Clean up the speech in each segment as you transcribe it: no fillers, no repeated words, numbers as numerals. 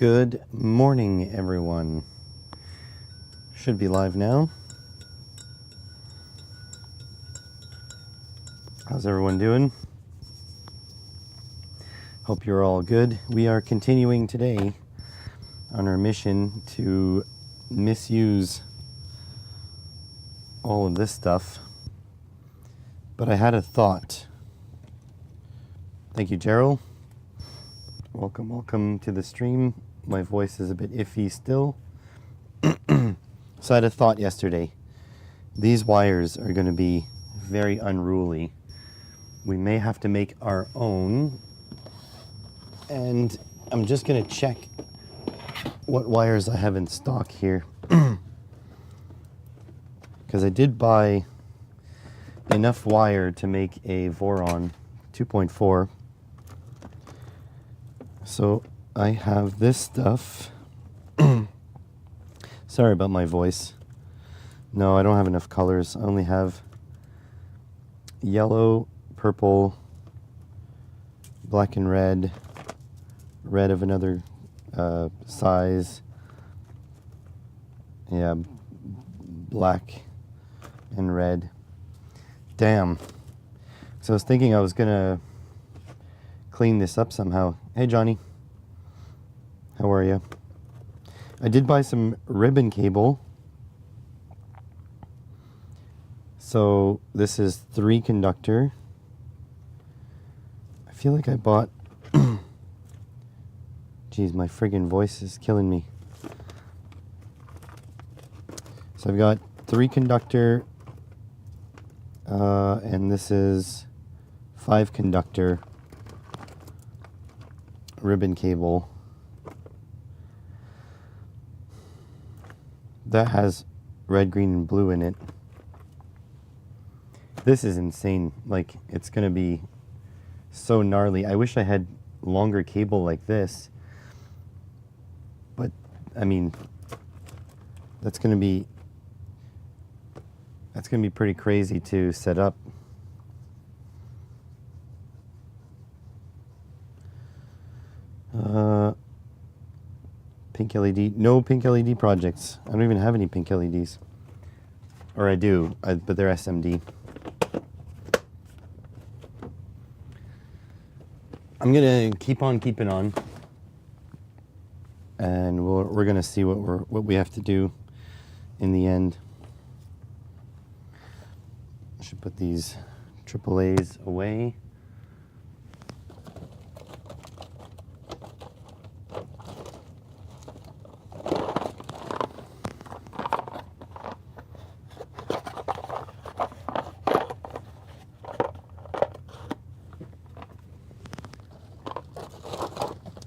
Good morning, everyone. Should be live now. How's everyone doing? Hope you're all good. We are continuing today on our mission to misuse all of this stuff. But I had a thought. Thank you, Gerald. Welcome to the stream. My voice is a bit iffy still. So I had a thought yesterday. These wires are going to be very unruly. We may have to make our own. And I'm just going to check what wires I have in stock here. Because I did buy enough wire to make a Voron 2.4. So I have this stuff. Sorry about my voice. No, I don't have enough colors. I only have yellow, purple, black and red, red of another size. Yeah, black and red. Damn. So I was thinking I was gonna clean this up somehow. Hey, Johnny. How are you? I did buy some ribbon cable. So this is 3 conductor. I feel like I bought... Jeez, my friggin' voice is killing me. So I've got 3 conductor, and this is 5 conductor ribbon cable. That has red, green, and blue in it. This is insane. Like, it's gonna be so gnarly. I wish I had longer cable like this. But, I mean, that's gonna be pretty crazy to set up. Pink LED. No pink LED projects. I don't even have any pink LEDs. Or I do, but they're SMD. I'm gonna keep on keeping on, and we're gonna see what we have to do in the end. I should put these AAAs away.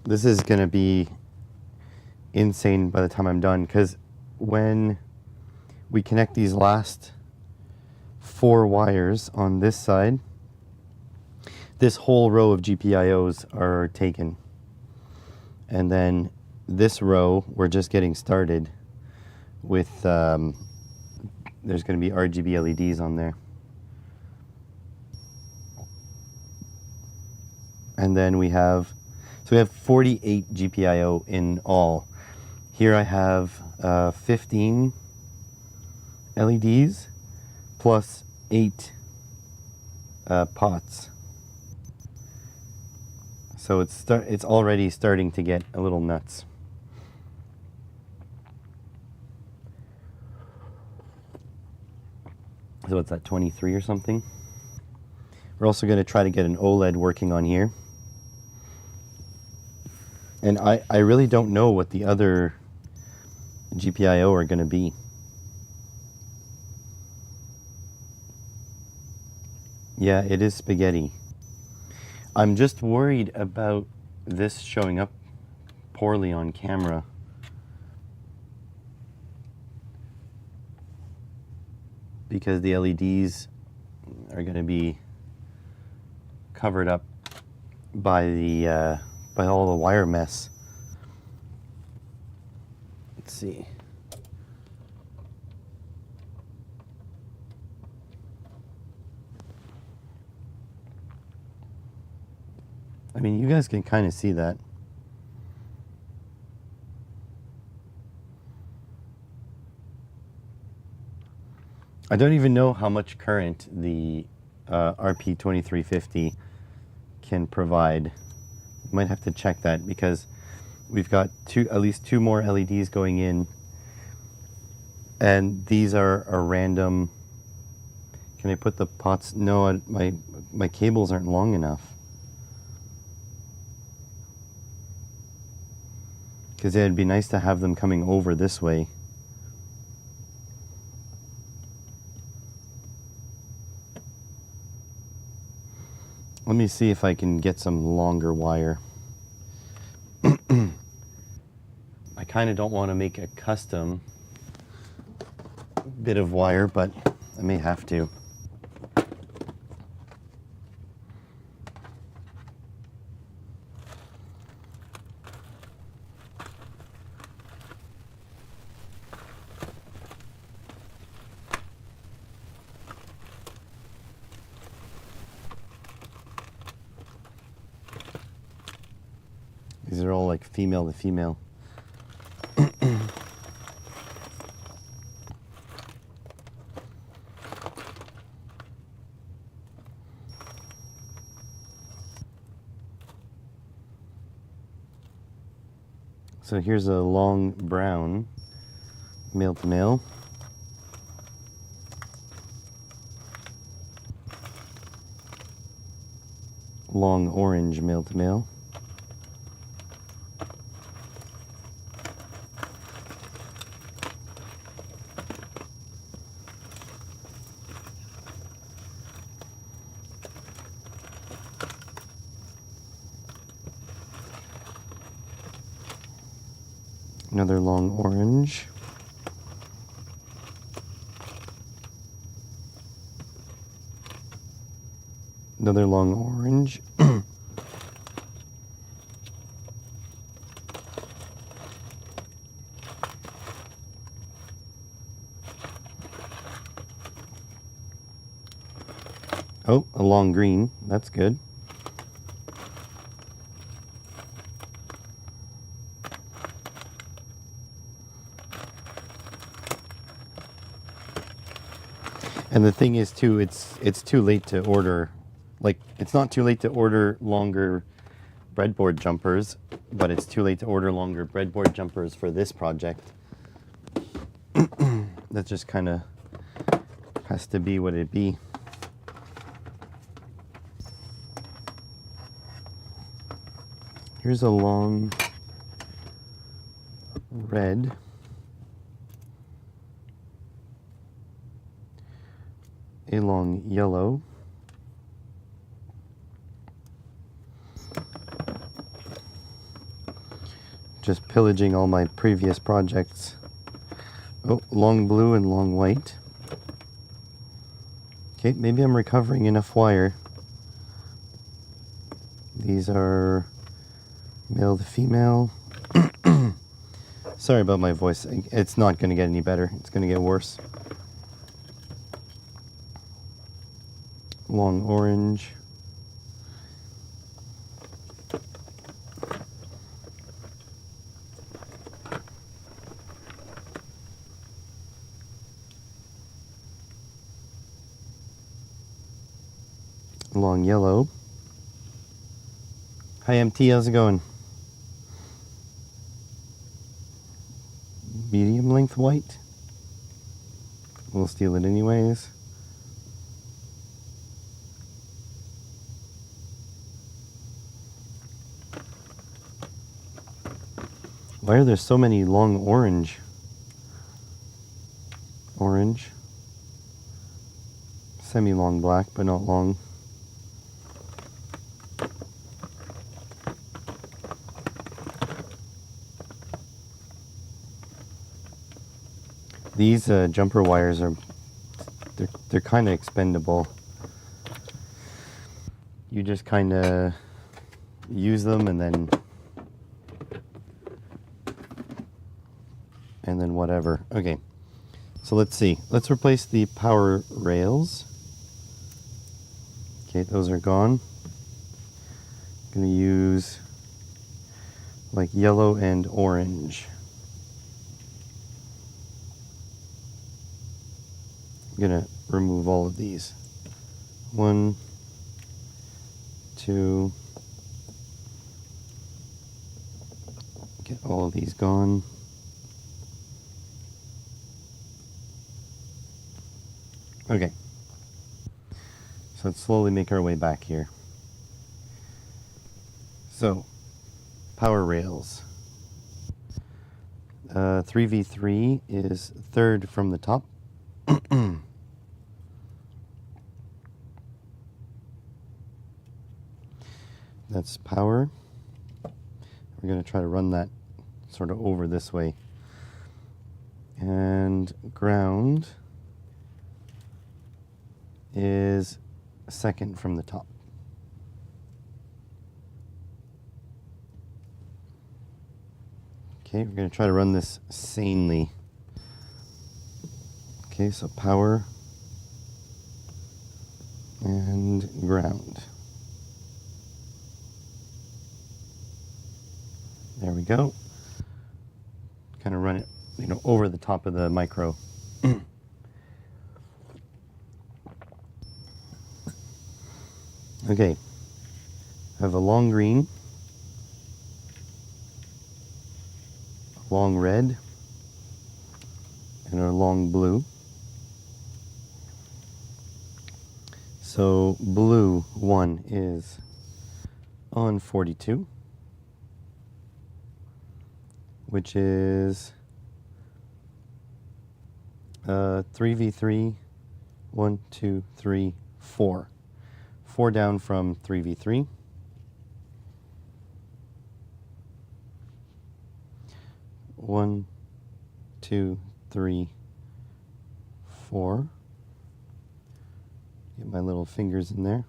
This is going to be insane by the time I'm done, because when we connect these last 4 wires on this side, this whole row of GPIOs are taken. And then this row, we're just getting started with, there's going to be RGB LEDs on there. And then we have 48 GPIO in all. Here I have 15 LEDs plus 8 pots. So it's already starting to get a little nuts. So what's that, 23 or something? We're also going to try to get an OLED working on here. And I really don't know what the other GPIO are going to be. Yeah, it is spaghetti. I'm just worried about this showing up poorly on camera. Because the LEDs are going to be covered up by the by all the wire mess. Let's see. I mean, you guys can kind of see that. I don't even know how much current the RP2350 can provide. Might have to check that because we've got at least two more LEDs going in, and these are a random. Can I put the pots? No, my cables aren't long enough. Because it'd be nice to have them coming over this way. Let me see if I can get some longer wire. I kind of don't want to make a custom bit of wire, but I may have to. These are all like female to female. So here's a long brown, male to male. Long orange, male to male. Another long orange. Another long orange. Oh, a long green. That's good. And the thing is too, it's too late to order, like it's not too late to order longer breadboard jumpers, but it's too late to order longer breadboard jumpers for this project. That just kind of has to be what it be. Here's a long red. A long yellow. Just pillaging all my previous projects. Oh, long blue and long white. Okay, maybe I'm recovering enough wire. These are male to female. Sorry about my voice. It's not going to get any better. It's going to get worse. Long orange. Long yellow. Hi MT, how's it going? Medium length white. We'll steal it anyways. Why are there so many long orange? Orange. Semi-long black, but not long. These jumper wires are, they're kind of expendable. You just kind of use them and then whatever. Okay, so let's see. Let's replace the power rails. Okay, those are gone. I'm gonna use like yellow and orange. I'm gonna remove all of these. 1, 2, get all of these gone. Okay, so let's slowly make our way back here. So, power rails. 3v3 is third from the top. That's power. We're going to try to run that sort of over this way. And ground is second from the top. Okay, we're going to try to run this sanely. Okay, so power and ground. There we go. Kind of run it, over the top of the micro. Okay, I have a long green, a long red, and a long blue. So blue 1 is on 42, which is 3v3, 1, 2, 3, 4. 4 down from 3v3. One, 2, 3, 4. Get my little fingers in there.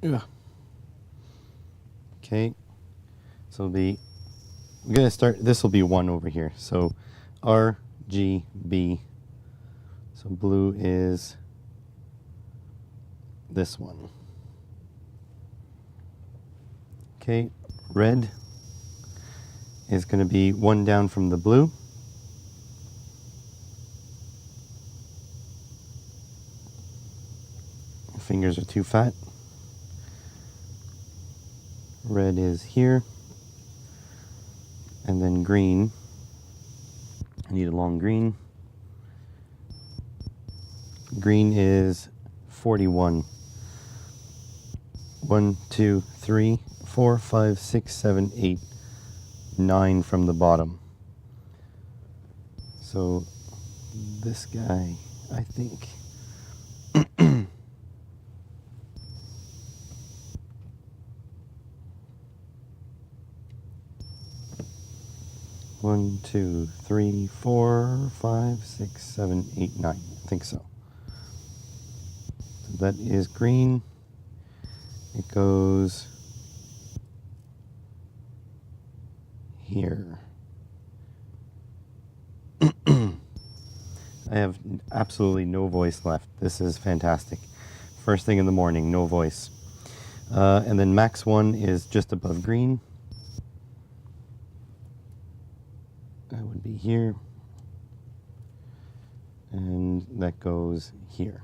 Ugh. Okay, so I'm gonna start, this will be 1 over here. So R, G, B. So blue is this one. Okay, red is gonna be 1 down from the blue. Fingers are too fat. Red is here. And then green, I need a long green. Green is 41. 1, 2, 3, 4, 5, 6, 7, 8, 9 from the bottom. So this guy, I think. 1, 2, 3, 4, 5, 6, 7, 8, 9. I think so. So that is green. It goes here. I have absolutely no voice left. This is fantastic. First thing in the morning, no voice. And then max 1 is just above green. That would be here. And that goes here.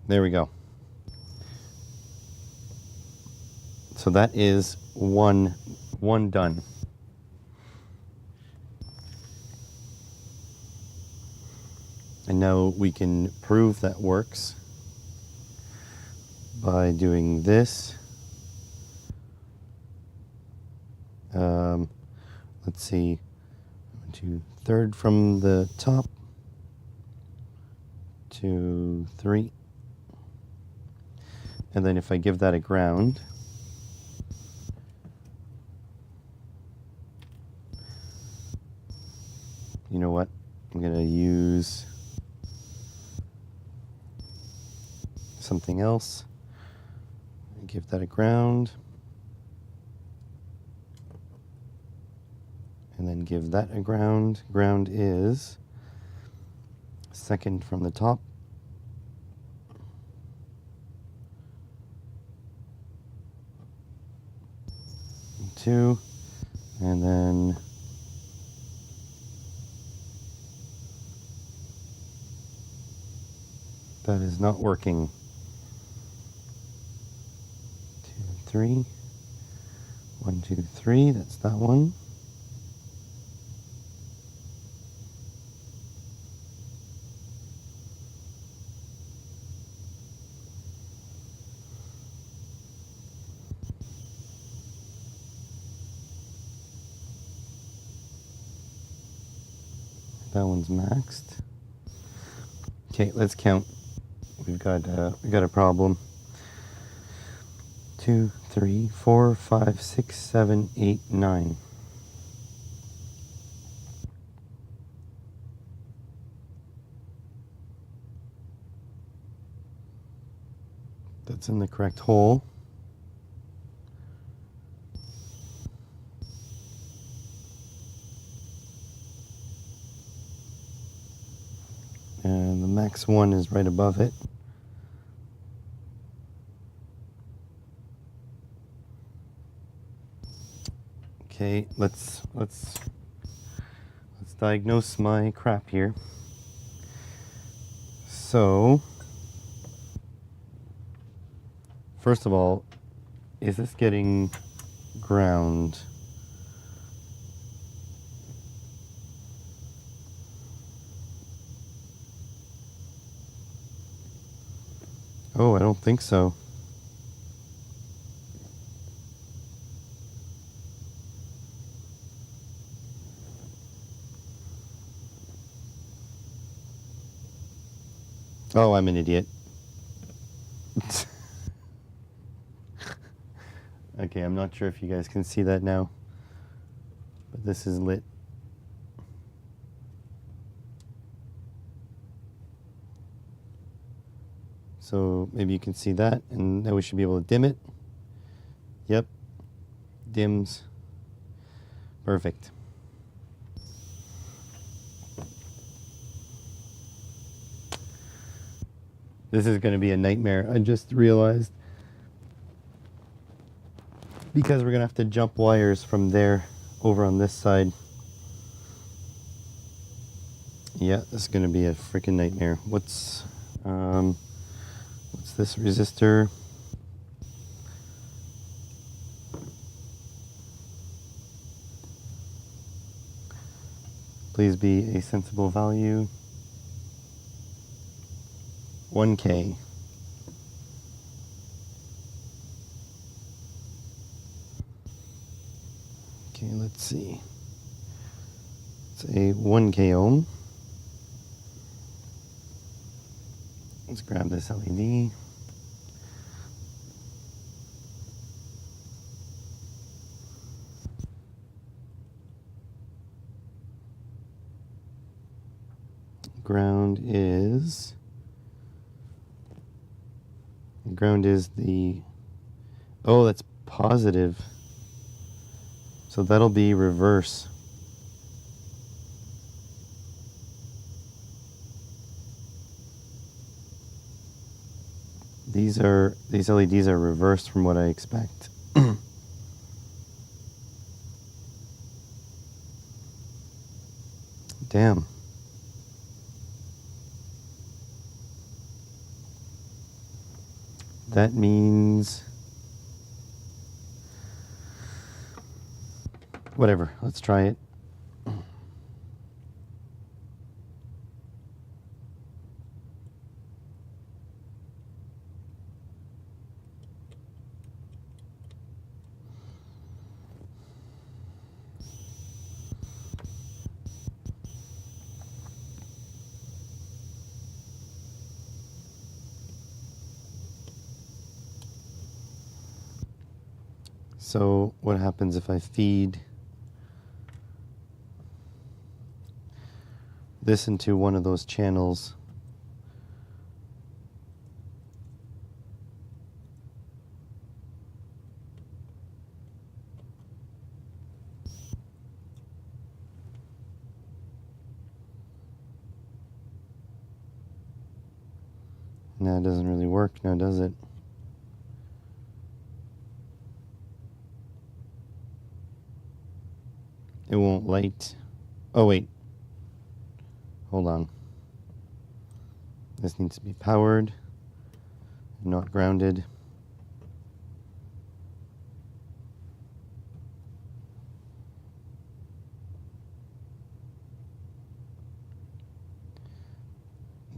There we go. So that is one done. And now we can prove that works by doing this. Let's see, 2, 3rd from the top, 2, 3. And then if I give that a ground, you know what? I'm going to use something else. Give that a ground. And then give that a ground. Ground is second from the top. Two, and then that is not working. 2, 3. 1, 2, 3. That's that one. That one's maxed. Okay, let's count. We got a problem. 2, 3, 4, 5, 6, 7, 8, 9. That's in the correct hole. And the max one is right above it. Okay, let's diagnose my crap here. So, first of all, is this getting ground? Oh, I don't think so. Oh, I'm an idiot. Okay, I'm not sure if you guys can see that now, but this is lit. So maybe you can see that, and now we should be able to dim it. Yep, dims. Perfect. This is going to be a nightmare. I just realized, because we're going to have to jump wires from there over on this side. Yeah, this is going to be a freaking nightmare. What's this resistor? Please be a sensible value. 1K. Okay, let's see. It's a 1K ohm. Let's grab this LED. Ground is the, oh, that's positive. So that'll be reverse. These LEDs are reversed from what I expect. Damn. That means whatever. Let's try it. So what happens if I feed this into one of those channels? Nah, it doesn't really work now, does it? It won't light. Oh, wait. Hold on. This needs to be powered, not grounded.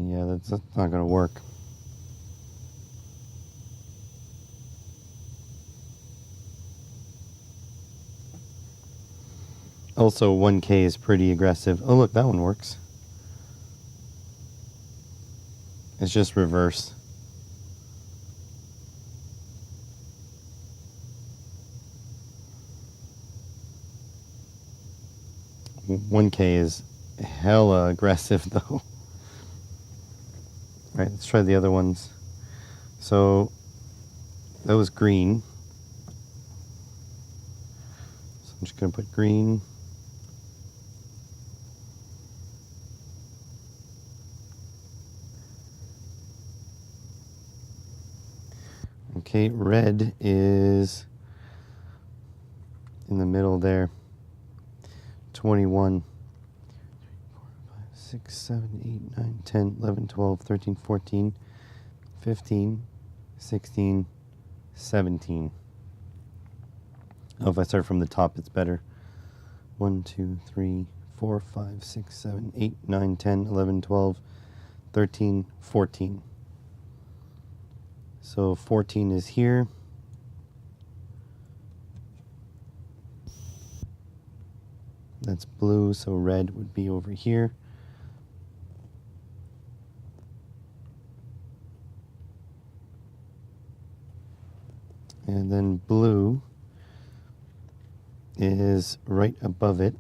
Yeah, that's not going to work. Also, 1K is pretty aggressive. Oh, look, that one works. It's just reverse. Mm, 1K is hella aggressive, though. All right, let's try the other ones. So, that was green. So I'm just going to put green. Okay, red is in the middle there. 21, 6, 7, 8, 9, 10, 11, 12, 13, 14, 15, 16, 17. Oh, if I start from the top, it's better. 1, 2, 3, 4, 5, 6, 7, 8, 9, 10, 11, 12, 13, 14. So 14 is here. That's blue, so red would be over here. And then blue is right above it.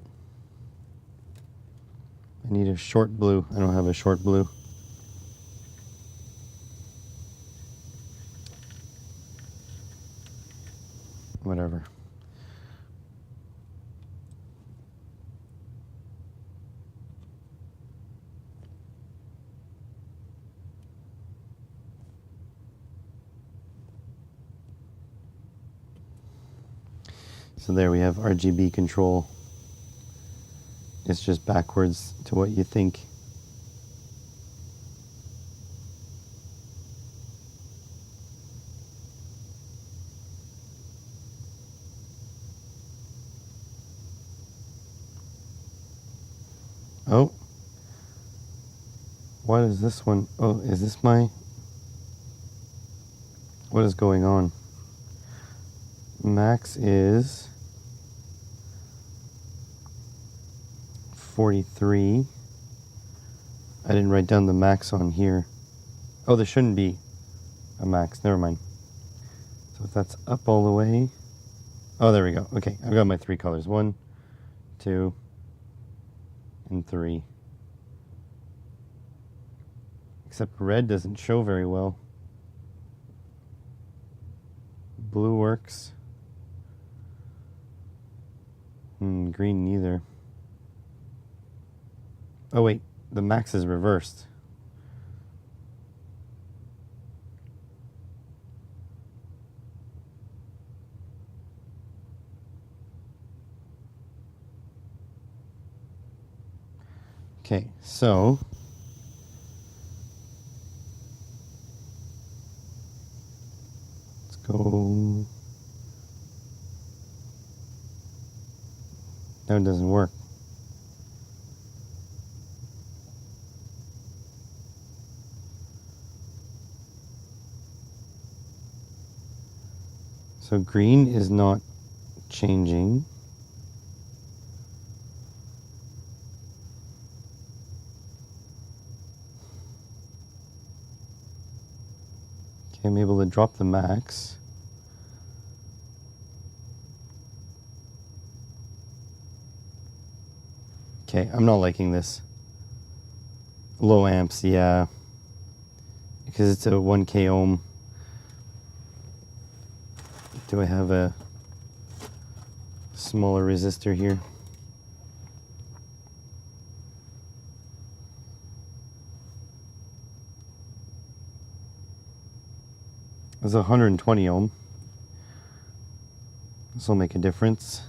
I need a short blue. I don't have a short blue. Whatever. So there we have RGB control. It's just backwards to what you think. Oh. What is this one? Oh, is this my... What is going on? Max is 43. I didn't write down the max on here. Oh, there shouldn't be a max. Never mind. So if that's up all the way... Oh, there we go. Okay, I've got my 3 colors. 1, 2, and 3. Except red doesn't show very well. Blue works. Green neither. Oh wait, the max is reversed. Okay, so let's go. No, it doesn't work. So green is not changing. Okay, I'm able to drop the max. Okay, I'm not liking this. Low amps, yeah. Because it's a 1K ohm. Do I have a smaller resistor here? It's 120 ohm. This will make a difference.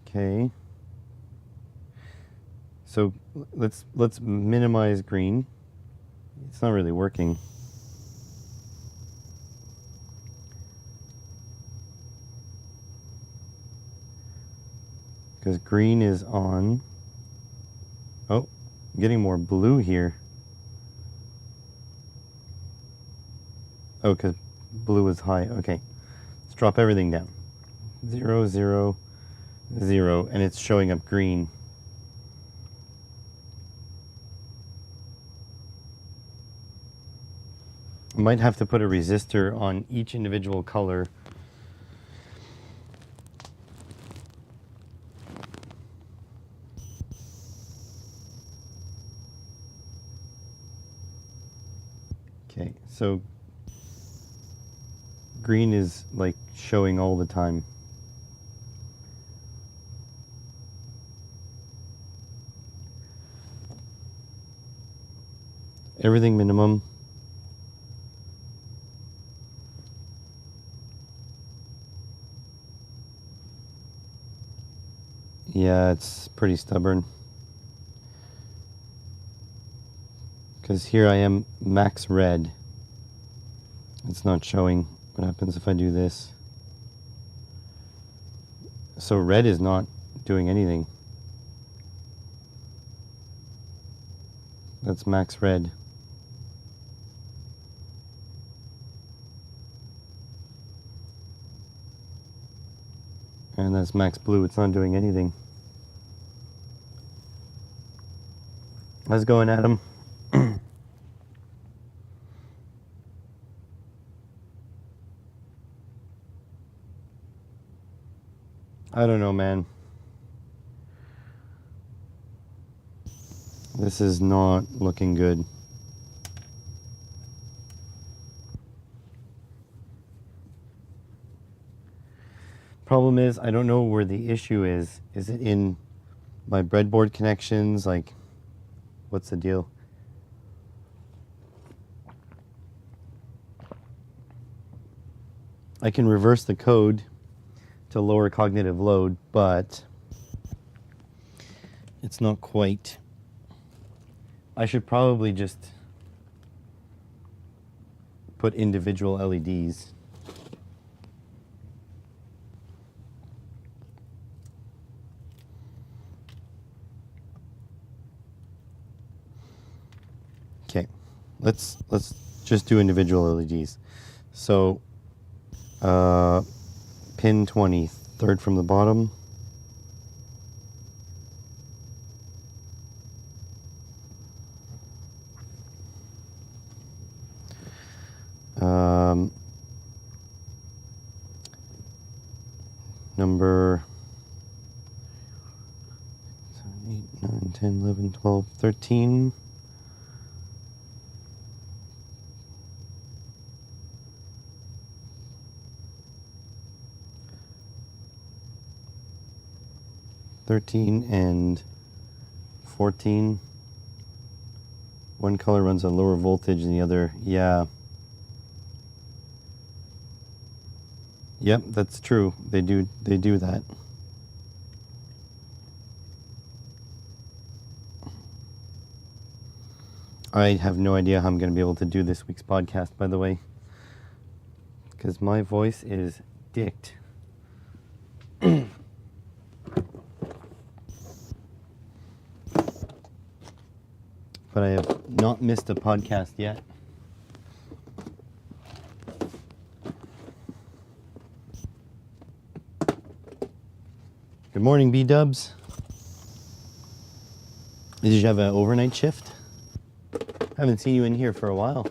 Okay. So let's minimize green. It's not really working. Because green is on. Oh, I'm getting more blue here. Oh, because blue is high. Okay, let's drop everything down. 0, 0, 0, and it's showing up green. I might have to put a resistor on each individual color. Okay, so green is like showing all the time. Everything minimum. Yeah, it's pretty stubborn. Because here I am max red. It's not showing. What happens if I do this? So red is not doing anything. That's max red. And that's max blue. It's not doing anything. How's it going, Adam? I don't know, man. This is not looking good. Problem is, I don't know where the issue is. Is it in my breadboard connections? Like, what's the deal? I can reverse the code to lower cognitive load, but it's not quite. I should probably just put individual LEDs. Okay, let's just do individual LEDs. So, pin 20, third from the bottom. Number 7, 8, 9, 10, 11, 12, 13. And 14. One color runs a lower voltage than the other. Yeah. Yep, that's true. They do that. I have no idea how I'm going to be able to do this week's podcast, by the way, because my voice is dicked. But I have not missed a podcast yet. Good morning, B-dubs. Did you have an overnight shift? Haven't seen you in here for a while.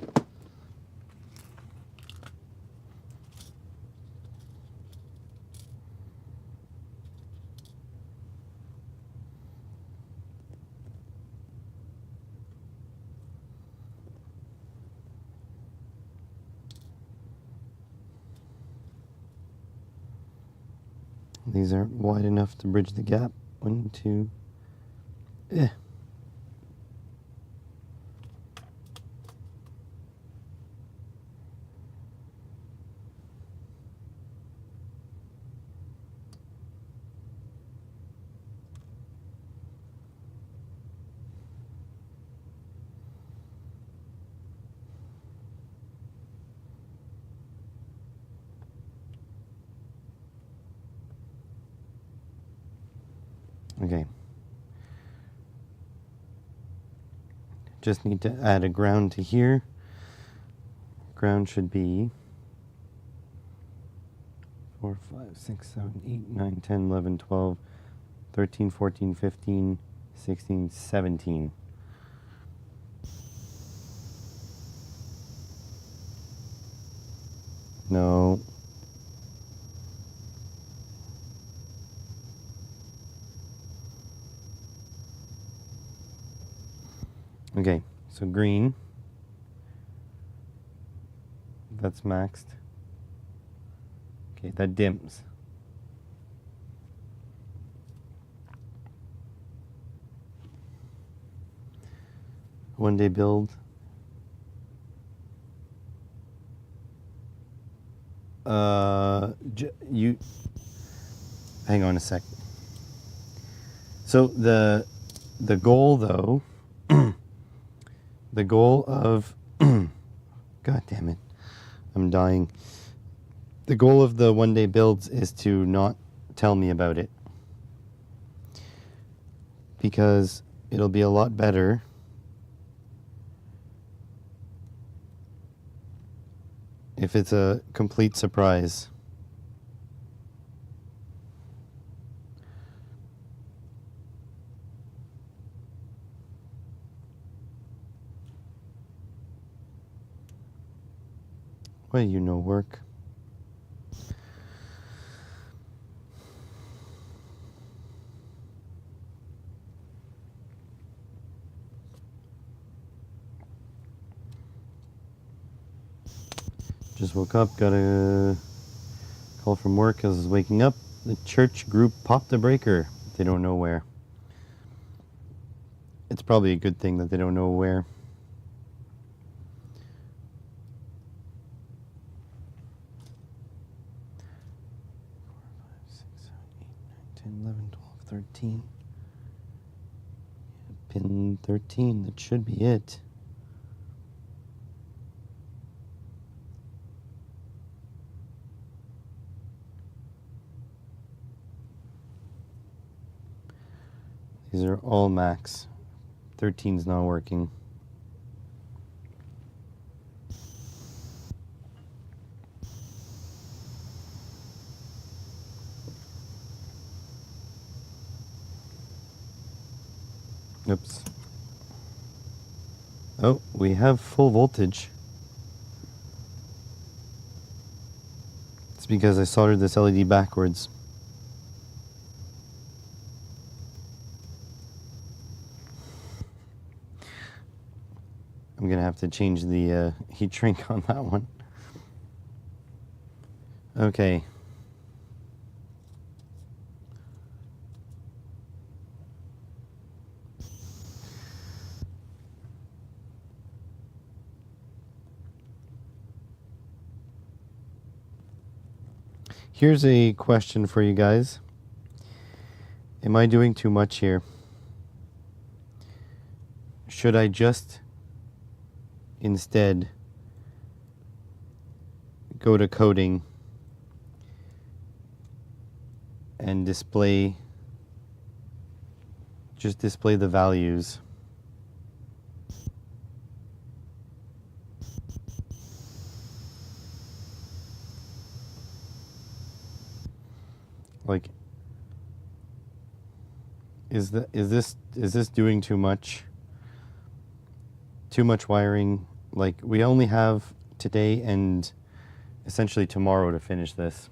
These aren't wide enough to bridge the gap. 1, 2. Okay. Just need to add a ground to here. Ground should be 4, 5, 6, 7, 8, 9, 10, 11, 12, 13, 14, 15, 16, 17. No. Okay, so green. That's maxed. Okay, that dims. One day build. You hang on a sec. So the goal though, the goal of God damn it, I'm dying. The goal of the one day builds is to not tell me about it, because it'll be a lot better if it's a complete surprise. Well, you know work. Just woke up, got a call from work as I was waking up. The church group popped a breaker. They don't know where. It's probably a good thing that they don't know where. Pin 13, that should be it. These are all max. 13's not working. Oops. Oh, we have full voltage. It's because I soldered this LED backwards. I'm gonna have to change the heat shrink on that one. Okay. Here's a question for you guys. Am I doing too much here? Should I just instead go to coding and display the values? Like, is this doing too much? Too much wiring? Like, we only have today and essentially tomorrow to finish this.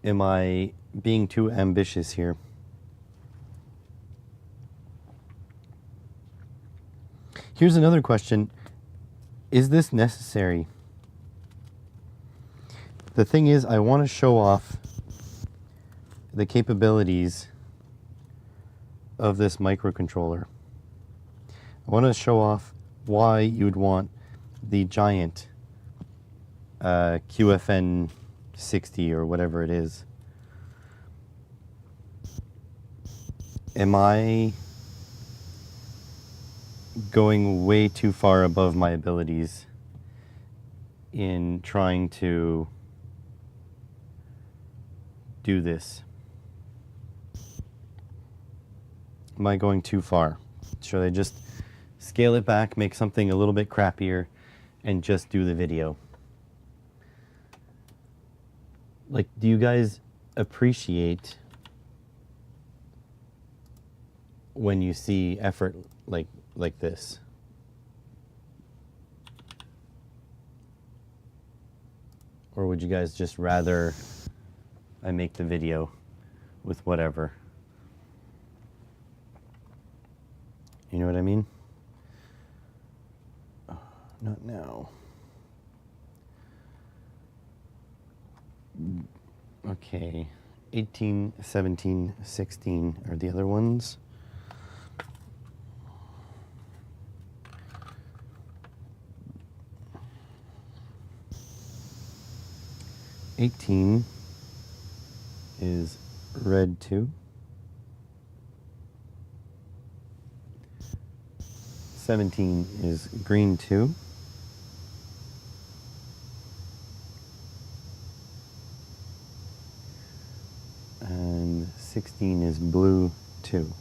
Am I being too ambitious here? Here's another question. Is this necessary? The thing is, I want to show off the capabilities of this microcontroller. I want to show off why you'd want the giant QFN 60 or whatever it is. Am I going way too far above my abilities in trying to do this. Am I going too far? Should I just scale it back, make something a little bit crappier, and just do the video? Like, do you guys appreciate when you see effort like this? Or would you guys just rather I make the video with whatever? You know what I mean? Oh, not now. Okay, 18, 17, 16 are the other ones. $18 is red 2. 17 is green 2. And 16 is blue 2.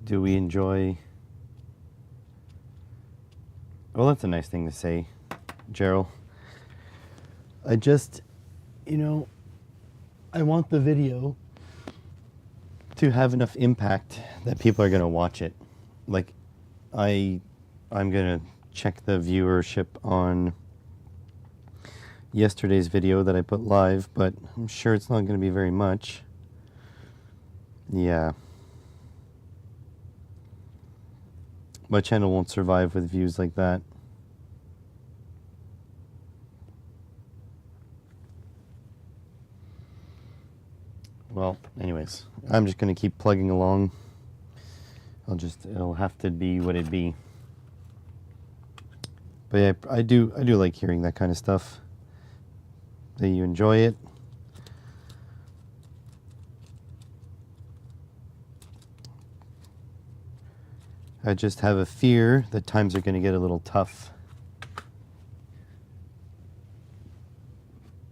Do we enjoy... Well, that's a nice thing to say, Gerald. I just, you know, I want the video to have enough impact that people are going to watch it. Like, I'm going to check the viewership on yesterday's video that I put live, but I'm sure it's not going to be very much. Yeah. My channel won't survive with views like that. Well, anyways, I'm just going to keep plugging along. It'll have to be what it be. But yeah, I do like hearing that kind of stuff. That you enjoy it. I just have a fear that times are going to get a little tough.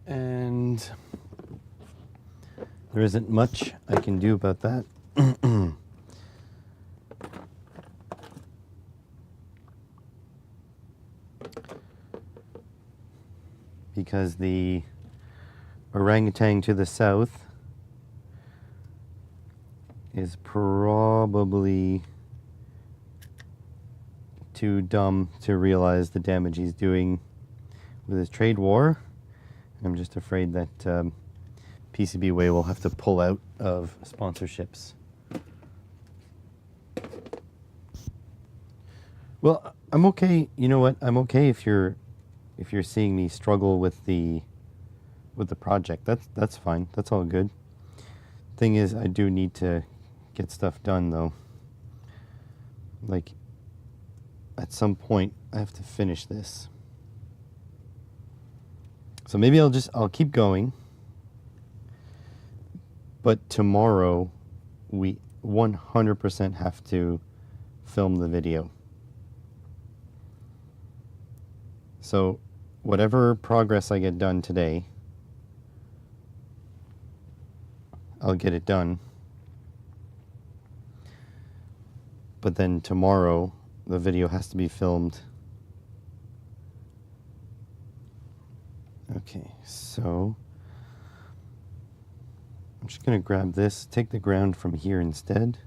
And there isn't much I can do about that. Because the orangutan to the south is probably too dumb to realize the damage he's doing with his trade war. I'm just afraid that PCBWay will have to pull out of sponsorships. Well, I'm okay. You know what? I'm okay if you're seeing me struggle with the project. That's fine. That's all good. Thing is, I do need to get stuff done though. Like, at some point I have to finish this. So maybe I'll keep going. But tomorrow we 100% have to film the video. So whatever progress I get done today, I'll get it done. But then tomorrow the video has to be filmed. Okay, so I'm just going to grab this, take the ground from here instead.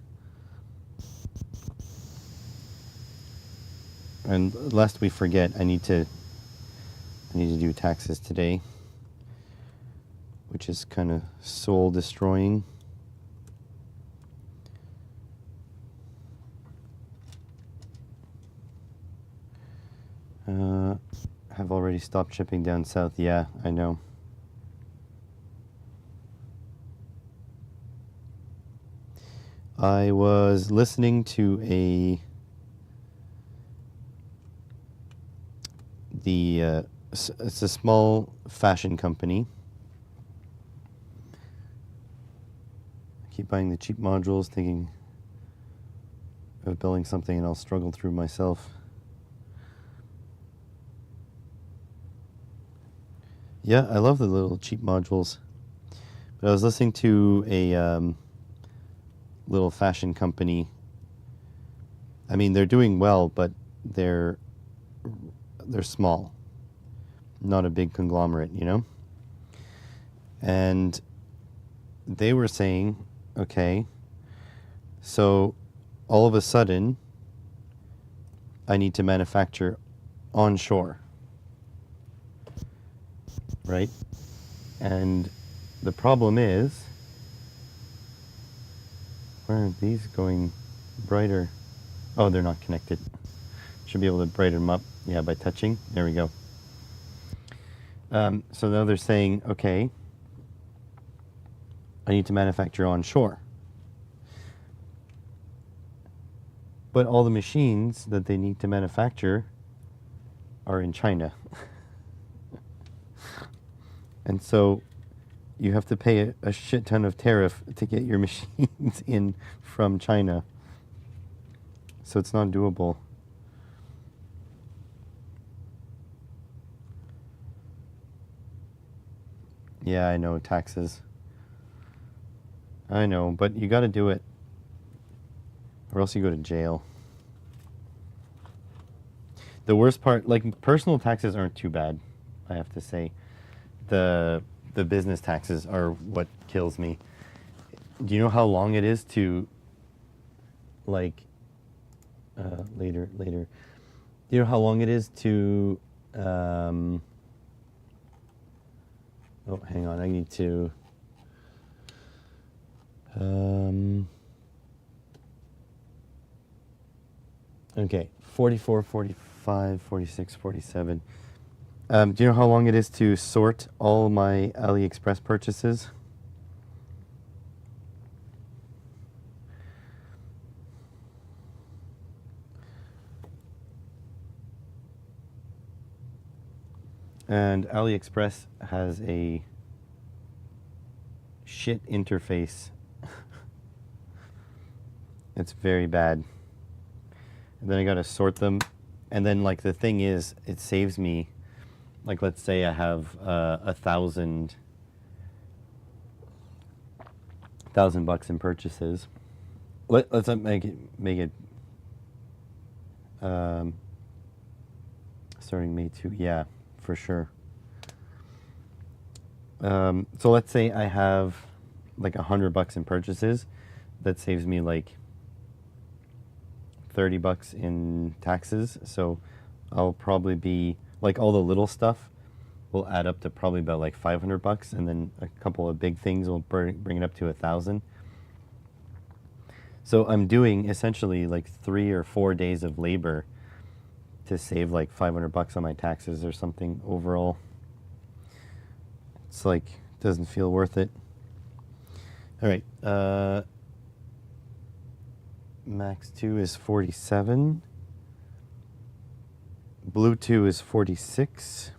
And lest we forget, I need to do taxes today, which is kind of soul destroying. Have already stopped shipping down south. Yeah, I know. I was listening to the it's a small fashion company. I keep buying the cheap modules, thinking of building something, and I'll struggle through myself. Yeah, I love the little cheap modules. But I was listening to a little fashion company. I mean, they're doing well, but they're small, not a big conglomerate, you know? And they were saying, okay, so all of a sudden, I need to manufacture onshore, right? And the problem is, why aren't these going brighter? Oh, they're not connected. Should be able to brighten them up, yeah, by touching. There we go. So now they're saying, okay, I need to manufacture onshore. But all the machines that they need to manufacture are in China. And so you have to pay a shit ton of tariff to get your machines in from China. So it's not doable. Yeah, I know, taxes. I know, but you got to do it, or else you go to jail. The worst part, like, personal taxes aren't too bad, I have to say. The business taxes are what kills me. Do you know how long it is to, like, later. Do you know how long it is to, oh, hang on, I need to, okay, 44, 45, 46, 47. Do you know how long it is to sort all my AliExpress purchases? And AliExpress has a shit interface. It's very bad. And then I gotta sort them. And then, like, the thing is, it saves me, like, let's say I have $1,000 $1,000 in purchases. Let's make it starting May 2. Yeah, for sure. So let's say I have like $100 in purchases. That saves me like $30 in taxes. So I'll probably be like, all the little stuff will add up to probably about like $500, and then a couple of big things will bring it up to 1,000. So I'm doing essentially like 3 or 4 days of labor to save like $500 on my taxes or something overall. It's like, doesn't feel worth it. All right, Max 2 is 47. Blue 2 is 46.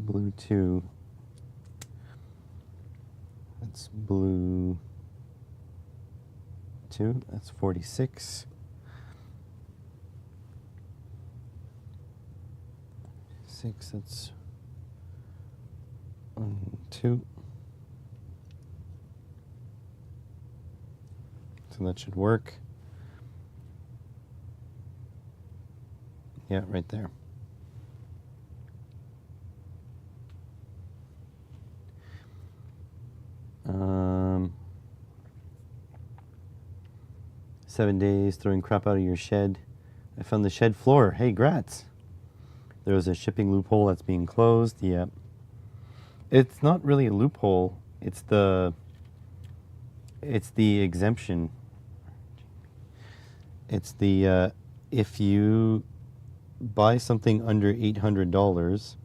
Blue 2. That's blue 2. That's 46. 6. That's 1, 2. So that should work. Yeah, right there. Seven days throwing crap out of your shed. I found the shed floor. Hey, grats. There was a shipping loophole that's being closed. Yep. It's not really a loophole. It's the exemption. It's the if you buy something under $800,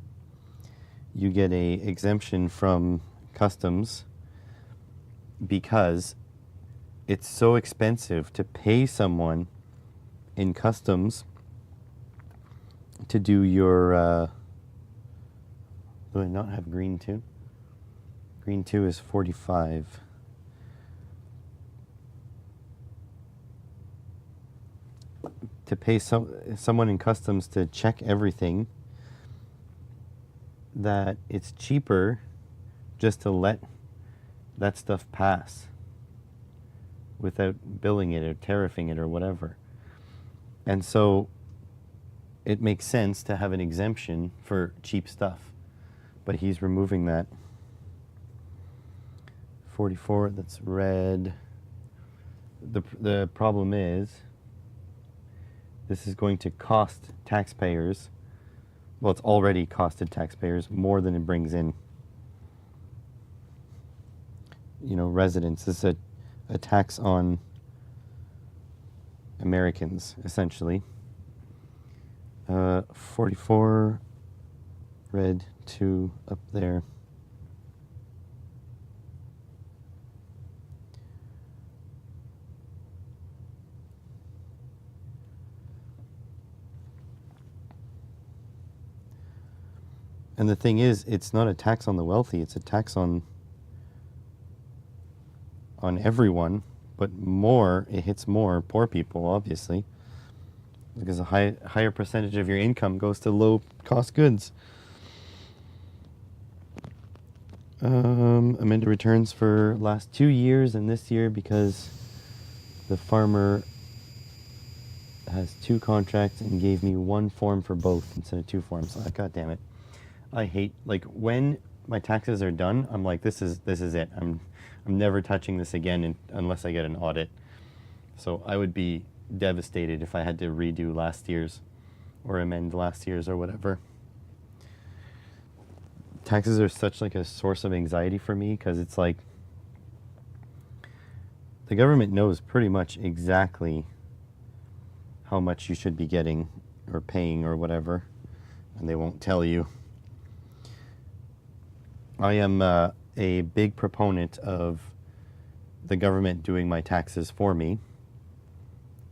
you get a exemption from customs because it's so expensive to pay someone in customs to do your, do I not have green 2? Green 2 is 45. To pay someone in customs to check everything, that it's cheaper just to let that stuff pass without billing it or tariffing it or whatever. And so it makes sense to have an exemption for cheap stuff, but he's removing that. 44, that's red. The problem is this is going to cost taxpayers, well, it's already costed taxpayers more than it brings in. You know, residents. This is a tax on Americans, essentially. 44, red 2 up there. And the thing is, it's not a tax on the wealthy, it's a tax on everyone, but it hits more poor people, obviously, because a higher percentage of your income goes to low-cost goods. Amended returns for last 2 years and this year because the farmer has 2 contracts and gave me 1 form for both instead of 2 forms. Oh, God damn it. I hate, like, when my taxes are done, I'm like, this is it. I'm never touching this again unless I get an audit. So I would be devastated if I had to redo last year's or amend last year's or whatever. Taxes are such like a source of anxiety for me because it's like the government knows pretty much exactly how much you should be getting or paying or whatever, and they won't tell you. I am a big proponent of the government doing my taxes for me,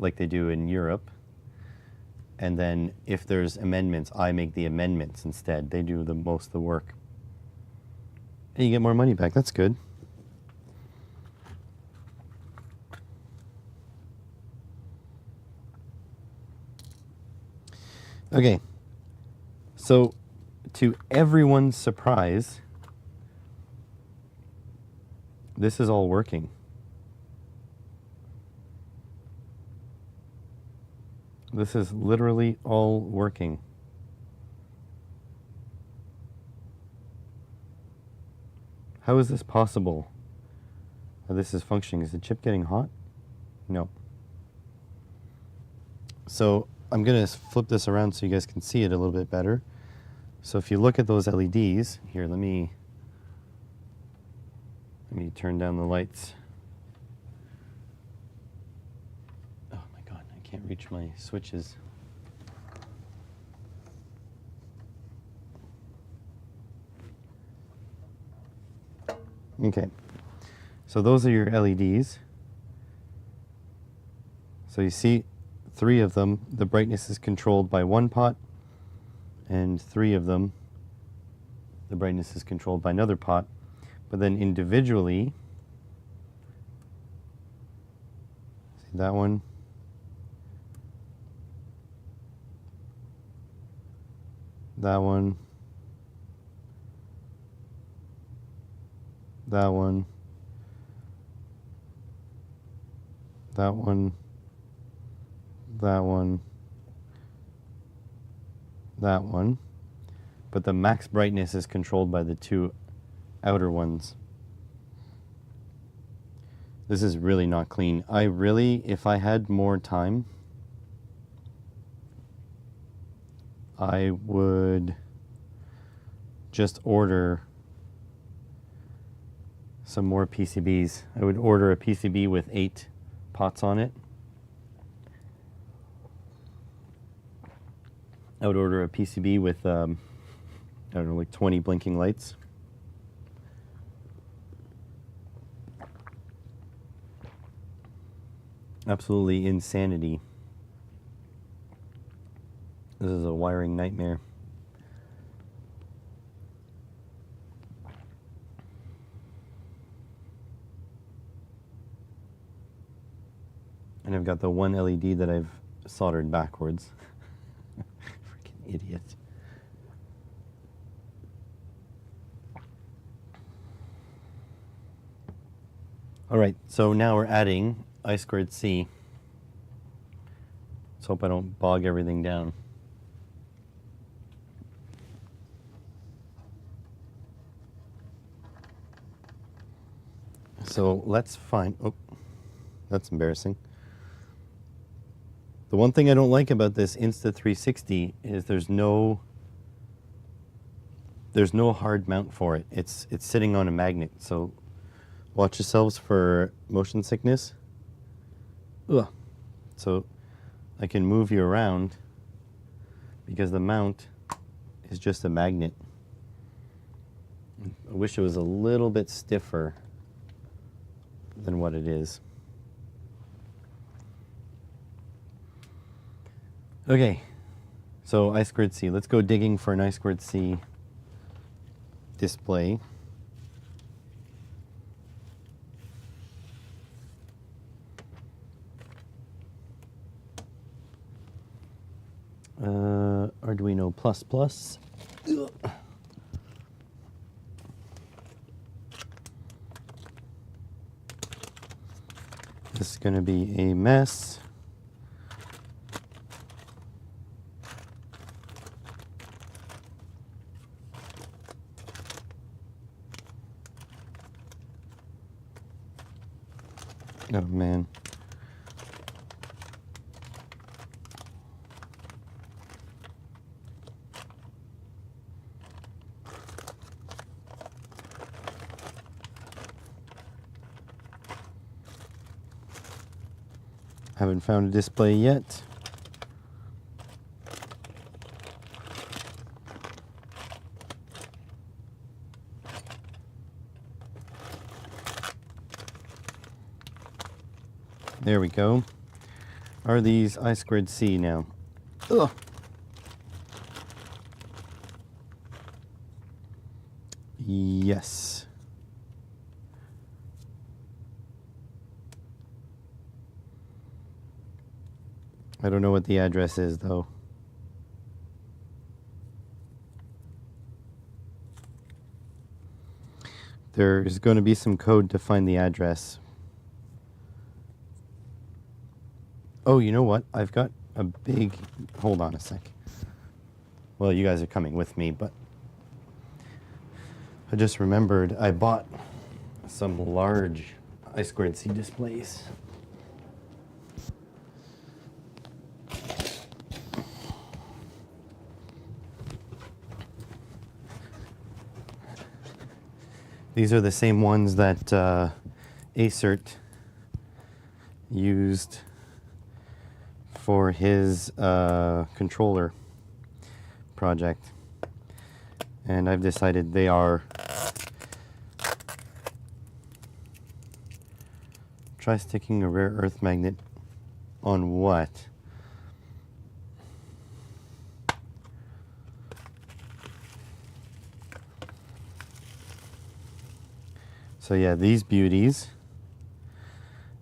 like they do in Europe. And then if there's amendments, I make the amendments instead. They do most of the work. And you get more money back. That's good. Okay. So, to everyone's surprise, this is all working. This is literally all working. How is this possible? This is functioning. Is the chip getting hot? No. So I'm going to flip this around so you guys can see it a little bit better. So if you look at those LEDs, here, let me turn down the lights. Oh my God, I can't reach my switches. Okay, so those are your LEDs. So you see 3 of them, the brightness is controlled by 1 pot, and 3 of them, the brightness is controlled by another pot. But then individually, see that one, that one, that one, that one, that one, that one. But the max brightness is controlled by the 2 outer ones. This is really not clean. If I had more time, I would just order some more PCBs. I would order a PCB with 8 pots on it. I would order a PCB with, I don't know, like 20 blinking lights. Absolutely insanity. This is a wiring nightmare. And I've got the one LED that I've soldered backwards. Freaking idiot. All right, so now we're adding I squared C. Let's hope I don't bog everything down. So let's find, oh, that's embarrassing. The one thing I don't like about this Insta360 is there's no hard mount for it. It's sitting on a magnet, so watch yourselves for motion sickness. Ugh. So I can move you around because the mount is just a magnet. I wish it was a little bit stiffer than what it is. Okay, so I squared C. Let's go digging for an I squared C display. Arduino++. Ugh. This is going to be a mess. Oh man. Haven't found a display yet. There we go. Are these I squared C now? Ugh. Yes. I don't know what the address is though. There's going to be some code to find the address. Oh, you know what? I've got a big... Hold on a sec. Well, you guys are coming with me, but I just remembered I bought some large I squared C displays. These are the same ones that Acert used for his controller project, and I've decided they are. Try sticking a rare earth magnet on what? So yeah, these beauties.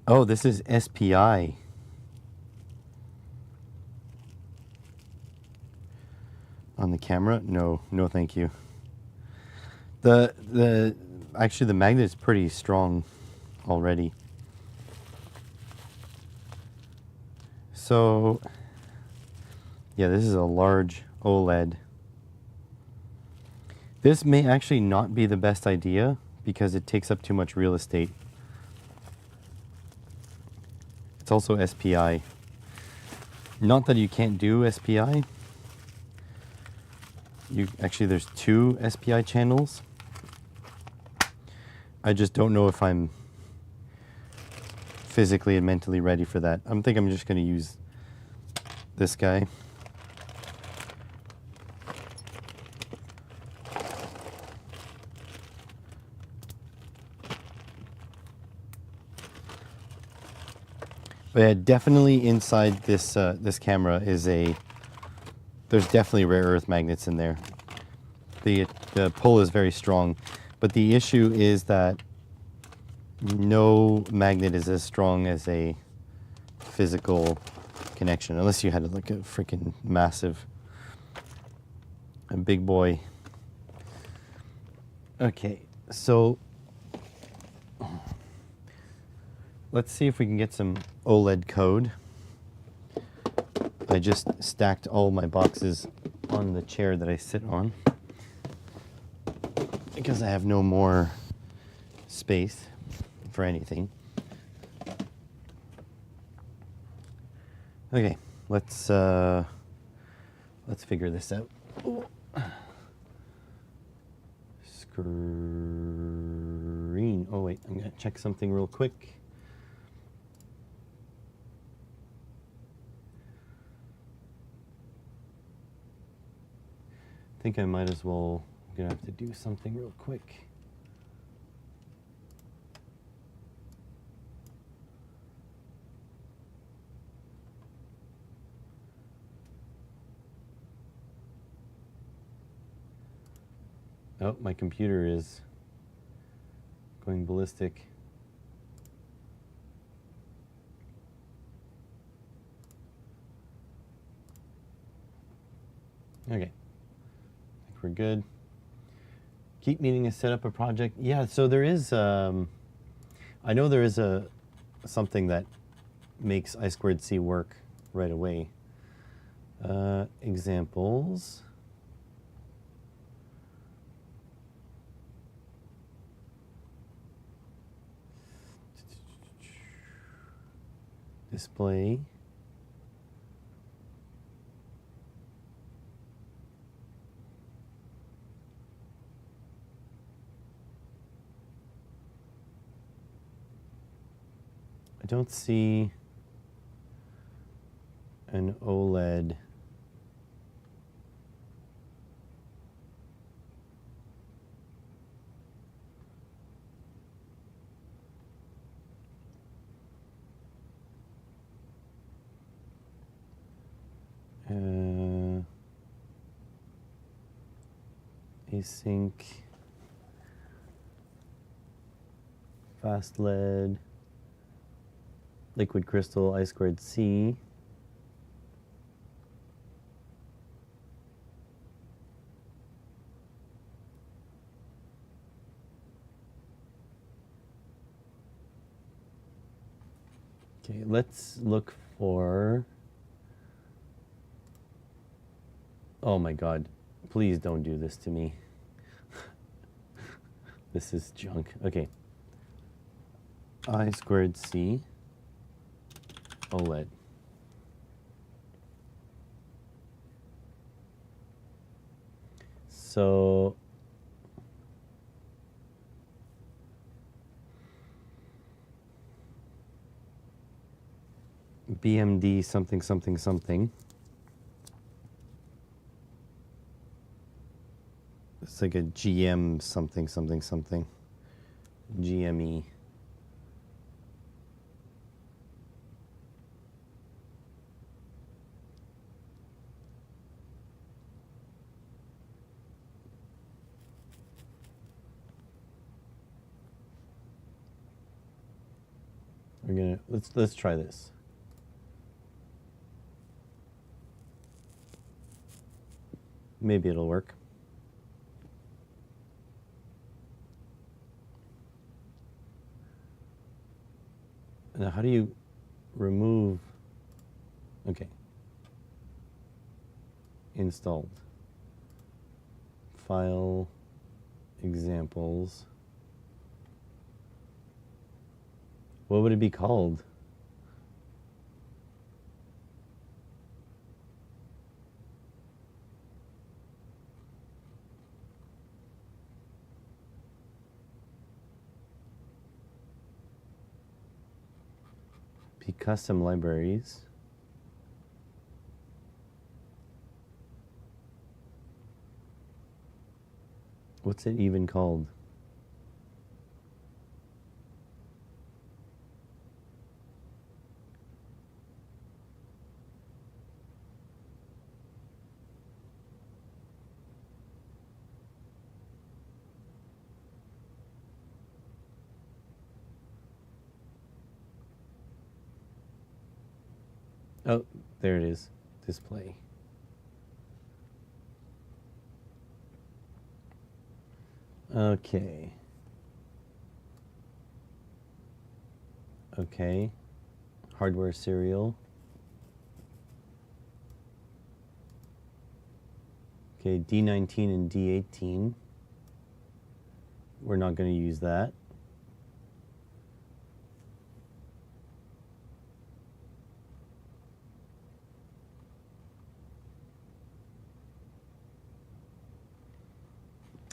Oh, this is SPI. On the camera? No, no thank you. Actually the magnet is pretty strong already. So yeah, this is a large OLED. This may actually not be the best idea because it takes up too much real estate. It's also SPI. Not that you can't do SPI. Actually, there's 2 SPI channels. I just don't know if I'm physically and mentally ready for that. I think I'm just going to use this guy. But yeah, definitely inside this this camera is a there's definitely rare earth magnets in there. The pull is very strong, but the issue is that no magnet is as strong as a physical connection, unless you had like a freaking massive, a big boy. Okay, so let's see if we can get some OLED code. I just stacked all my boxes on the chair that I sit on because I have no more space for anything. Okay, let's figure this out. Ooh. Screen. Oh wait, I'm gonna check something real quick. I think I might as well. I'm gonna have to do something real quick. Oh, my computer is going ballistic. Okay, I think we're good. Keep meaning to set up a project. Yeah, so there is, I know there is something that makes I2C work right away. Examples. Display. I don't see an OLED. Async. Fast LED. Liquid crystal I2C. Okay, let's look for. Oh my God, please don't do this to me. This is junk. Okay. I2C OLED. So BMD something something something. It's like a GM something something something. GME. We're gonna let's try this. Maybe it'll work. Now, how do you remove? Okay. Installed. File, examples. What would it be called? Be custom libraries. What's it even called? Oh, there it is. Display. Okay. Okay. Hardware serial. Okay, D19 and D18. We're not going to use that.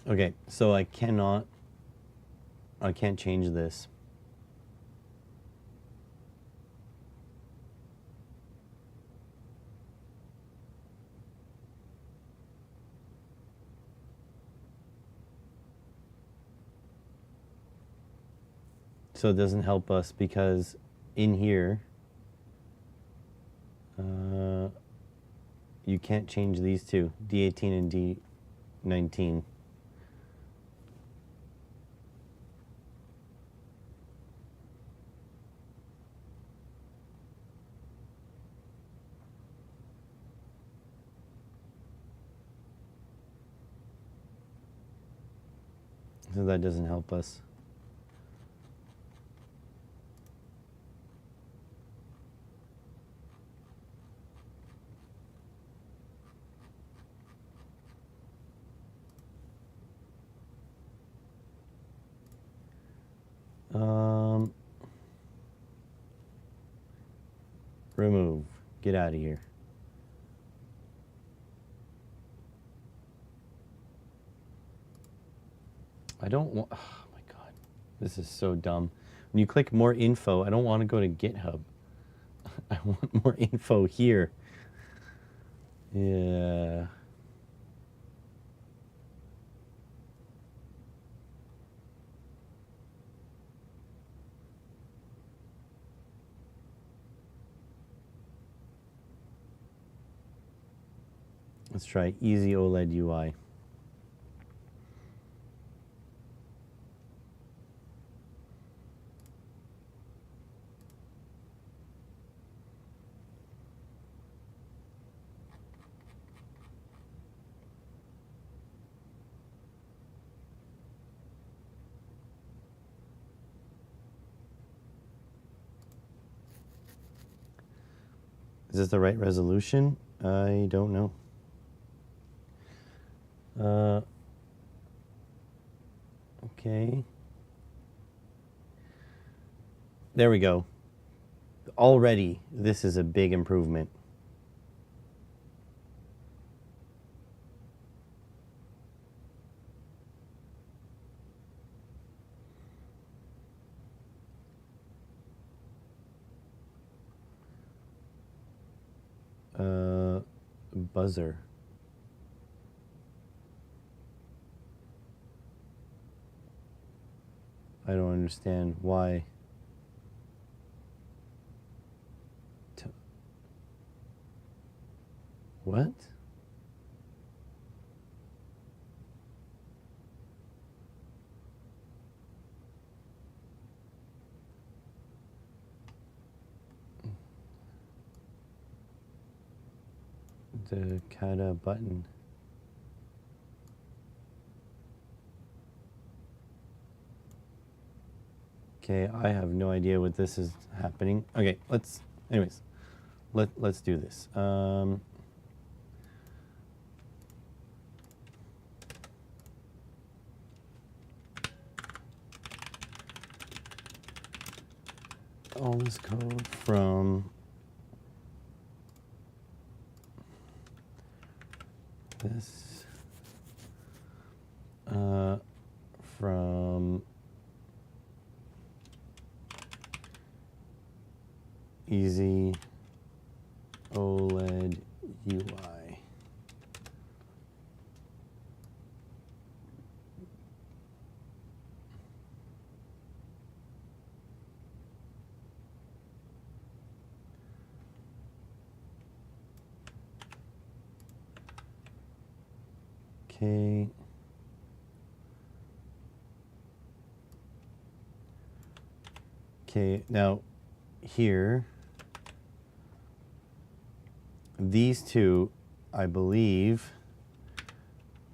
Okay, so I can't change this. So it doesn't help us because in here, you can't change these two, D18 and D19. So that doesn't help us. Remove. Get out of here. I don't want, oh my God, this is so dumb. When you click more info, I don't want to go to GitHub. I want more info here. Yeah. Let's try Easy OLED UI. Is this the right resolution? I don't know. Okay. There we go. Already, this is a big improvement. Buzzer. I don't understand why. What? The kata button. Okay, I have no idea what this is happening. Okay, let's do this. All this code from this from Easy OLED UI. Okay. Okay, now here these two, I believe,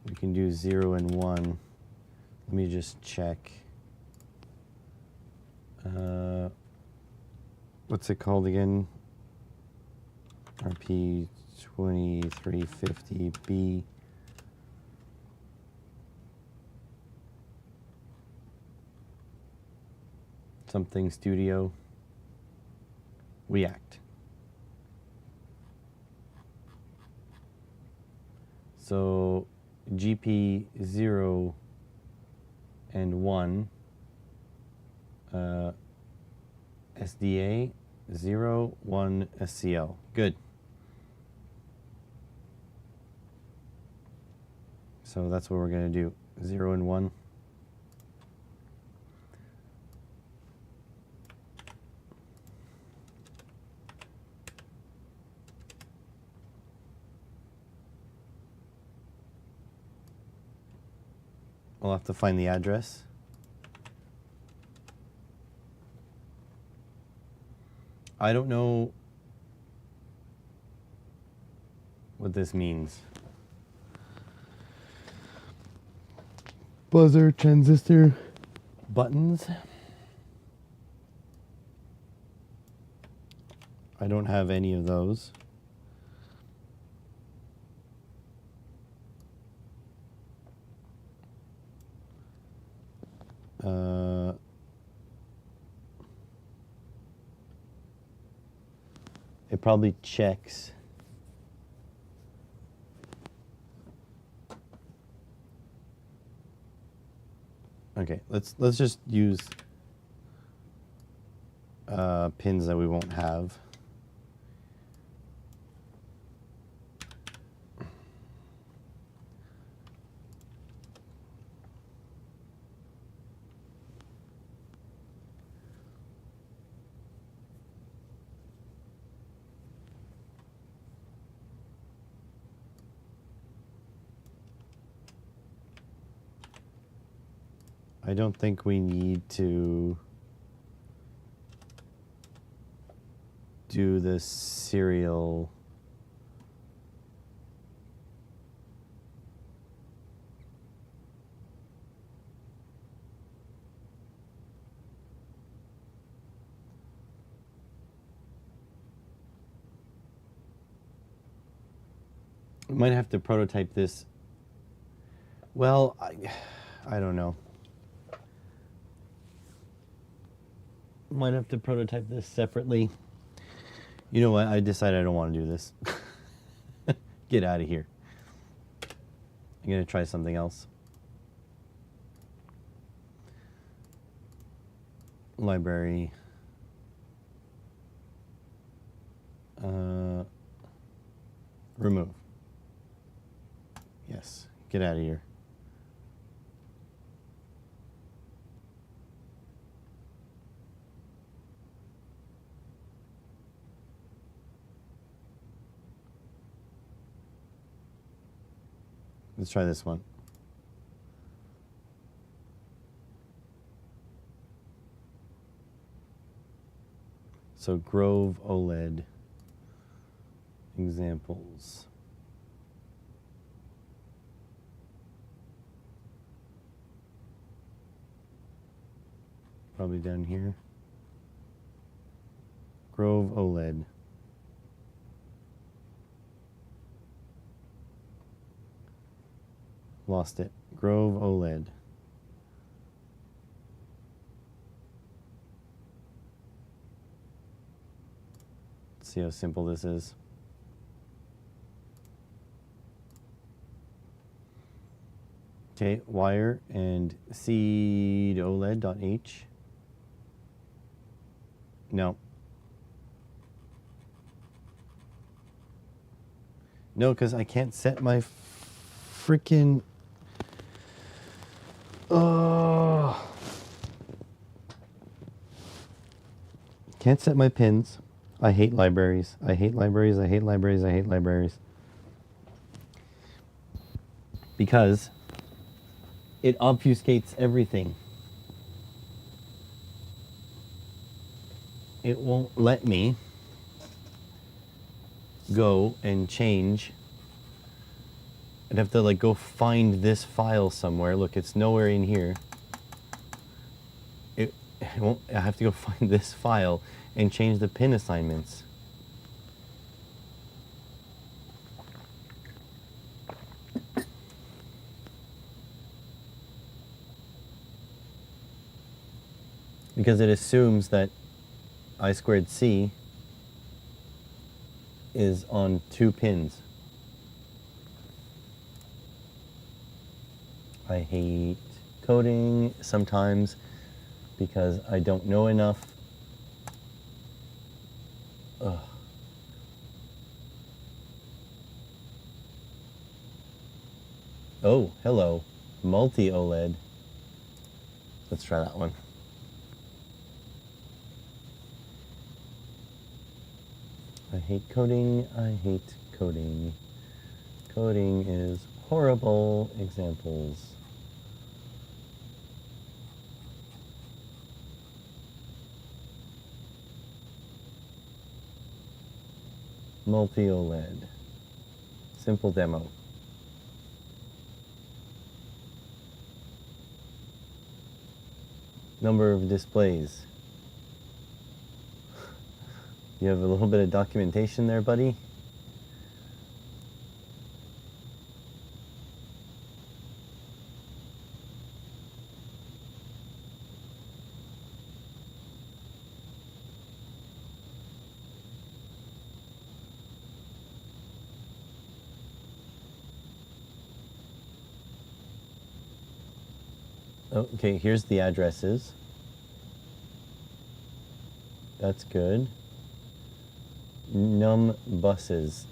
we can do 0 and 1. Let me just check. What's it called again? RP 2350B. Something Studio. React. So GP 0 and 1, SDA 0, 1 SCL. Good. So that's what we're going to do, 0 and 1. I'll have to find the address. I don't know what this means. Buzzer, transistor, buttons. I don't have any of those. It probably checks. Okay, let's just use pins that we won't have. I don't think we need to do the serial. We might have to prototype this. Well, I don't know. Might have to prototype this separately. You know what? I decided I don't want to do this. Get out of here. I'm going to try something else. Library. Remove. Yes. Get out of here. Let's try this one. So Grove OLED examples. Probably down here. Grove OLED. Lost it. Grove OLED. Let's see how simple this is. Okay, wire and seed OLED.h. No. No, because I can't set my freaking. Can't set my pins. I hate libraries. I hate libraries. I hate libraries. I hate libraries. Because it obfuscates everything. It won't let me go and change. I'd have to like go find this file somewhere. Look, it's nowhere in here. It won't, I have to go find this file and change the pin assignments. Because it assumes that I squared C is on 2 pins. I hate coding sometimes because I don't know enough. Ugh. Oh, hello. Multi-OLED. Let's try that one. I hate coding. I hate coding. Coding is horrible. Examples. Multi-OLED. Simple demo. Number of displays. You have a little bit of documentation there, buddy? Okay, here's the addresses. That's good. Num buses.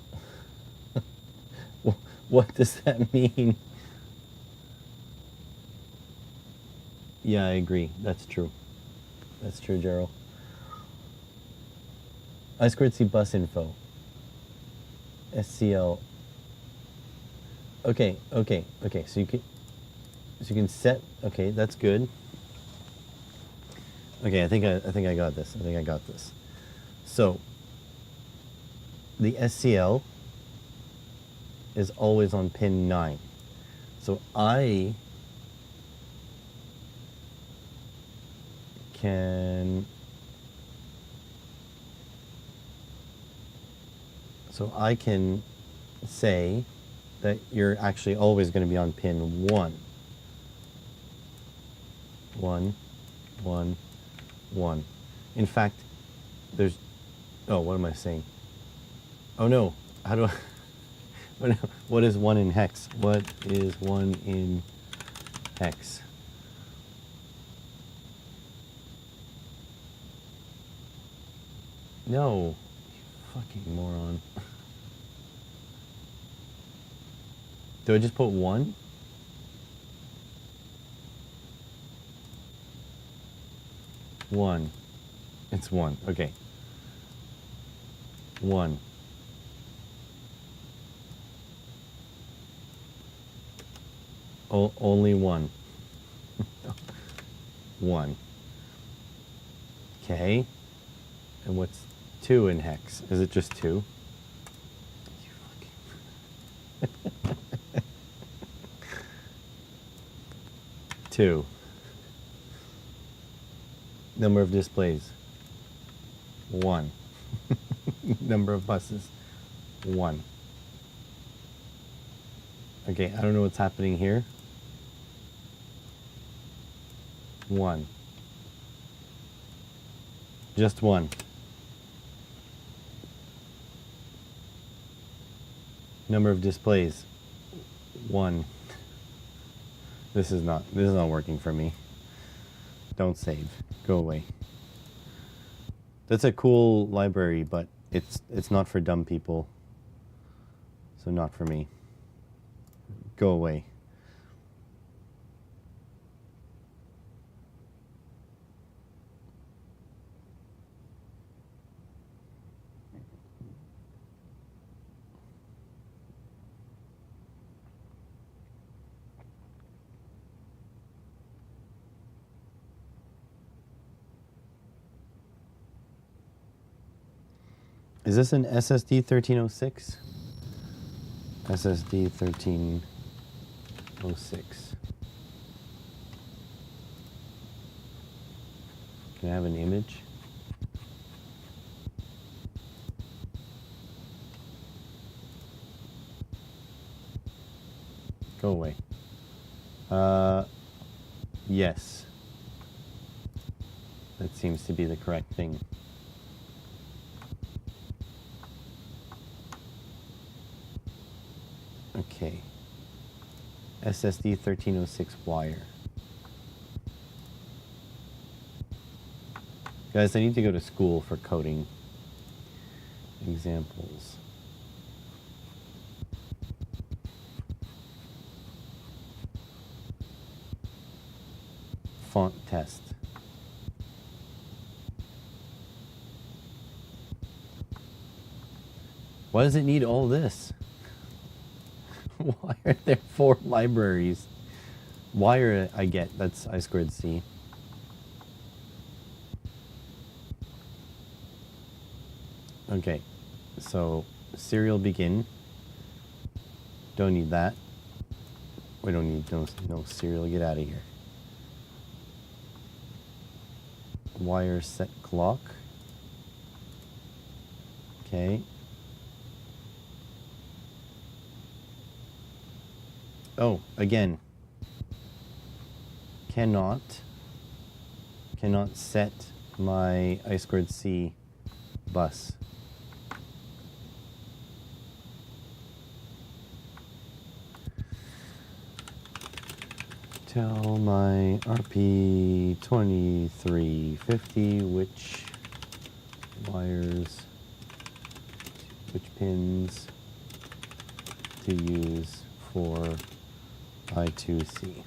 What does that mean? Yeah, I agree. That's true. That's true, Gerald. I squared C bus info. SCL. Okay. So you can set. Okay, that's good. Okay, I think I got this. So the SCL is always on pin 9. So I can say that you're actually always going to be on pin 1. 1. In fact, there's... Oh, what am I saying? Oh no, how do I... What is 1 in hex? What is 1 in hex? No, you fucking moron. Do I just put 1? One. It's 1. Okay. 1. Only 1. 1. Okay. And what's 2 in hex? Is it just 2? You fucking... 2. Number of displays. 1. Number of buses. 1. Okay, I don't know what's happening here. 1. Just 1. Number of displays. 1. This is not working for me. Don't save. Go away. That's a cool library, but it's not for dumb people. So not for me. Go away. Is this an SSD 1306? SSD 1306. Can I have an image? Go away. Yes. That seems to be the correct thing. Okay. SSD 1306 wire. Guys, I need to go to school for coding. Examples. Font test. Why does it need all this? Why are there 4 libraries? Wire I get, that's I squared C. Okay, so serial begin. Don't need that. We don't need no serial, get out of here. Wire set clock. Okay. Oh, again. Cannot set my I squared C bus. Tell my RP2350 which wires, which pins to use for I2C.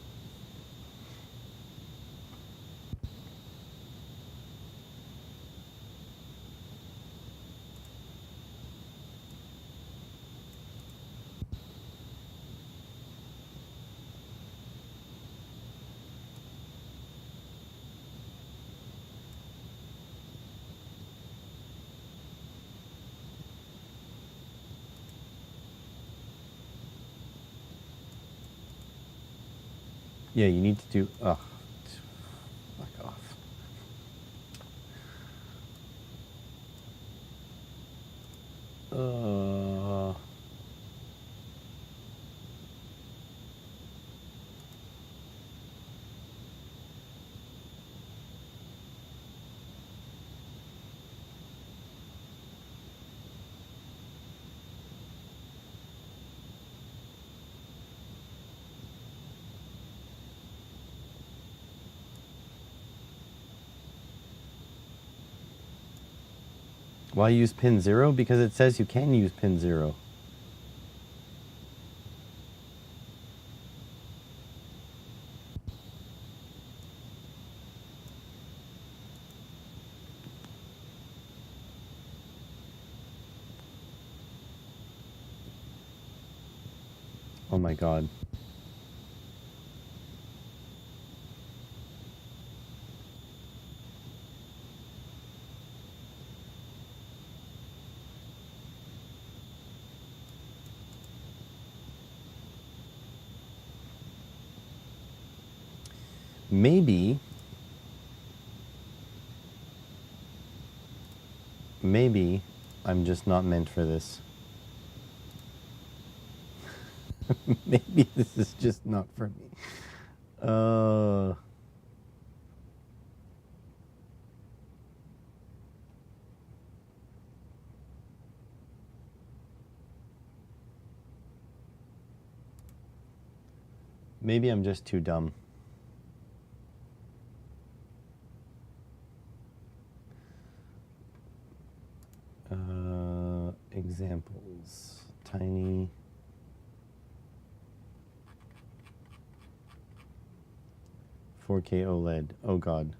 Yeah, you need to do, fuck off. Why use pin 0? Because it says you can use pin 0. Oh my god. Maybe I'm just not meant for this. Maybe this is just not for me. Maybe I'm just too dumb. Examples. Tiny. $4K OLED. Oh god.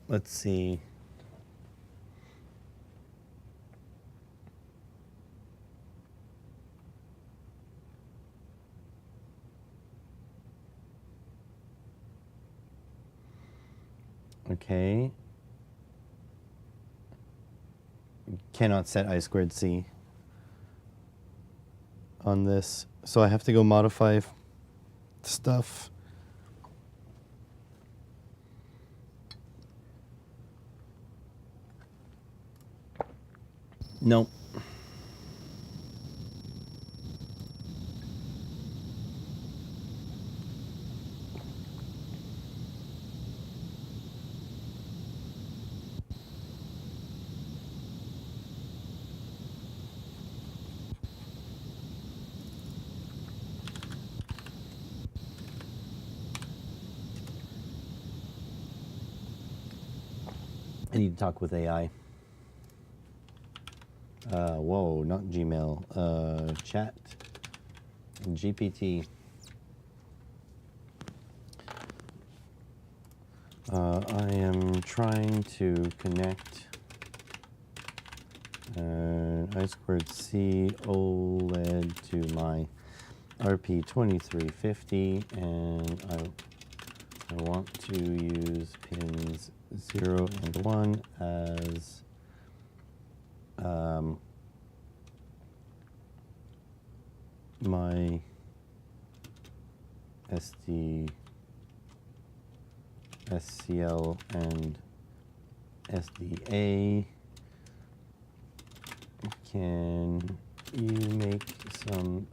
Let's see. Okay. Cannot set I squared C on this. So I have to go modify stuff. Nope. I need to talk with AI. Whoa, not Gmail. Chat. GPT. I am trying to connect I squared C OLED to my RP2350, and I want to use pins 0 and 1 as my SCL and SDA. Can you make some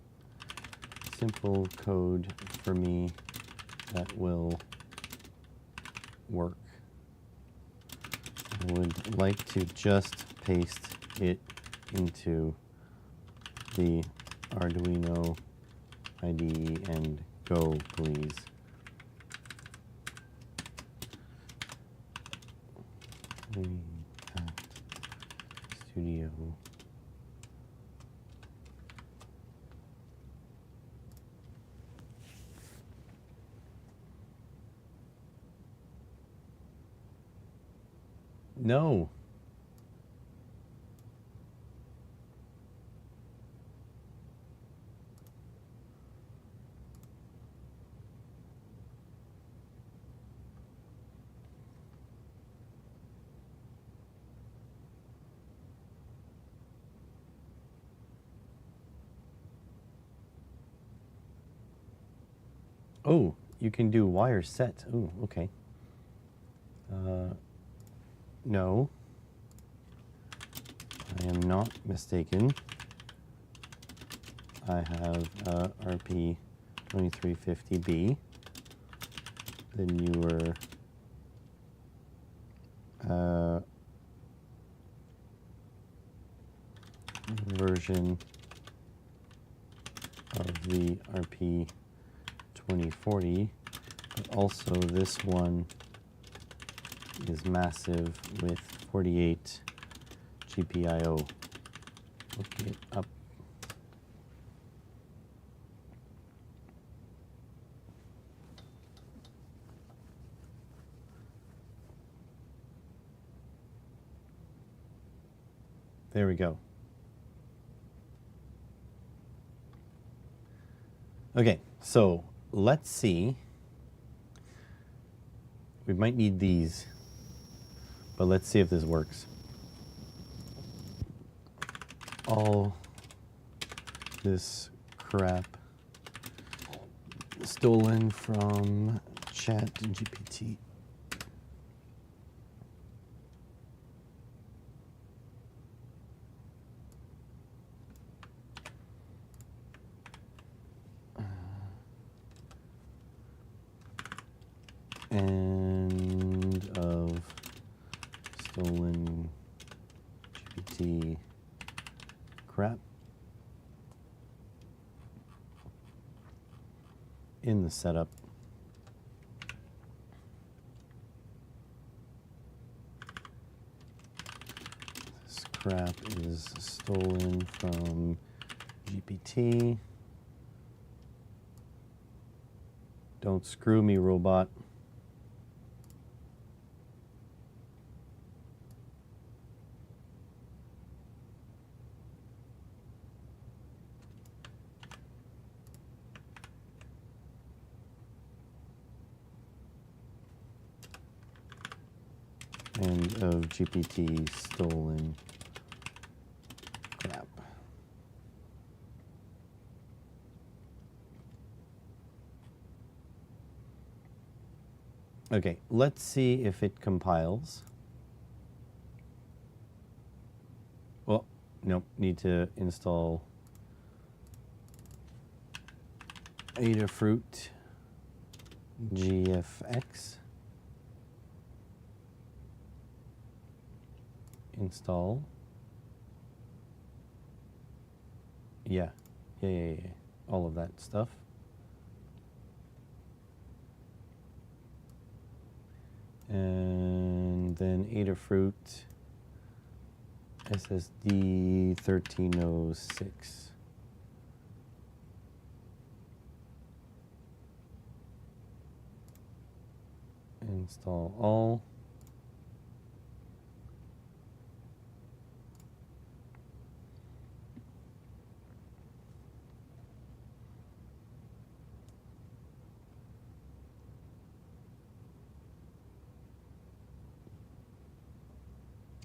simple code for me that will work? I would like to just paste it into the Arduino IDE and go, please. Studio. No. Oh, you can do wire set. Oh, okay. No, I am not mistaken. I have RP2350B, the newer version of the RP2040, but also this one is massive with 48 GPIO. Look it up. There we go. Okay, so let's see. We might need these, but let's see if this works. All this crap stolen from ChatGPT. End of stolen GPT crap in the setup. This crap is stolen from GPT. Don't screw me, robot. End of GPT stolen crap. Okay, let's see if it compiles. Well, nope, need to install Adafruit GFX. Install. Yeah, all of that stuff. And then Adafruit SSD 1306. Install all.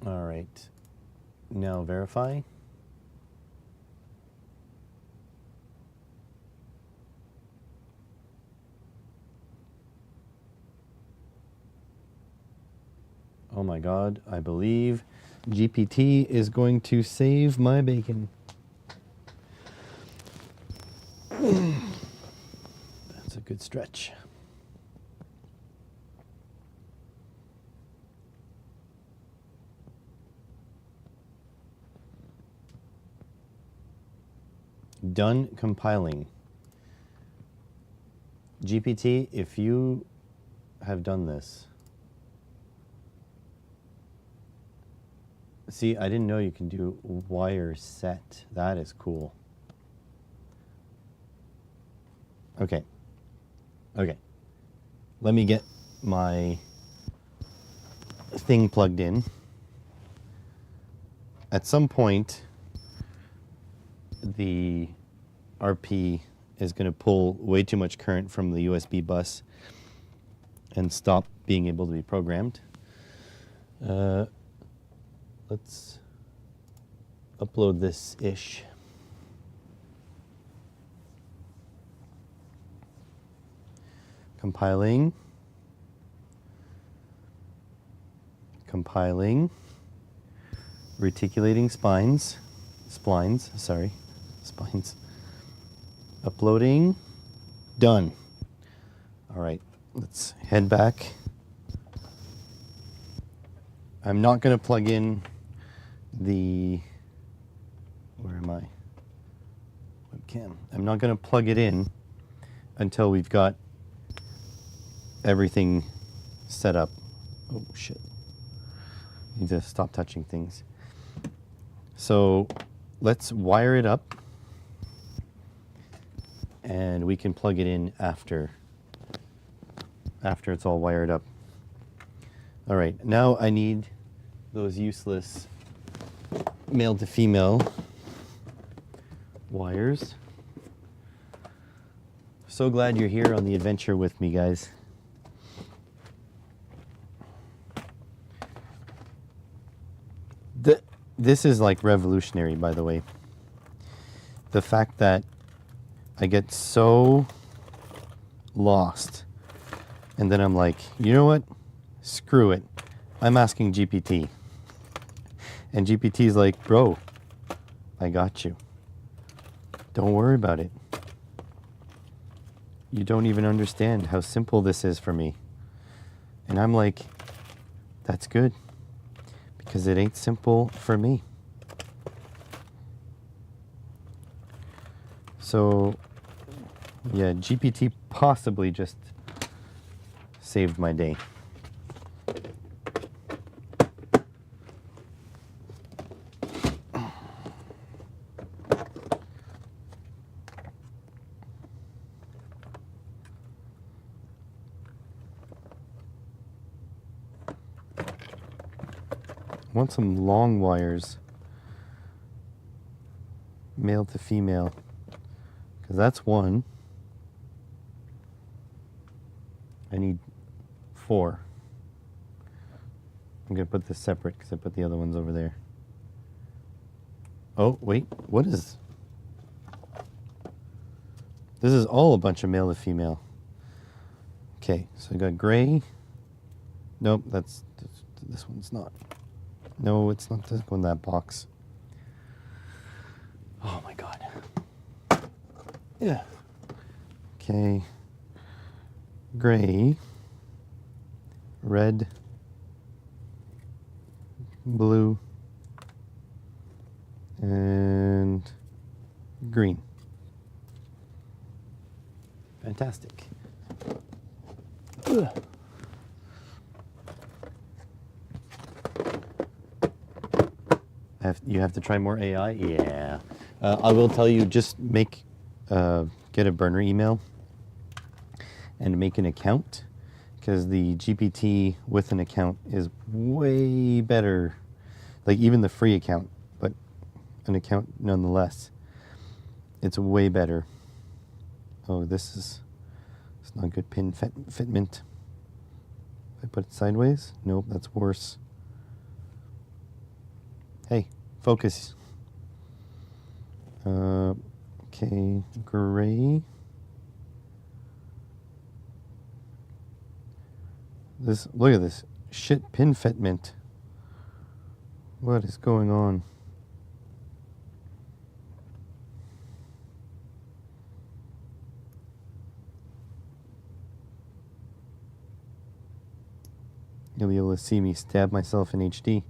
All right, now verify. Oh my God, I believe GPT is going to save my bacon. That's a good stretch. Done compiling. GPT, if you have done this. See, I didn't know you can do wire set. That is cool. Okay. Okay. Let me get my thing plugged in. At some point, the RP is going to pull way too much current from the USB bus and stop being able to be programmed. Let's upload this ish. Compiling. Compiling. Reticulating splines. Sorry. Spines. Uploading. Done. All right, let's head back. I'm not going to plug in the, where am I? Webcam. I'm not going to plug it in until we've got everything set up. Oh shit. Need to stop touching things. So let's wire it up and we can plug it in after it's all wired up. All right, now I need those useless male to female wires. So glad you're here on the adventure with me, guys. This is like revolutionary, by the way. The fact that I get so lost and then I'm like, you know what? Screw it. I'm asking GPT. And GPT's like, bro, I got you. Don't worry about it. You don't even understand how simple this is for me. And I'm like, that's good. Because it ain't simple for me. So, yeah, GPT possibly just saved my day. I want some long wires, male to female, because that's one. I need 4. I'm going to put this separate because I put the other ones over there. Oh, wait. What is... This is all a bunch of male to female. Okay, so I got gray. Nope, this one's not. No, it's not this one, that box. Oh my god. Yeah. Okay. Gray. Red. Blue. And green. Fantastic. Ugh. You have to try more AI? Yeah. I will tell you, just get a burner email and make an account, because the GPT with an account is way better. Like even the free account, but an account nonetheless. It's way better. Oh, it's not good pin fitment. If I put it sideways? Nope, that's worse. Hey, focus. Okay, gray. Look at this shit pin fitment. What is going on? You'll be able to see me stab myself in HD.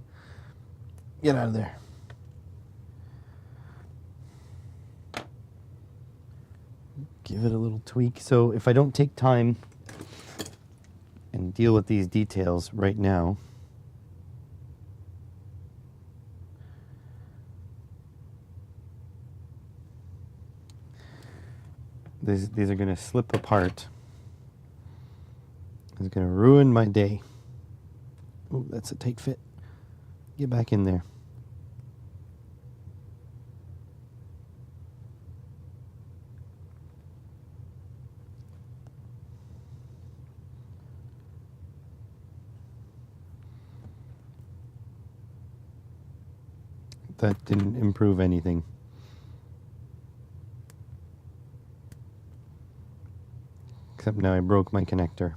Get out of there. Give it a little tweak. So if I don't take time and deal with these details right now, these are going to slip apart. It's going to ruin my day. Oh, that's a tight fit. Get back in there. That didn't improve anything. Except now I broke my connector.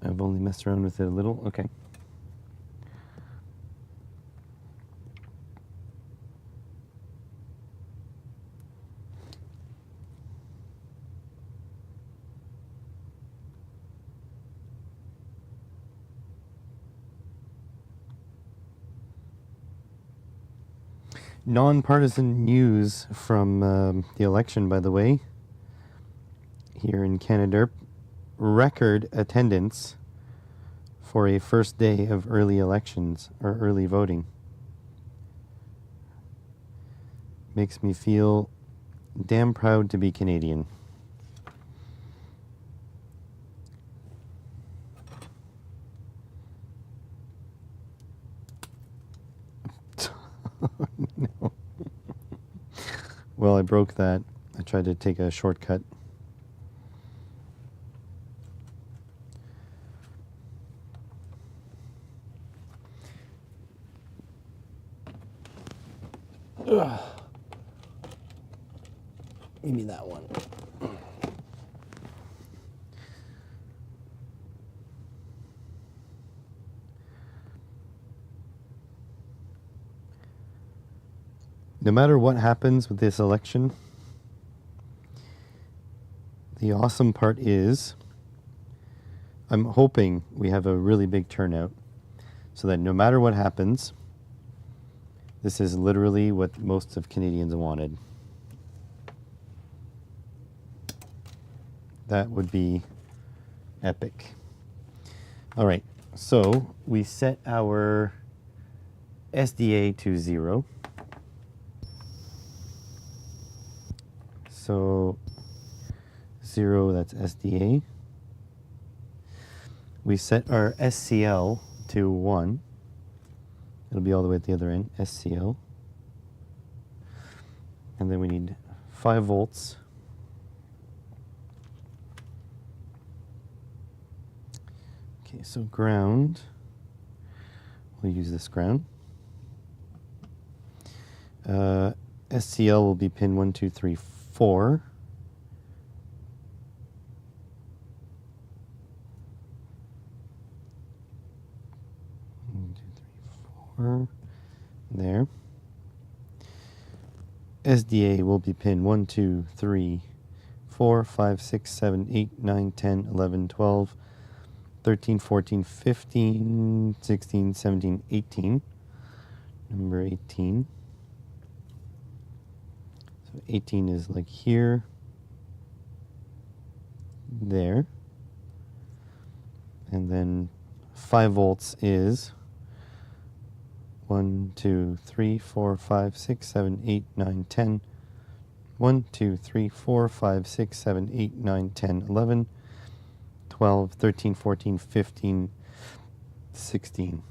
I've only messed around with it a little. Okay. Non-partisan news from the election, by the way. Here in Canada, record attendance for a first day of early elections or early voting. Makes me feel damn proud to be Canadian. No. Well, I broke that. I tried to take a shortcut. Ugh. Give me that one. No matter what happens with this election, the awesome part is I'm hoping we have a really big turnout so that no matter what happens, this is literally what most of Canadians wanted. That would be epic. All right, so we set our SDA to 0. So 0, that's SDA. We set our SCL to 1. It'll be all the way at the other end, SCL. And then we need 5 volts. Okay, so ground. We'll use this ground. SCL will be pin 1, 2, 3, 4. There. SDA will be pin 1, 2, 3, 4, 5, 6, 7, 8, 9, 10, 11, 12, 13, 14, 15, 16, 17, 18. Number 18. So 18 is like here, there. And then 5 volts is 1, 2, 3, 4, 5, 6, 7, 8, 9, 10. 1, 2, 3, 4, 5, 6, 7, 8, 9, 10, 11, 12, 13, 14, 15, 16.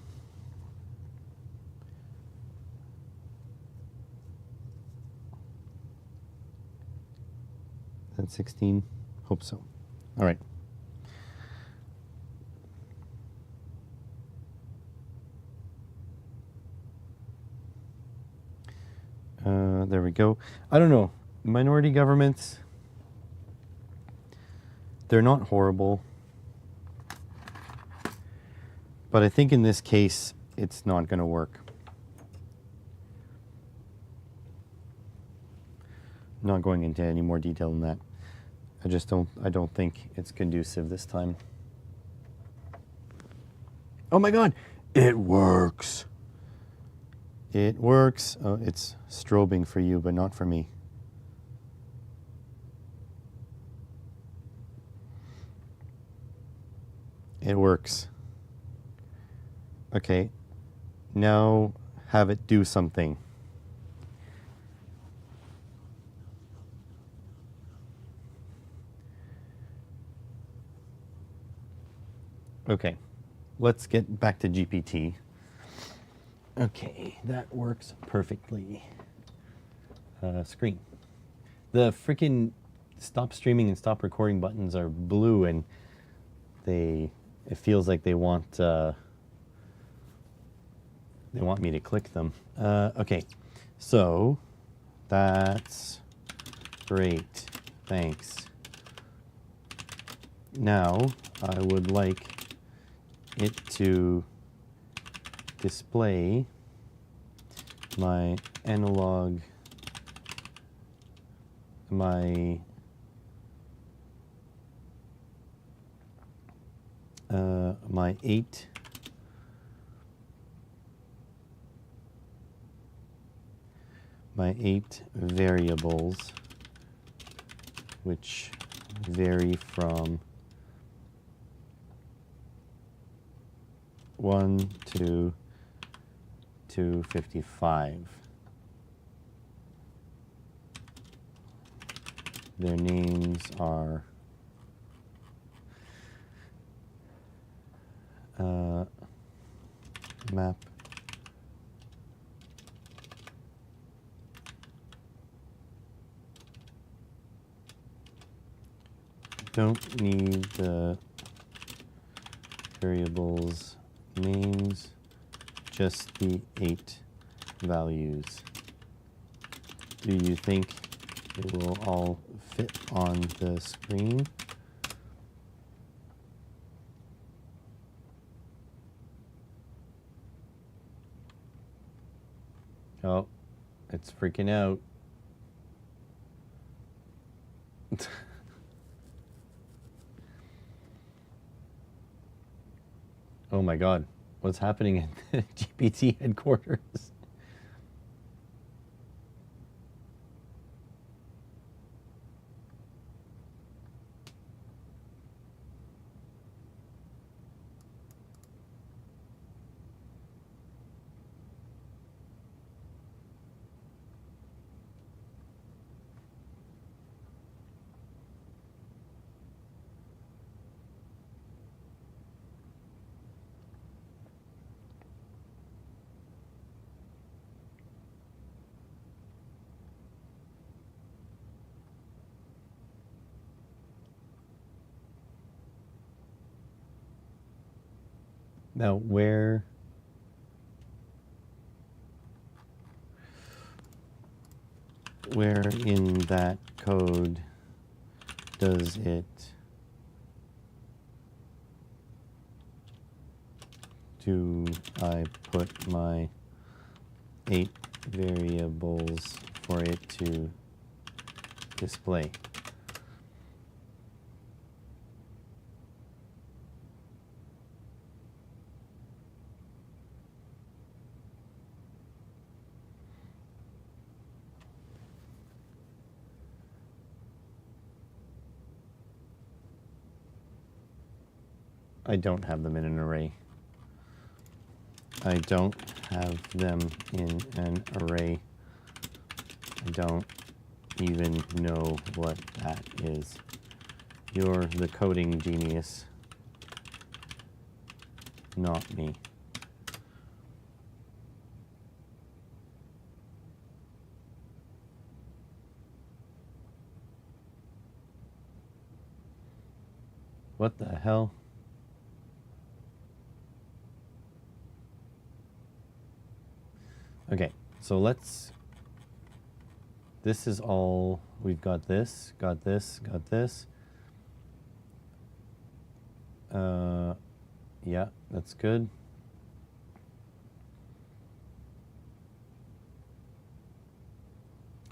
That's 16? Hope so. All right. There we go. I don't know. Minority governments, they're not horrible. But I think in this case, it's not going to work. I'm not going into any more detail than that. I don't think it's conducive this time. Oh my God, it works. It works. Oh, it's strobing for you, but not for me. It works. Okay, now have it do something. Okay, let's get back to GPT. Okay, that works perfectly. Screen. The freaking stop streaming and stop recording buttons are blue, and it feels like they want me to click them. Okay, so that's great. Thanks. Now I would like it to display my analog, my my 8 variables, which vary from 1 to 255. Their names are map don't need the variables names, just the 8 values. Do you think it will all fit on the screen? Oh, it's freaking out. Oh my God, what's happening at the GPT headquarters? Now where in that code does it do I put my 8 variables for it to display? I don't have them in an array. I don't have them in an array. I don't even know what that is. You're the coding genius, not me. What the hell? Okay, so this is all, we've got this, got this, got this. Yeah, that's good.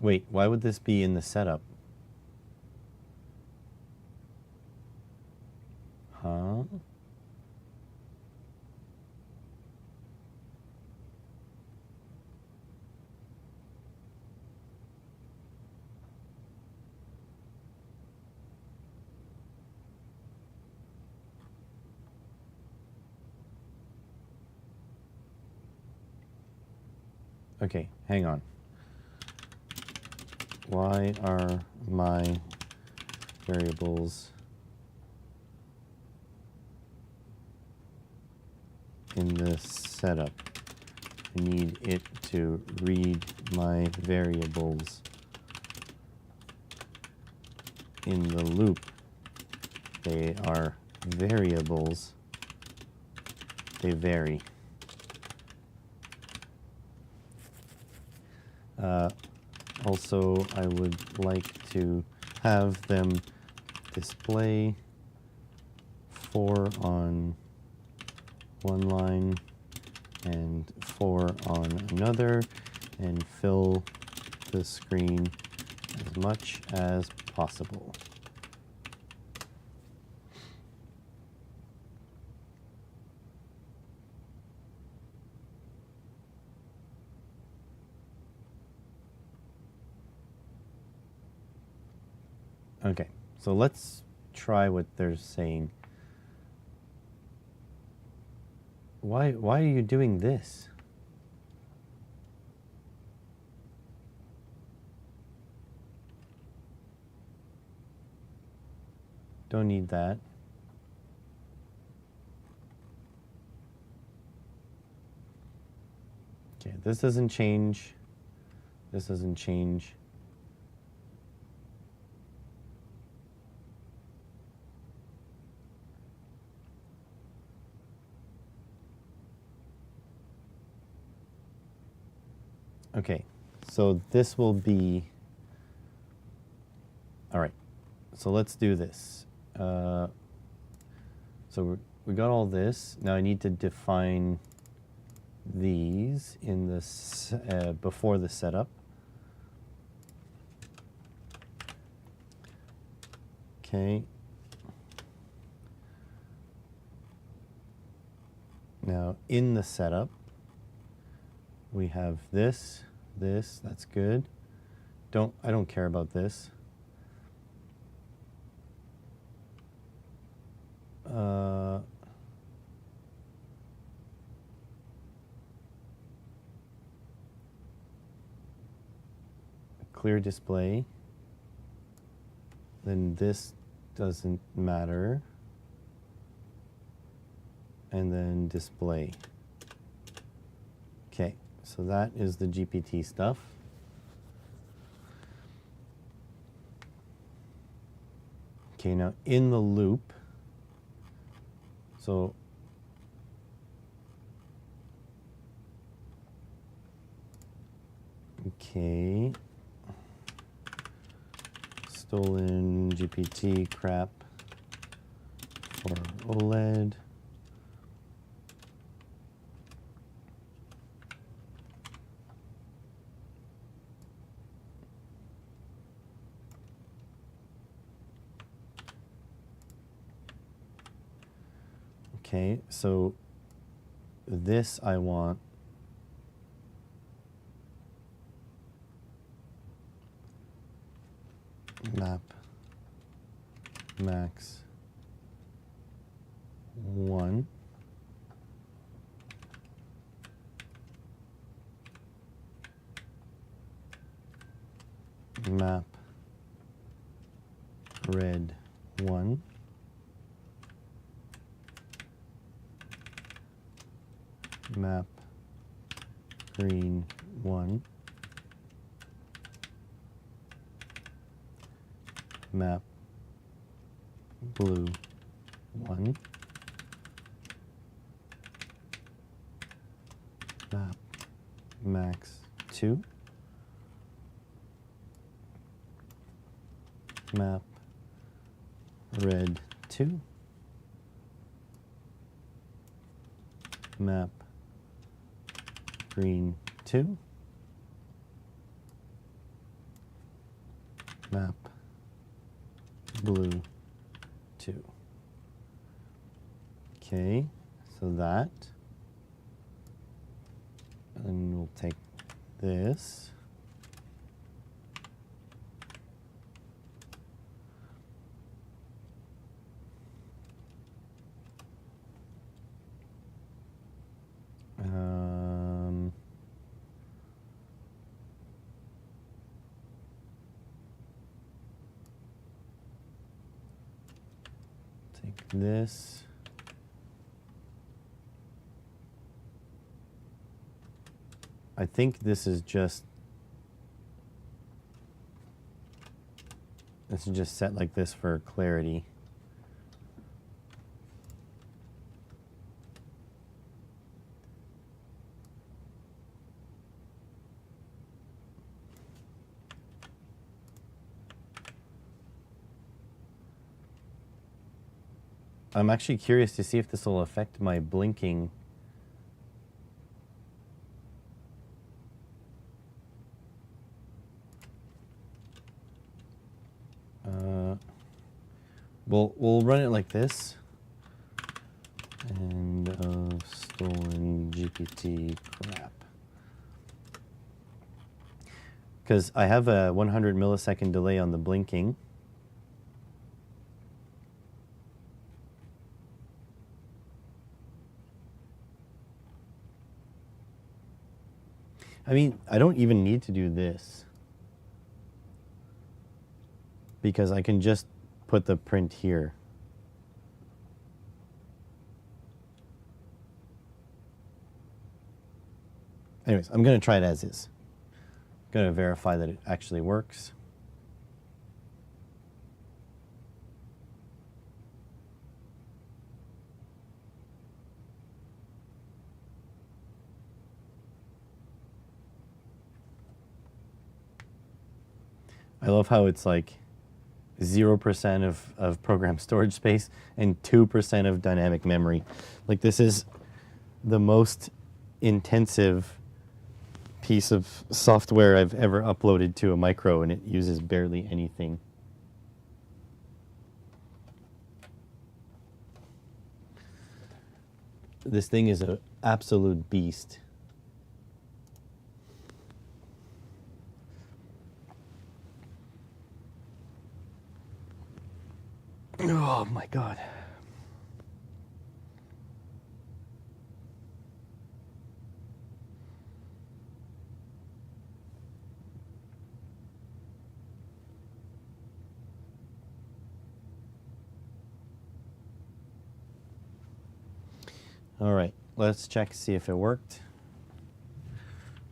Wait, why would this be in the setup? Huh? Okay, hang on. Why are my variables in the setup? I need it to read my variables in the loop. They are variables. They vary. Also, I would like to have them display 4 on one line and 4 on another, and fill the screen as much as possible. Okay, so let's try what they're saying. Why are you doing this? Don't need that. Okay, this doesn't change. This doesn't change. Okay, so this will be, all right, so let's do this. So we got all this. Now I need to define these in this before the setup. Okay. Now in the setup, we have this, that's good. I don't care about this. Clear display. Then this doesn't matter. And then display. Okay, so that is the GPT stuff. Okay, now in the loop, so Okay. Stolen GPT crap for OLED. Okay, so this I want map max 1. Map red 1. Map green 1. Map blue 1. Map max 2. Map red 2. Map green 2. Map blue 2. Okay, so that, and we'll take this. Take this. I think this is just set like this for clarity. I'm actually curious to see if this will affect my blinking. We'll run it like this. End of stolen GPT crap. Because I have a 100 millisecond delay on the blinking. I mean, I don't even need to do this, because I can just put the print here. Anyways, I'm going to try it as is. I'm going to verify that it actually works. I love how it's like 0% of program storage space and 2% of dynamic memory. Like, this is the most intensive piece of software I've ever uploaded to a micro, and it uses barely anything. This thing is an absolute beast. Oh my God. All right, let's check, see if it worked.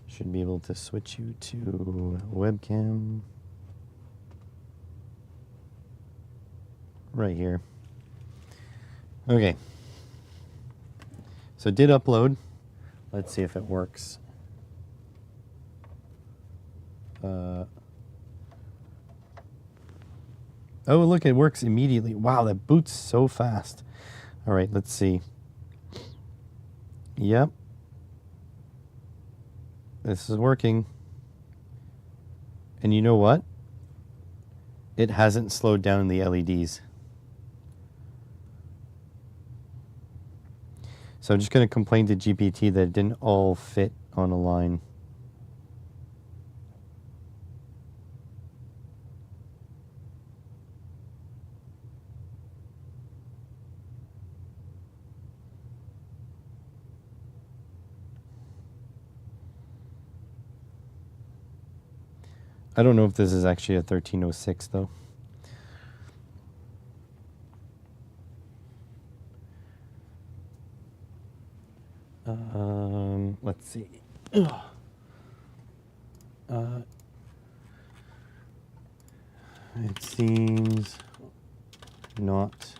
Should be able to switch you to webcam. Right here. Okay. So it did upload. Let's see if it works. Oh, look, it works immediately. Wow, that boots so fast. All right, let's see. Yep. This is working. And you know what? It hasn't slowed down the LEDs. So I'm just going to complain to GPT that it didn't all fit on a line. I don't know if this is actually a 1306 though. Let's see. It seems not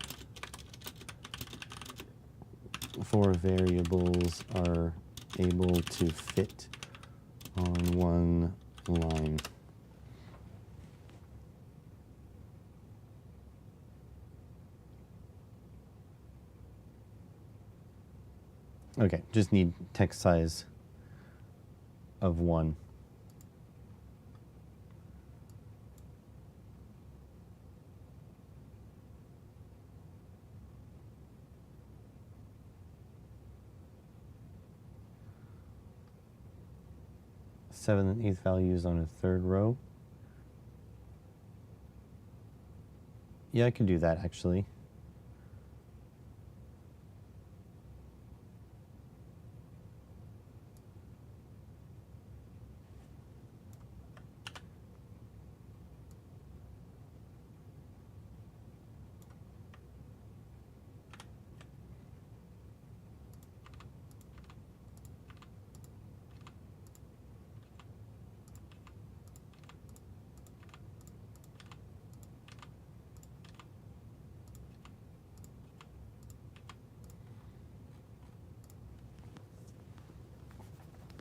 4 variables are able to fit on one line. Okay, just need text size of 1. Seventh and eighth values on a third row. Yeah, I can do that actually.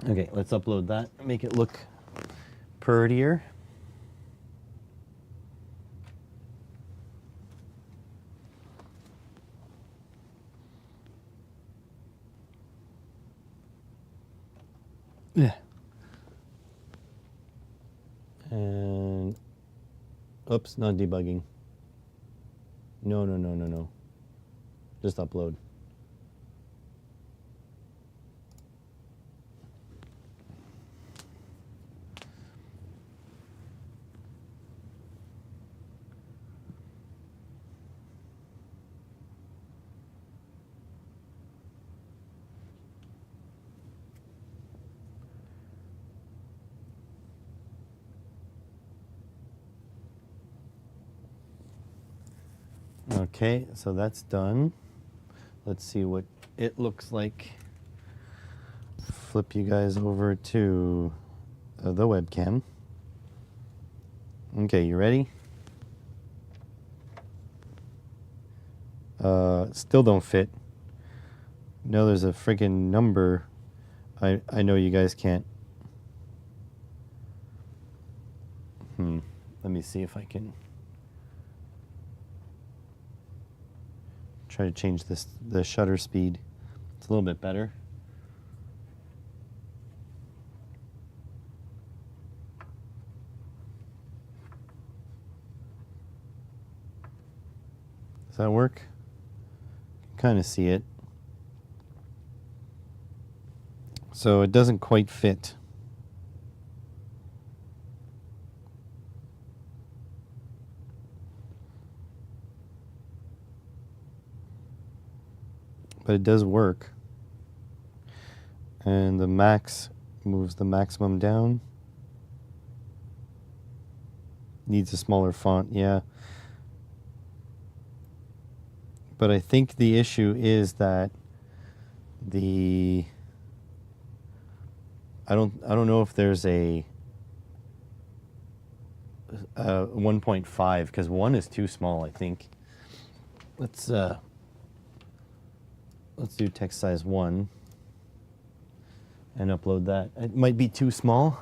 Okay, let's upload that, make it look prettier. Yeah. And, oops, not debugging. No. Just upload. Okay, so that's done. Let's see what it looks like. Flip you guys over to the webcam. Okay, you ready? Still don't fit. No, there's a friggin' number. I know you guys can't. Let me see if I can try to change the shutter speed. It's a little bit better. Does that work? You can kind of see it. So it doesn't quite fit. But it does work. And the max moves the maximum down. Needs a smaller font, yeah. But I think the issue is that I don't know if there's a 1.5 because 1 is too small, I think. Let's do text size 1 and upload that. It might be too small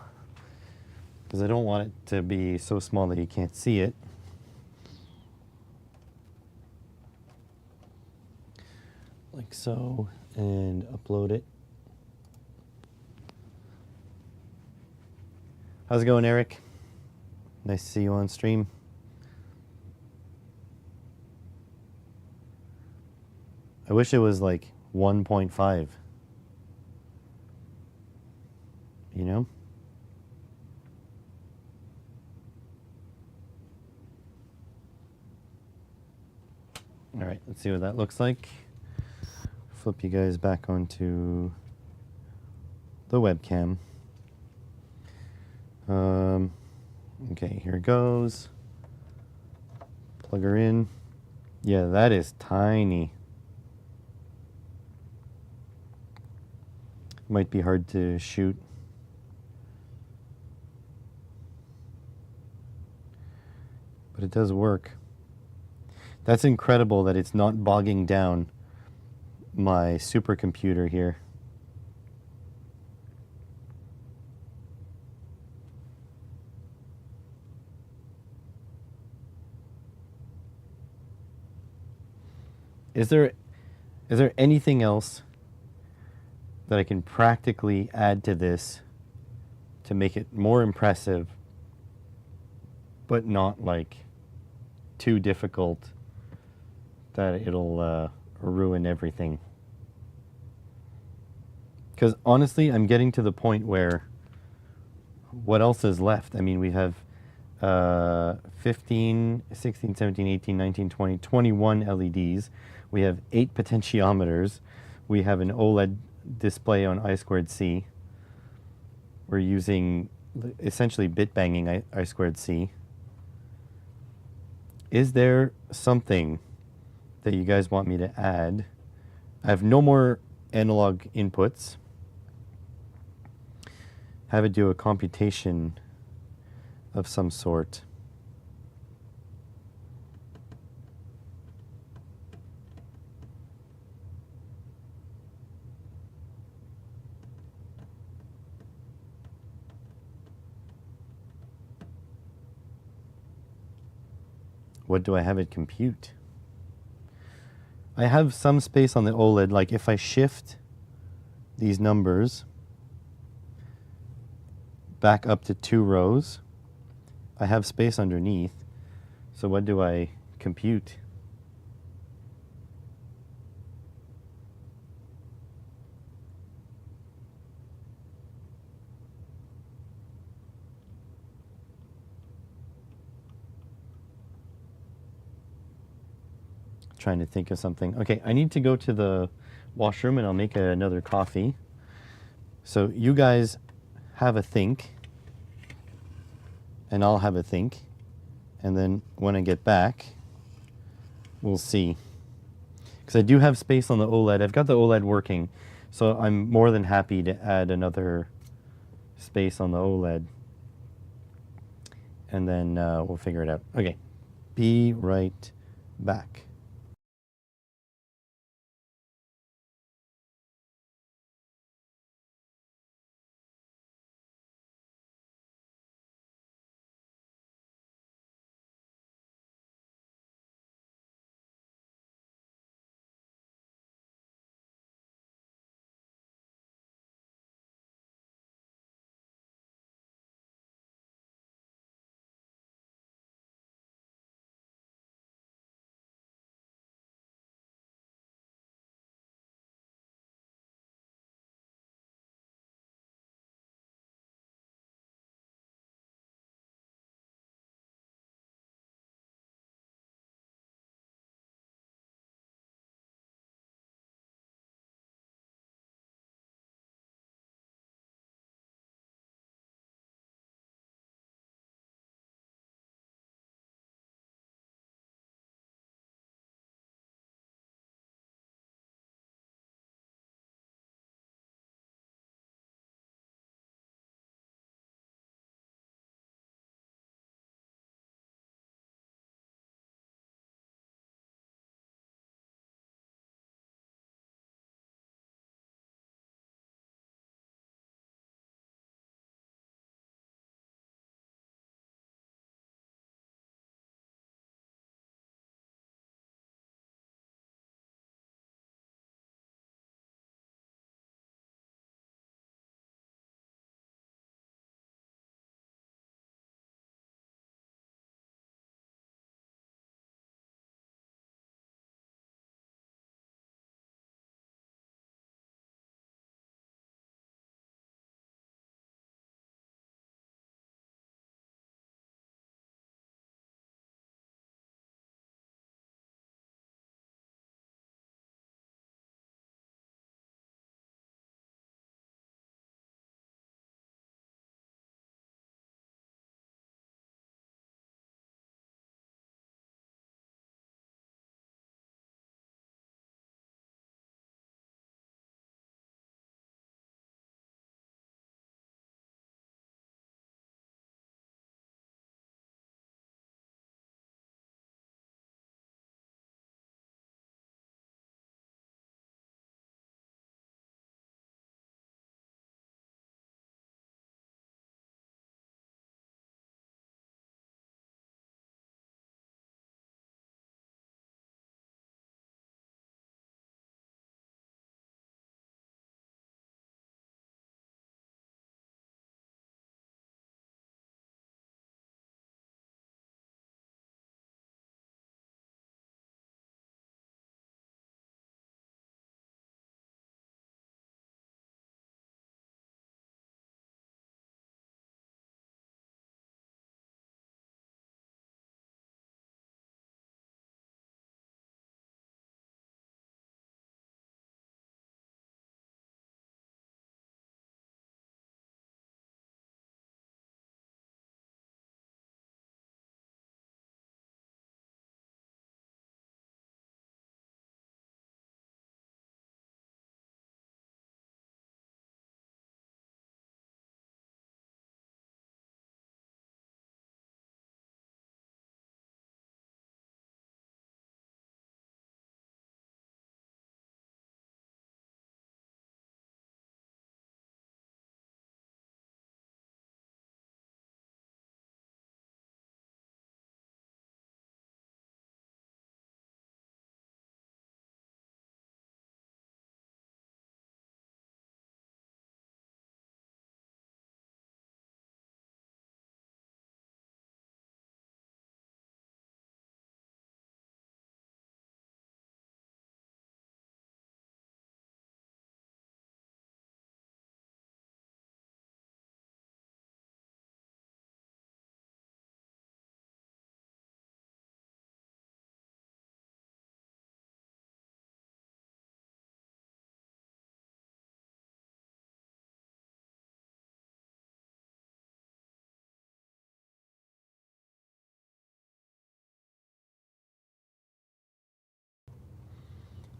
because I don't want it to be so small that you can't see it. Like so, and upload it. How's it going, Eric? Nice to see you on stream. I wish it was like 1.5. You know? All right, let's see what that looks like. Flip you guys back onto the webcam. Okay, here it goes. Plug her in. Yeah, that is tiny. Might be hard to shoot. But it does work. That's incredible that it's not bogging down my supercomputer here. Is there anything else that I can practically add to this to make it more impressive, but not like too difficult that it'll ruin everything? Because honestly, I'm getting to the point where what else is left? I mean, we have 15, 16, 17, 18, 19, 20, 21 LEDs. We have 8 potentiometers. We have an OLED display on I2C. We're using essentially bit banging I2C. Is there something that you guys want me to add? I have no more analog inputs. Have it do a computation of some sort. What do I have it compute? I have some space on the OLED, like if I shift these numbers back up to 2 rows, I have space underneath. So what do I compute? Trying to think of something. Okay, I need to go to the washroom and I'll make another coffee. So you guys have a think, and I'll have a think, and then when I get back, we'll see. Because I do have space on the OLED. I've got the OLED working, so I'm more than happy to add another space on the OLED. And then we'll figure it out. Okay, be right back.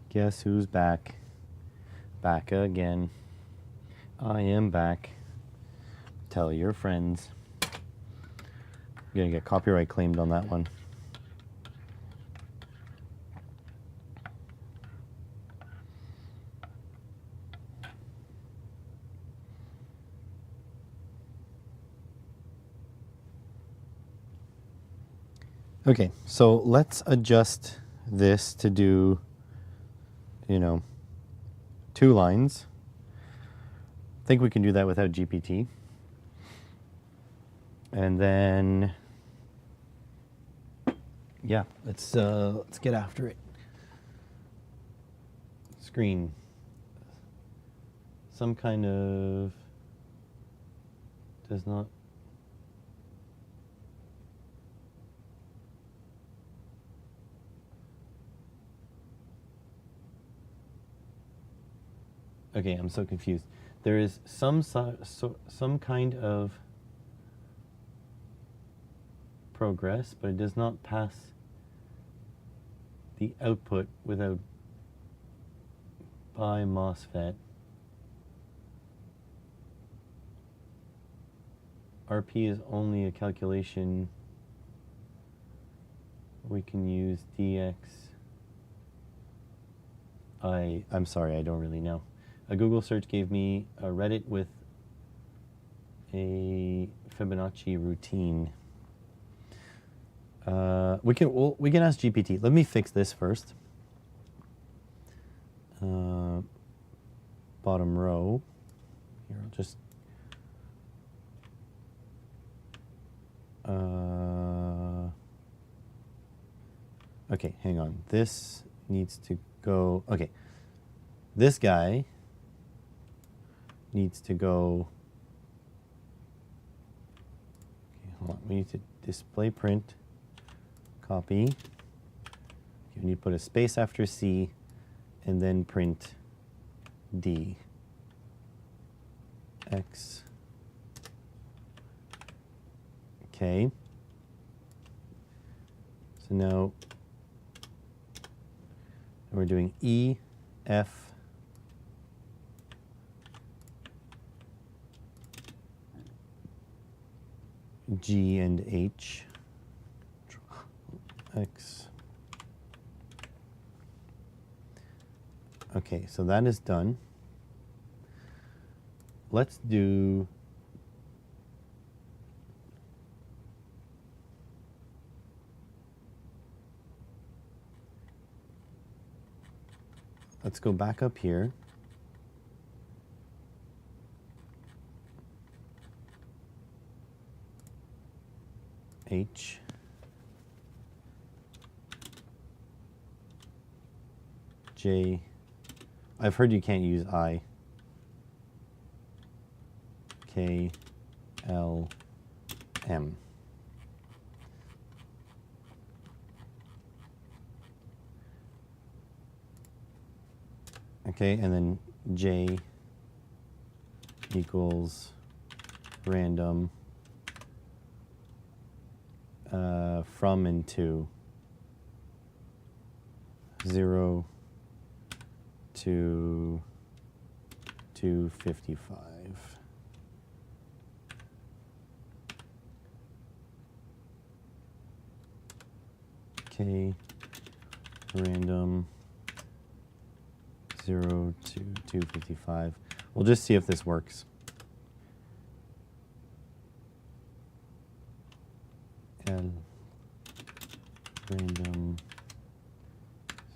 Guess who's back? Back again. I am back. Tell your friends. I'm gonna get copyright claimed on that one. Okay, so let's adjust this to do, 2 lines. I think we can do that without GPT. And then, yeah, let's get after it. Screen. Some kind of does not. Okay, I'm so confused. There is some kind of progress, but it does not pass the output without by MOSFET. RP is only a calculation. We can use DX. I'm sorry, I don't really know. A Google search gave me a Reddit with a Fibonacci routine. We can ask GPT. Let me fix this first. Bottom row. Here, I'll just. Okay, hang on. This needs to go. Okay, this guy needs to go. Okay, hold on. We need to display print, copy. Okay, we need to put a space after C, and then print D. X. Okay. So now we're doing E, F, G, and H. X. Okay, so that is done. Let's do let's go back up here. H. J. I've heard you can't use I. K. L. M. Okay, and then J equals random from and to 0 to 255. K random 0 to 255. We'll just see if this works. L random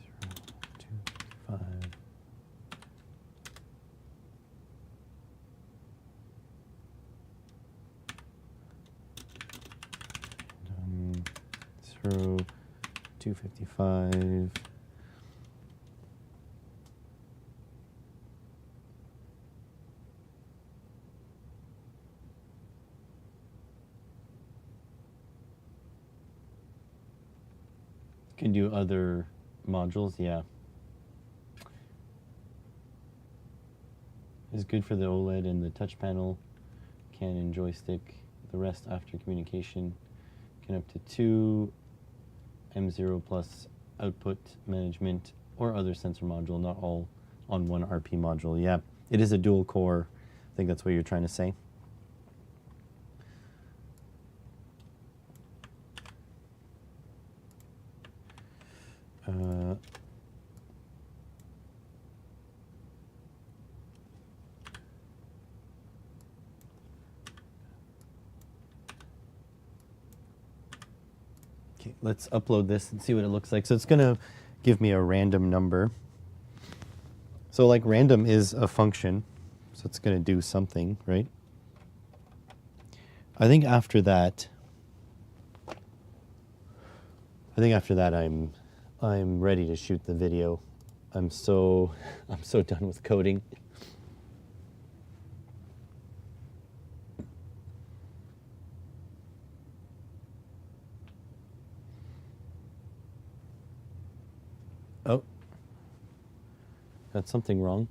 0 to 255. Random 0 255. Can do other modules, yeah. It's good for the OLED and the touch panel, can and joystick. The rest after communication can up to 2 M0 plus output management or other sensor module, not all on one RP module. Yeah, it is a dual core. I think that's what you're trying to say. Okay, let's upload this and see what it looks like. So it's going to give me a random number. So like random is a function, so it's going to do something, right? I think after that I'm ready to shoot the video. I'm so done with coding. Oh, got something wrong.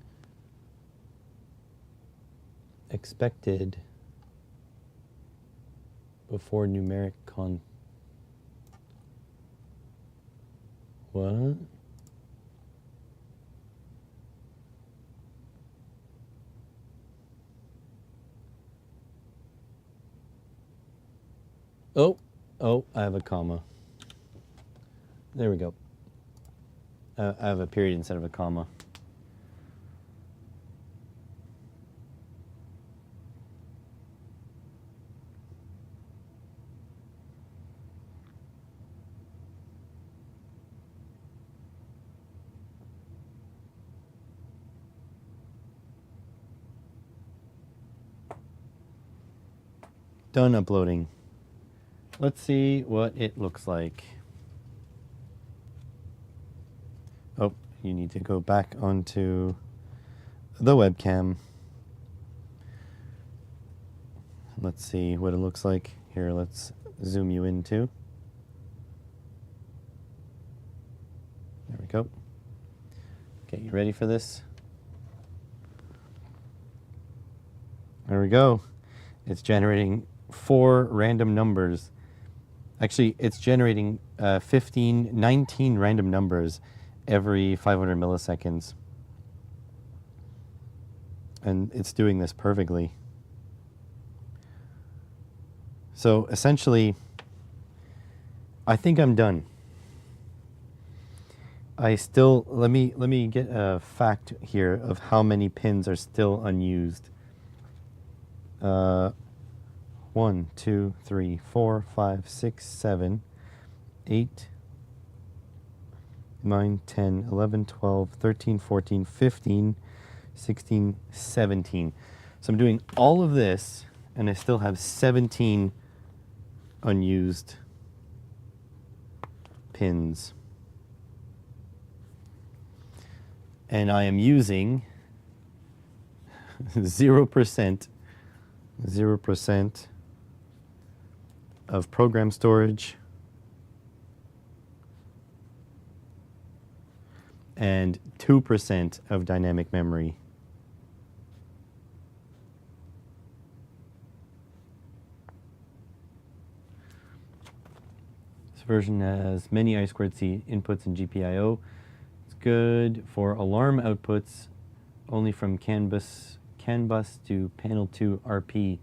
Expected before numeric con. What? Oh, I have a comma. There we go. I have a period instead of a comma. Done uploading. Let's see what it looks like. Oh, you need to go back onto the webcam. Let's see what it looks like. Here, let's zoom you in too. There we go. Okay, you ready for this? There we go. It's generating 4 random numbers. Actually, it's generating 19 random numbers every 500 milliseconds. And it's doing this perfectly. So essentially, I think I'm done. Let me get a fact here of how many pins are still unused. 1, 2, 3, 4, 5, 6, 7, 8, 9, 10, 11, 12, 13, 14, 15, 16, 17. So I'm doing all of this, and I still have 17 unused pins. And I am using 0% of program storage and 2% of dynamic memory. This version has many I2C inputs and GPIO. It's good for alarm outputs only from CAN bus to panel 2 RP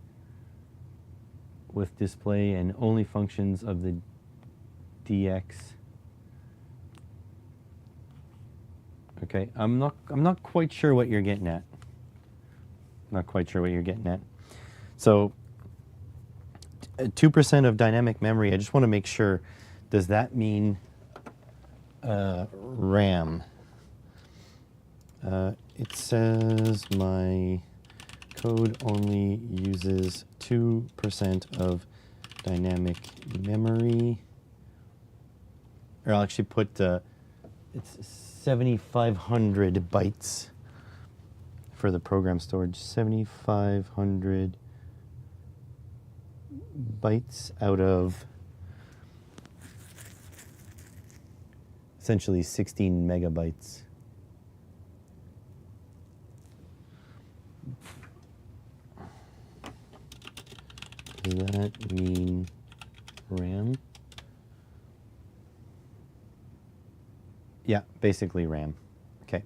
with display and only functions of the DX. Okay, I'm not quite sure what you're getting at. Not quite sure what you're getting at. So 2% of dynamic memory, I just want to make sure, does that mean RAM? It says my code only uses 2% of dynamic memory. Or I'll actually put, it's 7,500 bytes for the program storage. 7,500 bytes out of essentially 16 megabytes. Does that mean RAM? Yeah, basically RAM. Okay.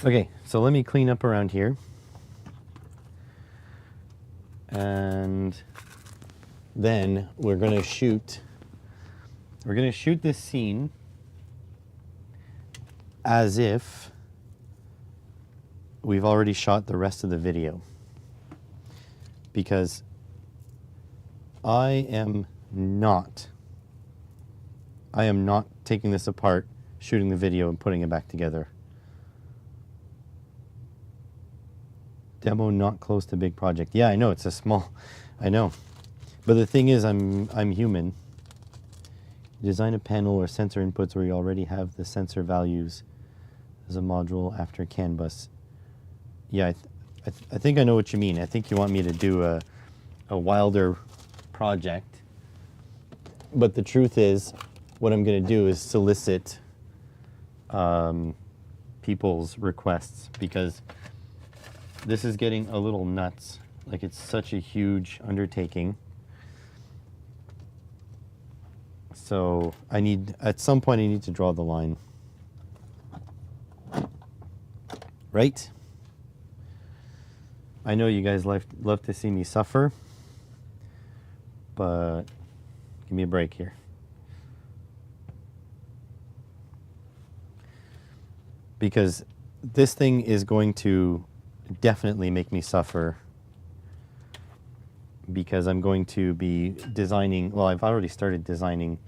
Okay, so let me clean up around here. And then we're going to shoot this scene as if we've already shot the rest of the video. Because I am not taking this apart, shooting the video and putting it back together. Demo not close to big project. Yeah, I know, it's a small, I know. But the thing is, I'm human. Design a panel or sensor inputs where you already have the sensor values as a module after CAN bus. Yeah, I think I know what you mean. I think you want me to do a wilder project. But the truth is, what I'm going to do is solicit people's requests, because this is getting a little nuts. Like, it's such a huge undertaking. So at some point I need to draw the line. Right? I know you guys love to see me suffer, but give me a break here. Because this thing is going to definitely make me suffer, because I'm going to be designing, well, I've already started designing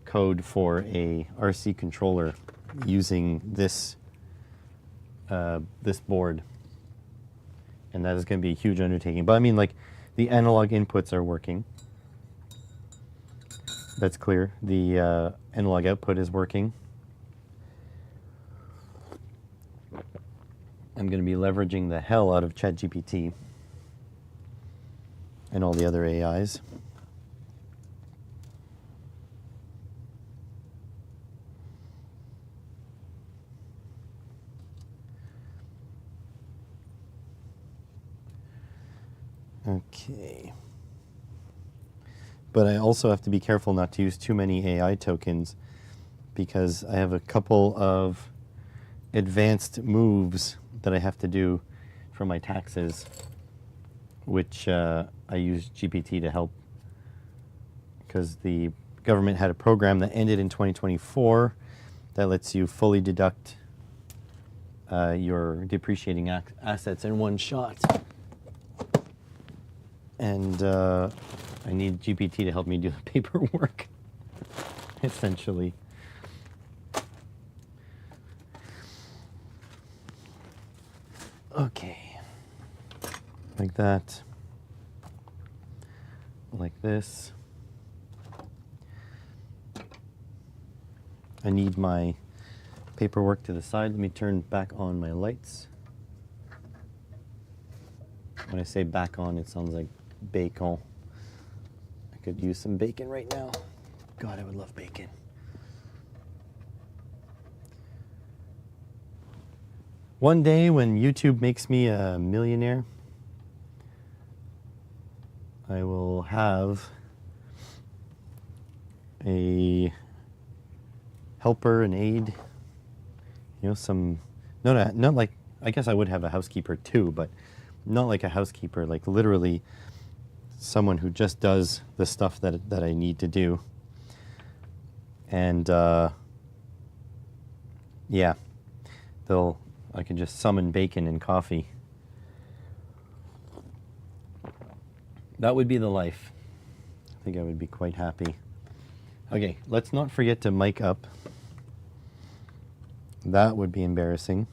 code for a RC controller using this board. And that is going to be a huge undertaking. But I mean, like, the analog inputs are working. That's clear. The analog output is working. I'm going to be leveraging the hell out of ChatGPT and all the other AIs. Okay. But I also have to be careful not to use too many AI tokens, because I have a couple of advanced moves that I have to do for my taxes, which I use GPT to help, because the government had a program that ended in 2024 that lets you fully deduct your depreciating assets in one shot. And I need GPT to help me do the paperwork, essentially. Okay. Like that. Like this. I need my paperwork to the side. Let me turn back on my lights. When I say back on, it sounds like bacon. I could use some bacon right now. God, I would love bacon. One day when YouTube makes me a millionaire, I will have a helper, an aide, you know, some, not like, I guess I would have a housekeeper too, but not like a housekeeper, like literally someone who just does the stuff that I need to do. And yeah, I can just summon bacon and coffee. That would be the life. I think I would be quite happy. Okay, let's not forget to mic up. That would be embarrassing.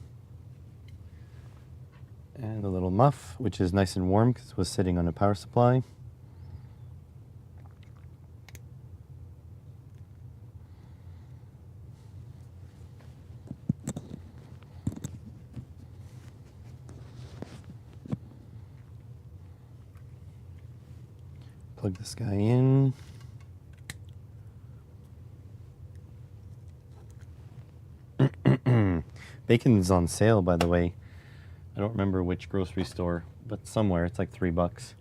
And a little muff, which is nice and warm because it was sitting on a power supply. Plug this guy in. Bacon's on sale, by the way. I don't remember which grocery store, but somewhere it's like $3.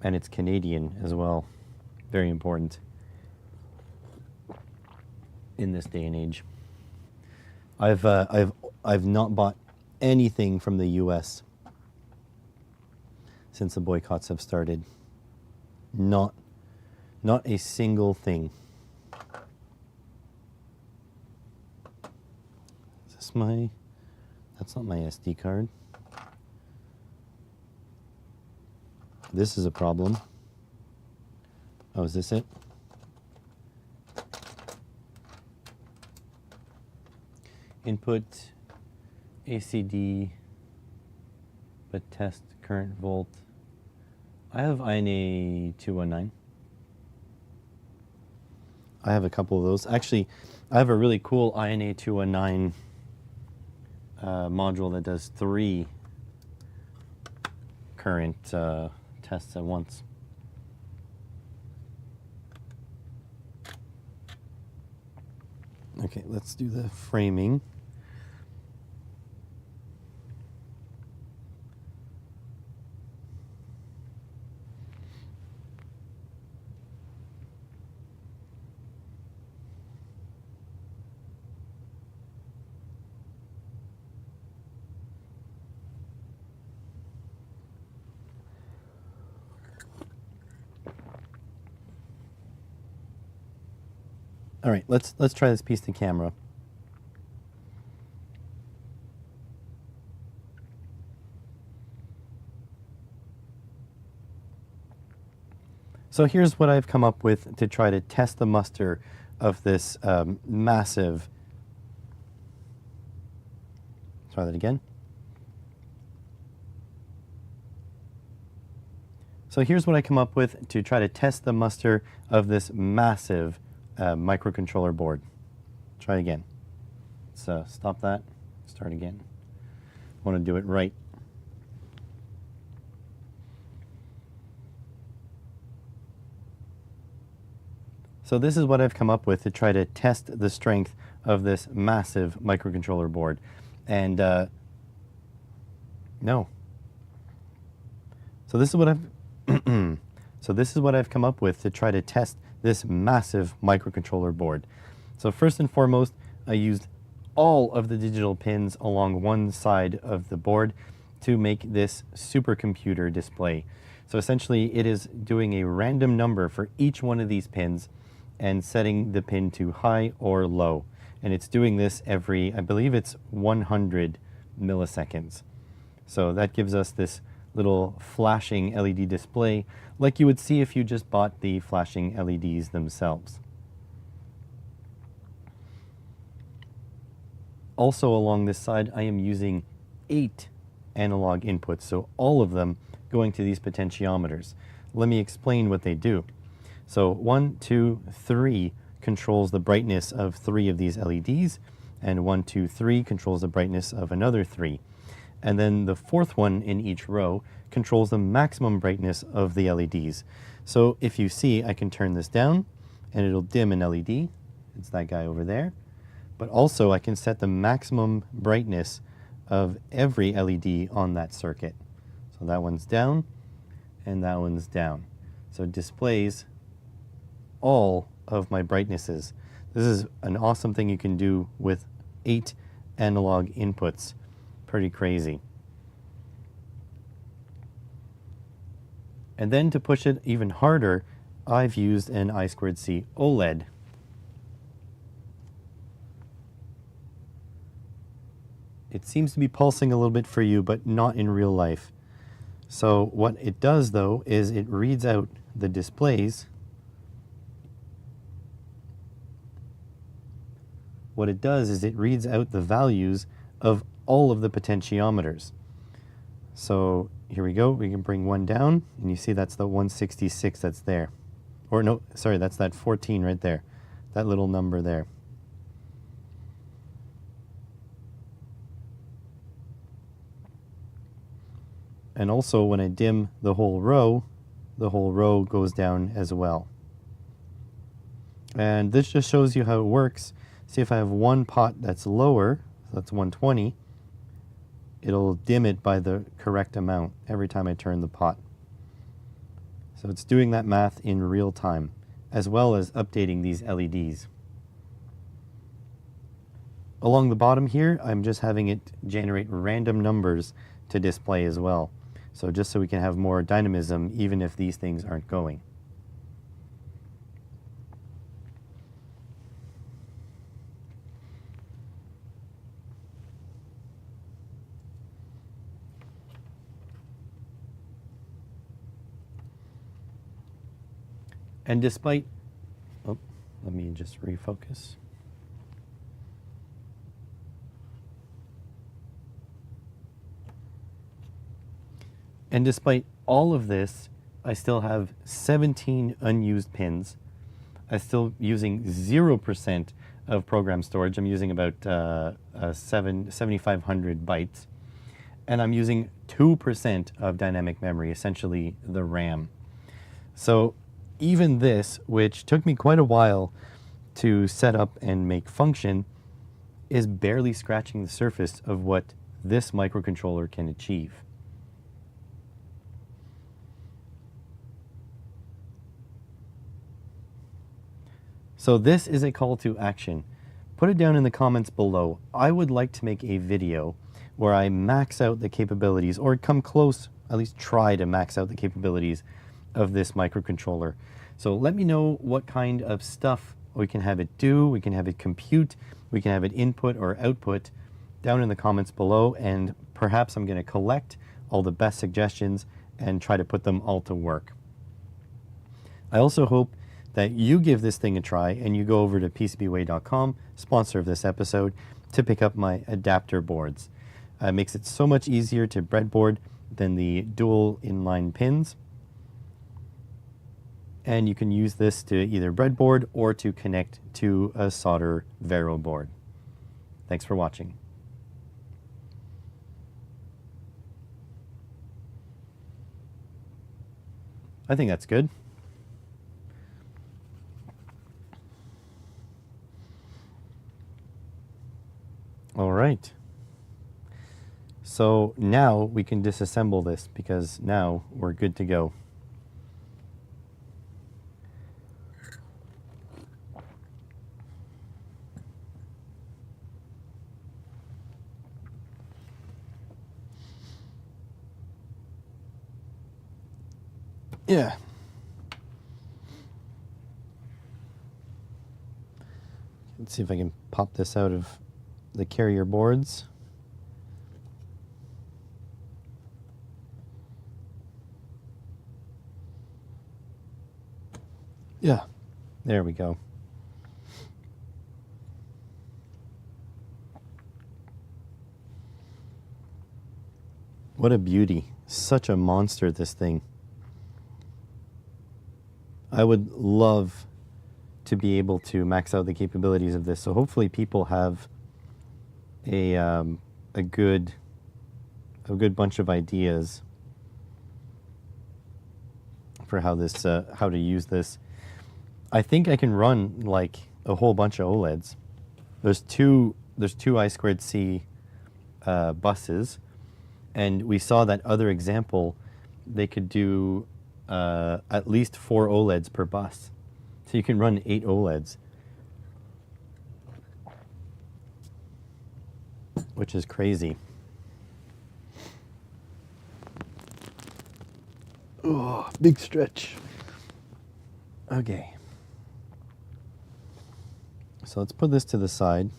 And it's Canadian as well. Very important in this day and age. I've not bought anything from the US since the boycotts have started. Not a single thing. Is this my... That's not my SD card. This is a problem. Oh, is this it? Input ACD, but test current volt. I have INA 219. I have a couple of those. Actually, I have a really cool INA 219 module that does 3 current tests at once. Okay, let's do the framing. All right, let's try this piece to camera. So here's what I've come up with to try to test the muster of this massive. Try that again. So here's what I come up with to try to test the muster of this massive microcontroller board. Try again. Let's stop that. Start again. I want to do it right. So this is what I've come up with to try to test the strength of this massive microcontroller board. And no. So this is what I've come up with to try to test this massive microcontroller board. So first and foremost, I used all of the digital pins along one side of the board to make this supercomputer display. So essentially it is doing a random number for each one of these pins and setting the pin to high or low. And it's doing this every, I believe it's 100 milliseconds. So that gives us this little flashing LED display like you would see if you just bought the flashing LEDs themselves. Also along this side, I am using 8 analog inputs, so all of them going to these potentiometers. Let me explain what they do. So 1, 2, 3 controls the brightness of 3 of these LEDs, and 1, 2, 3 controls the brightness of another 3. And then the fourth one in each row controls the maximum brightness of the LEDs. So if you see, I can turn this down and it'll dim an LED. It's that guy over there. But also I can set the maximum brightness of every LED on that circuit. So that one's down and that one's down. So it displays all of my brightnesses. This is an awesome thing you can do with 8 analog inputs. Pretty crazy. And then to push it even harder, I've used an I2C OLED. It seems to be pulsing a little bit for you, but not in real life. So what it does though is it reads out the displays. What it does is it reads out the values of all of the potentiometers. So here we go, we can bring one down, and you see that's the 166 that's there. Or no, sorry, that's that 14 right there, that little number there. And also when I dim the whole row goes down as well. And this just shows you how it works. See if I have one pot that's lower, that's 120, it'll dim it by the correct amount every time I turn the pot. So it's doing that math in real time, as well as updating these LEDs. Along the bottom here, I'm just having it generate random numbers to display as well. So just so we can have more dynamism even if these things aren't going. And despite, oh, let me just refocus. And despite all of this, I still have 17 unused pins. I'm still using 0% of program storage. I'm using about 7,500 bytes. And I'm using 2% of dynamic memory, essentially the RAM. So even this, which took me quite a while to set up and make function, is barely scratching the surface of what this microcontroller can achieve. So this is a call to action. Put it down in the comments below. I would like to make a video where I max out the capabilities, or come close, at least try to max out the capabilities of this microcontroller. So let me know what kind of stuff we can have it do, we can have it compute, we can have it input or output down in the comments below, and perhaps I'm going to collect all the best suggestions and try to put them all to work. I also hope that you give this thing a try and you go over to PCBWay.com, sponsor of this episode, to pick up my adapter boards. It makes it so much easier to breadboard than the dual inline pins. And you can use this to either breadboard or to connect to a solder Vero board. Thanks for watching. I think that's good. All right. So now we can disassemble this because now we're good to go. Yeah. Let's see if I can pop this out of the carrier boards. Yeah, there we go. What a beauty. Such a monster, this thing. I would love to be able to max out the capabilities of this. So hopefully people have a good bunch of ideas for how this how to use this. I think I can run like a whole bunch of OLEDs. There's two I2C buses, and we saw that other example. They could do at least 4 OLEDs per bus. So you can run 8 OLEDs, which is crazy. Oh, big stretch. Okay. So let's put this to the side.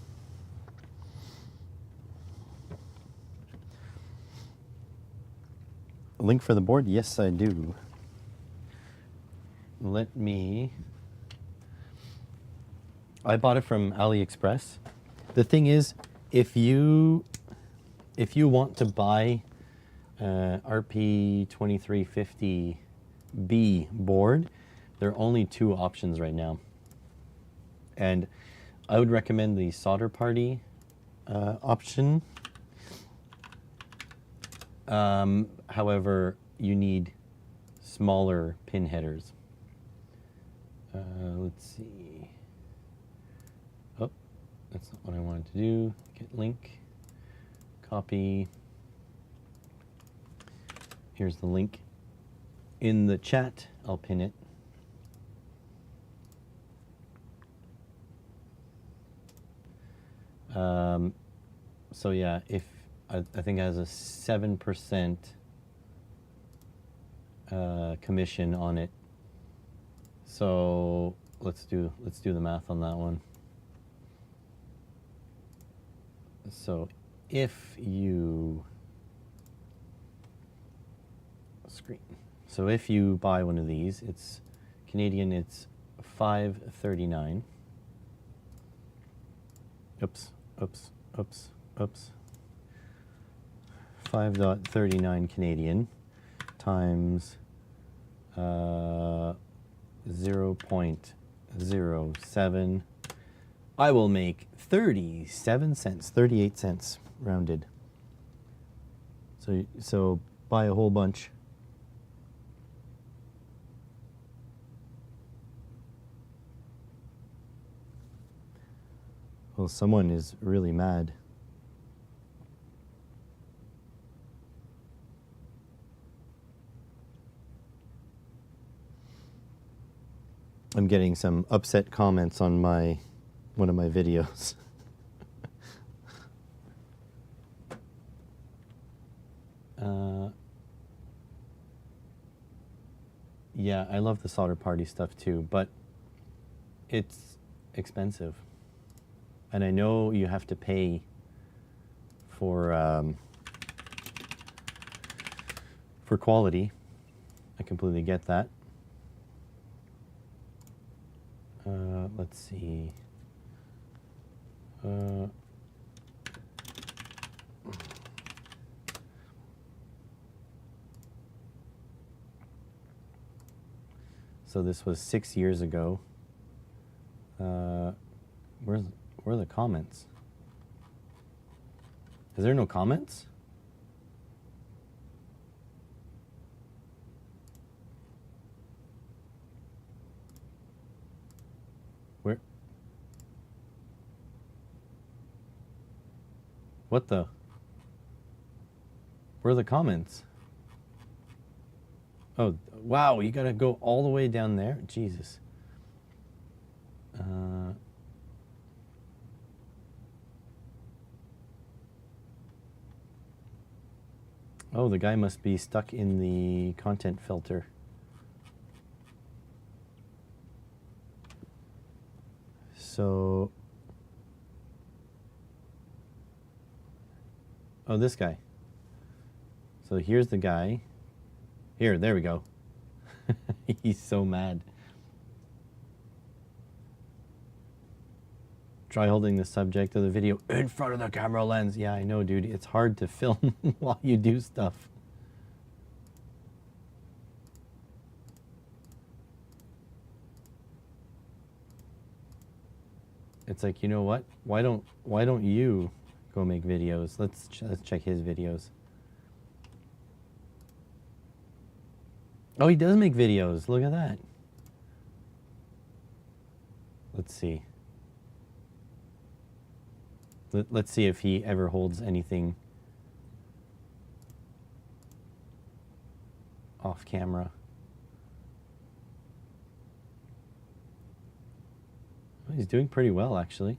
A link for the board? Yes, I do. Let me... I bought it from AliExpress. The thing is, if you want to buy RP2350B board, there are only 2 options right now. And I would recommend the solder party option. However, you need smaller pin headers. Let's see. Oh, that's not what I wanted to do. Get link. Copy. Here's the link in the chat. I'll pin it. So yeah, if I think it has a 7% commission on it. So let's do the math on that one. So if you So if you buy one of these, it's Canadian, it's $5.39. Oops. 5.39 Canadian times 0.07. I will make 37 cents, 38 cents rounded. So buy a whole bunch. Well, someone is really mad. I'm getting some upset comments on one of my videos. Yeah, I love the solder party stuff too, but it's expensive. And I know you have to pay for quality. I completely get that. Let's see. So this was 6 years ago. Where are the comments? Is there no comments? Where? What the? Where are the comments? Oh, wow, you gotta go all the way down there? Jesus. Oh, the guy must be stuck in the content filter. So, oh, this guy. So here's the guy. Here, there we go. He's so mad. Try holding the subject of the video in front of the camera lens. Yeah, I know, dude. It's hard to film while you do stuff. It's like, you know what? Why don't you go make videos? Let's check his videos. Oh, he does make videos. Look at that. Let's see. Let's see if he ever holds anything off camera. Well, he's doing pretty well, actually.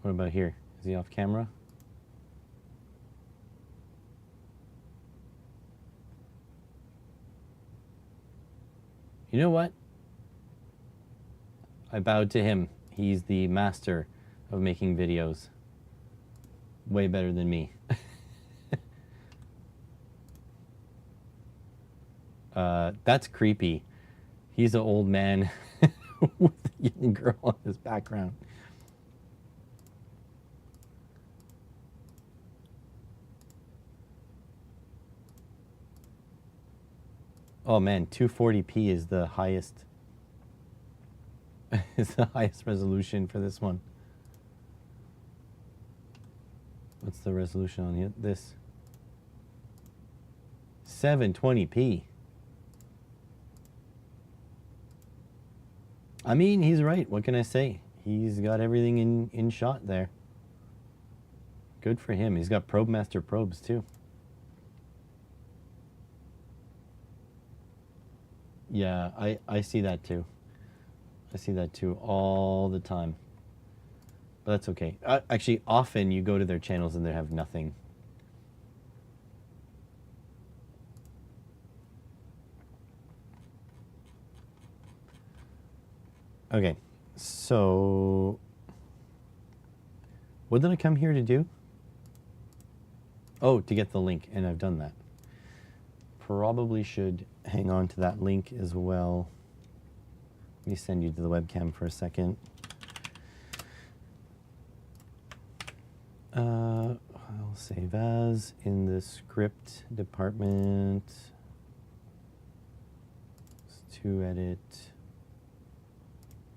What about here? Is he off camera? You know what? I bowed to him. He's the master of making videos. Way better than me. That's creepy. He's an old man with a young girl in his background. Oh man, 240p is the highest is the highest resolution for this one. What's the resolution on here? This 720p. I mean, he's right. What can I say? He's got everything in shot there. Good for him. He's got Probe Master probes too. Yeah, I see that too. I see that too all the time. But that's okay. Actually, often you go to their channels and they have nothing. Okay, so what did I come here to do? Oh, to get the link, and I've done that. Probably should hang on to that link as well. Let me send you to the webcam for a second. I'll save as in the script department. To edit.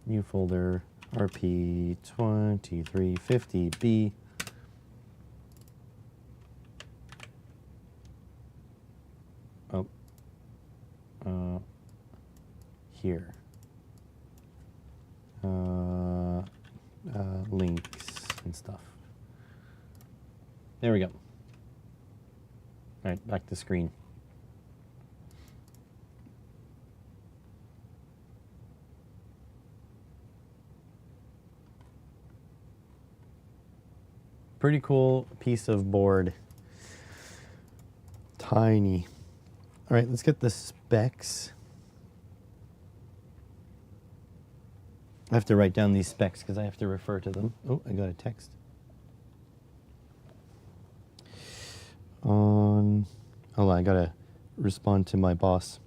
New folder, RP2350B. Oh, here. Links and stuff. There we go. All right, back to screen. Pretty cool piece of board. Tiny. All right, let's get the specs. I have to write down these specs because I have to refer to them. Oh, I got a text. Hold on, I gotta respond to my boss.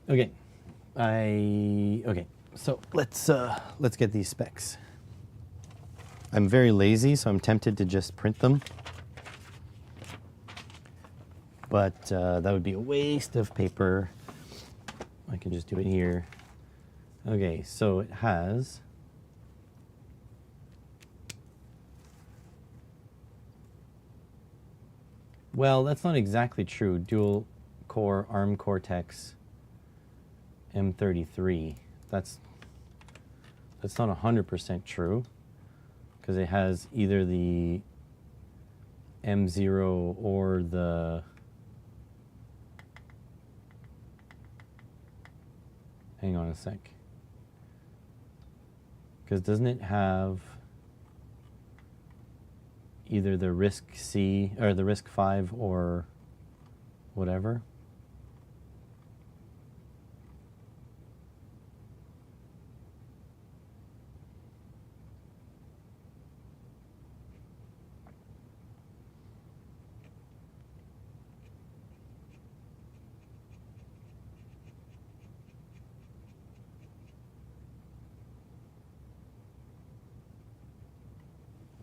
Okay, okay. So let's get these specs. I'm very lazy, so I'm tempted to just print them, but that would be a waste of paper. I can just do it here. Okay, so it has well, that's not exactly true. Dual core ARM Cortex M33. That's not 100% true because it has either the M0 or the hang on a sec. Because doesn't it have either the RISC-C or the RISC-V or whatever?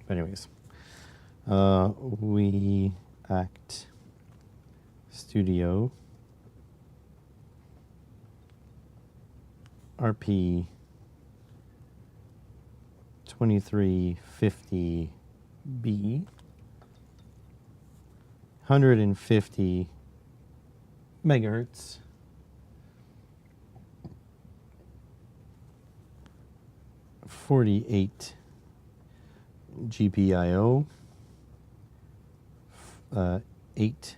But anyways, we act Studio RP 2350B 150 megahertz. .48 GPIO, 8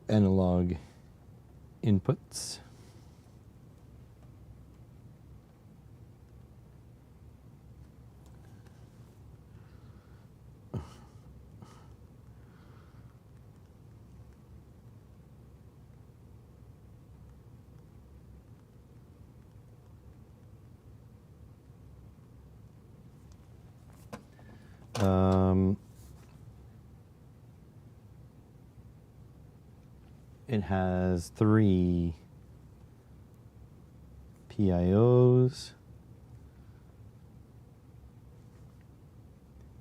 analog inputs, it has 3 PIOs,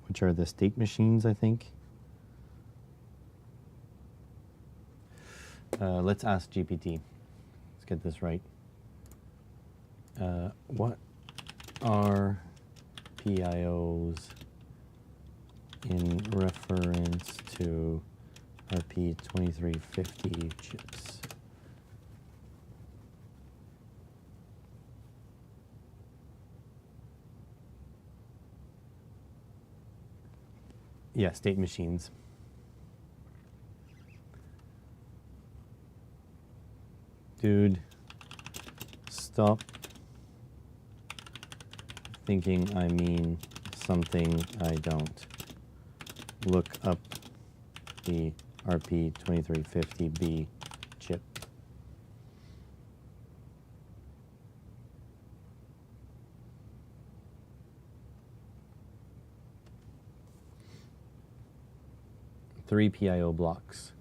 which are the state machines, I think. Let's ask GPT. Let's get this right. What are PIOs in reference to RP2350 chips? Yeah, state machines. Dude, stop thinking I mean something I don't. Look up the RP2350B chip. Three PIO blocks.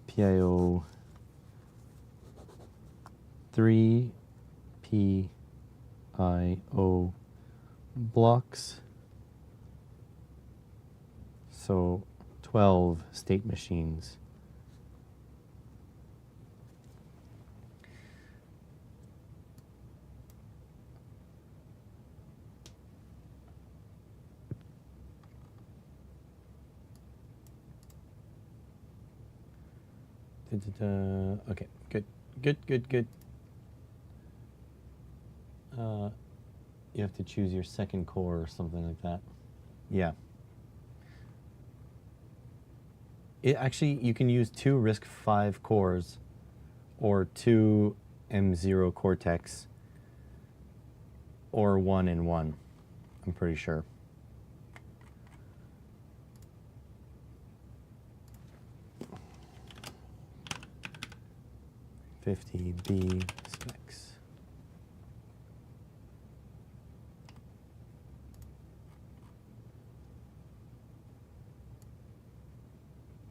PIO 3 PIO blocks. So 12 state machines. Okay, good. You have to choose your second core or something like that. Yeah. It actually, you can use 2 RISC-V cores or 2 M0 Cortex or 1 and 1, I'm pretty sure. $50B specs.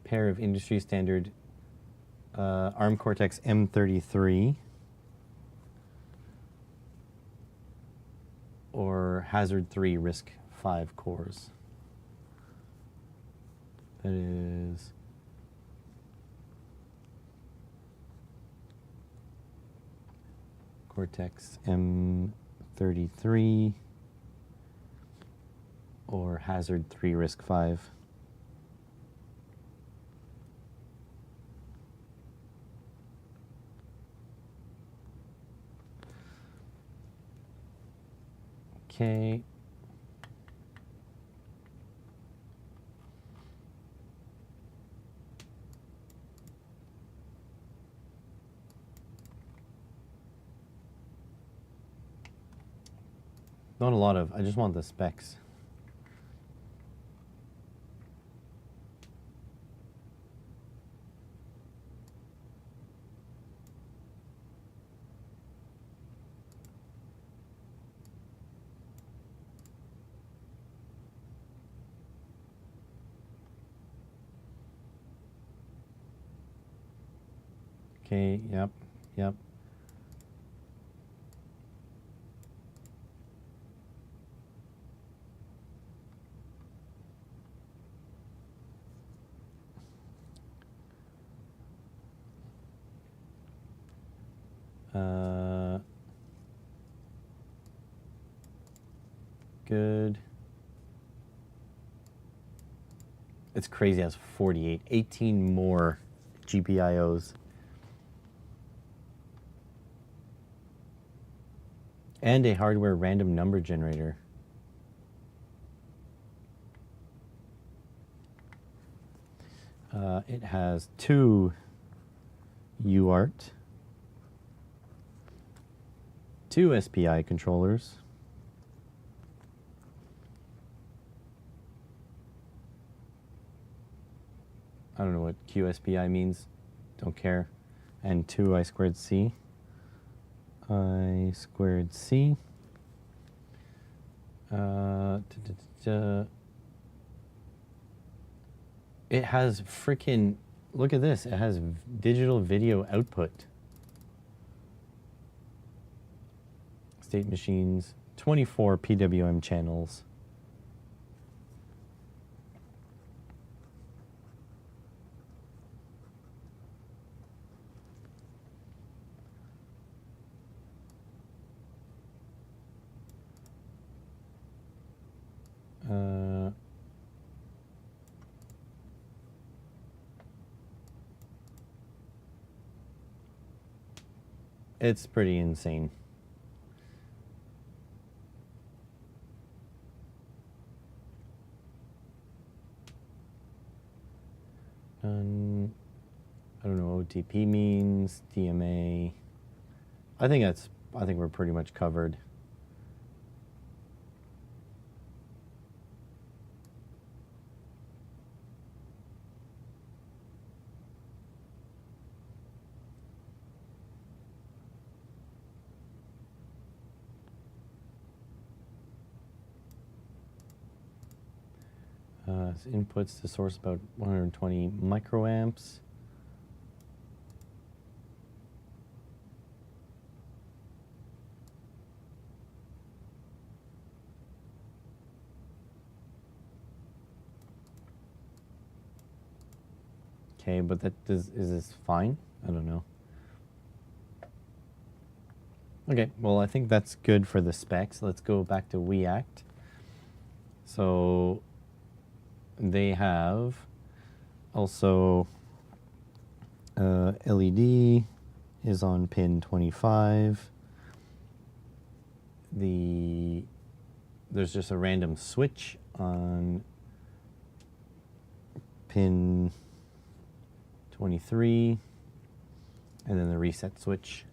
Pair of industry standard ARM Cortex M33 or Hazard 3 RISC-V cores. That is Cortex M33 or Hazard 3 RISC-V. Okay. Not a lot of, I just want the specs. Okay, yep. Good. It's crazy, it has 48, 18 more GPIOs. And a hardware random number generator. It has 2 UART, 2 SPI controllers, I don't know what QSPI means, don't care, and 2 I2C. I2C. It has freaking, look at this. It has digital video output. State machines, 24 PWM channels. It's pretty insane. I don't know what OTP means, DMA. I think we're pretty much covered. Inputs to source about 120 microamps. Okay, but is this fine? I don't know. Okay, well, I think that's good for the specs. Let's go back to WeAct. So they have also LED is on pin 25. There's just a random switch on pin 23, and then the reset switch,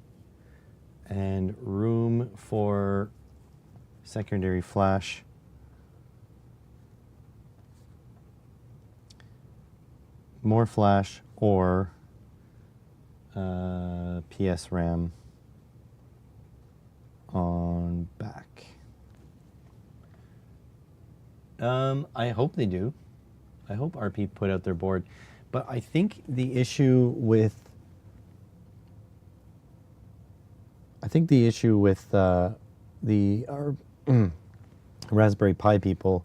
and room for secondary flash. More flash or PS RAM on back. I hope they do. I hope RP put out their board. But I think the issue with the Raspberry Pi people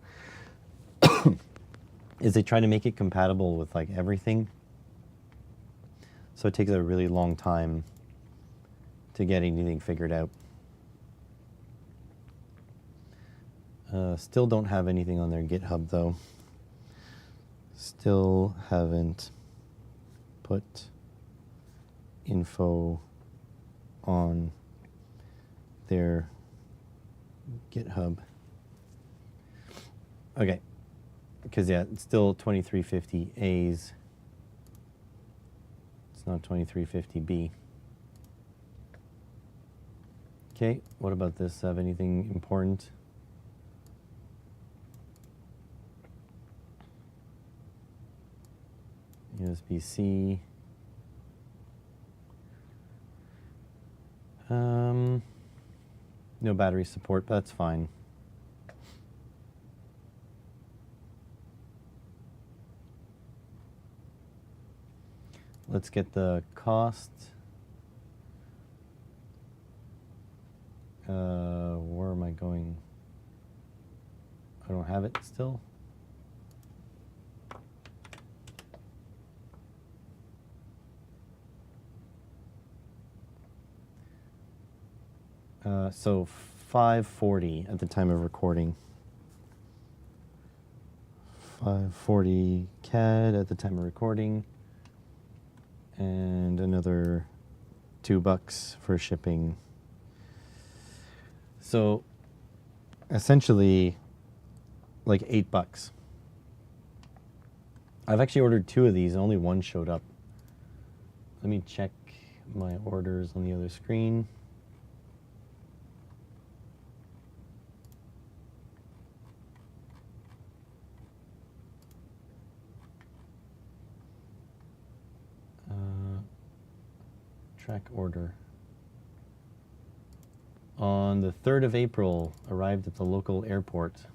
is they try to make it compatible with like everything. So it takes a really long time to get anything figured out. Still don't have anything on their GitHub though. Still haven't put info on their GitHub. Okay, because yeah, it's still 2350As. It's not 2350B. Okay, what about this? Have anything important? USB-C. No battery support, but that's fine. Let's get the cost. Where am I going? I don't have it still. So 540 at the time of recording. 540 CAD at the time of recording. And another $2 for shipping. So essentially like $8. I've actually ordered 2 of these, only one showed up. Let me check my orders on the other screen. Track order. On the 3rd of April, arrived at the local airport.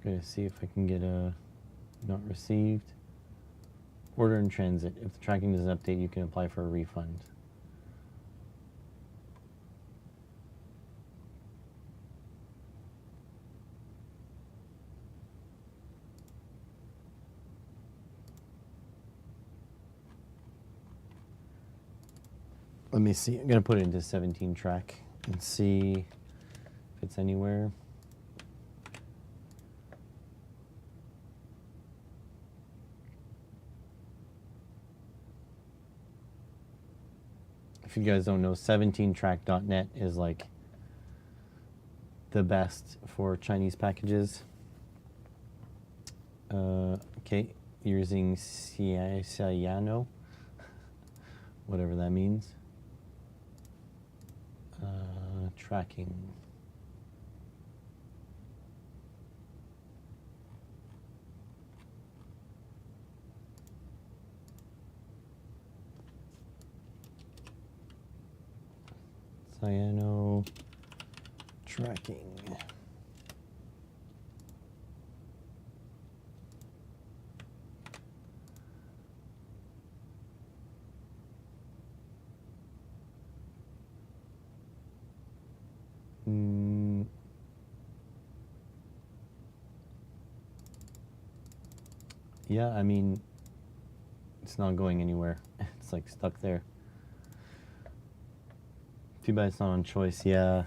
Gonna see if I can get a not received. Order in transit. If the tracking doesn't update, you can apply for a refund. Let me see. I'm gonna put it into 17 track and see if it's anywhere. If you guys don't know, 17track.net is like the best for Chinese packages. Okay, using Ciano, whatever that means. Tracking. Ciano tracking. Yeah, I mean, it's not going anywhere. It's like stuck there. Too bad it's not on Choice. Yeah,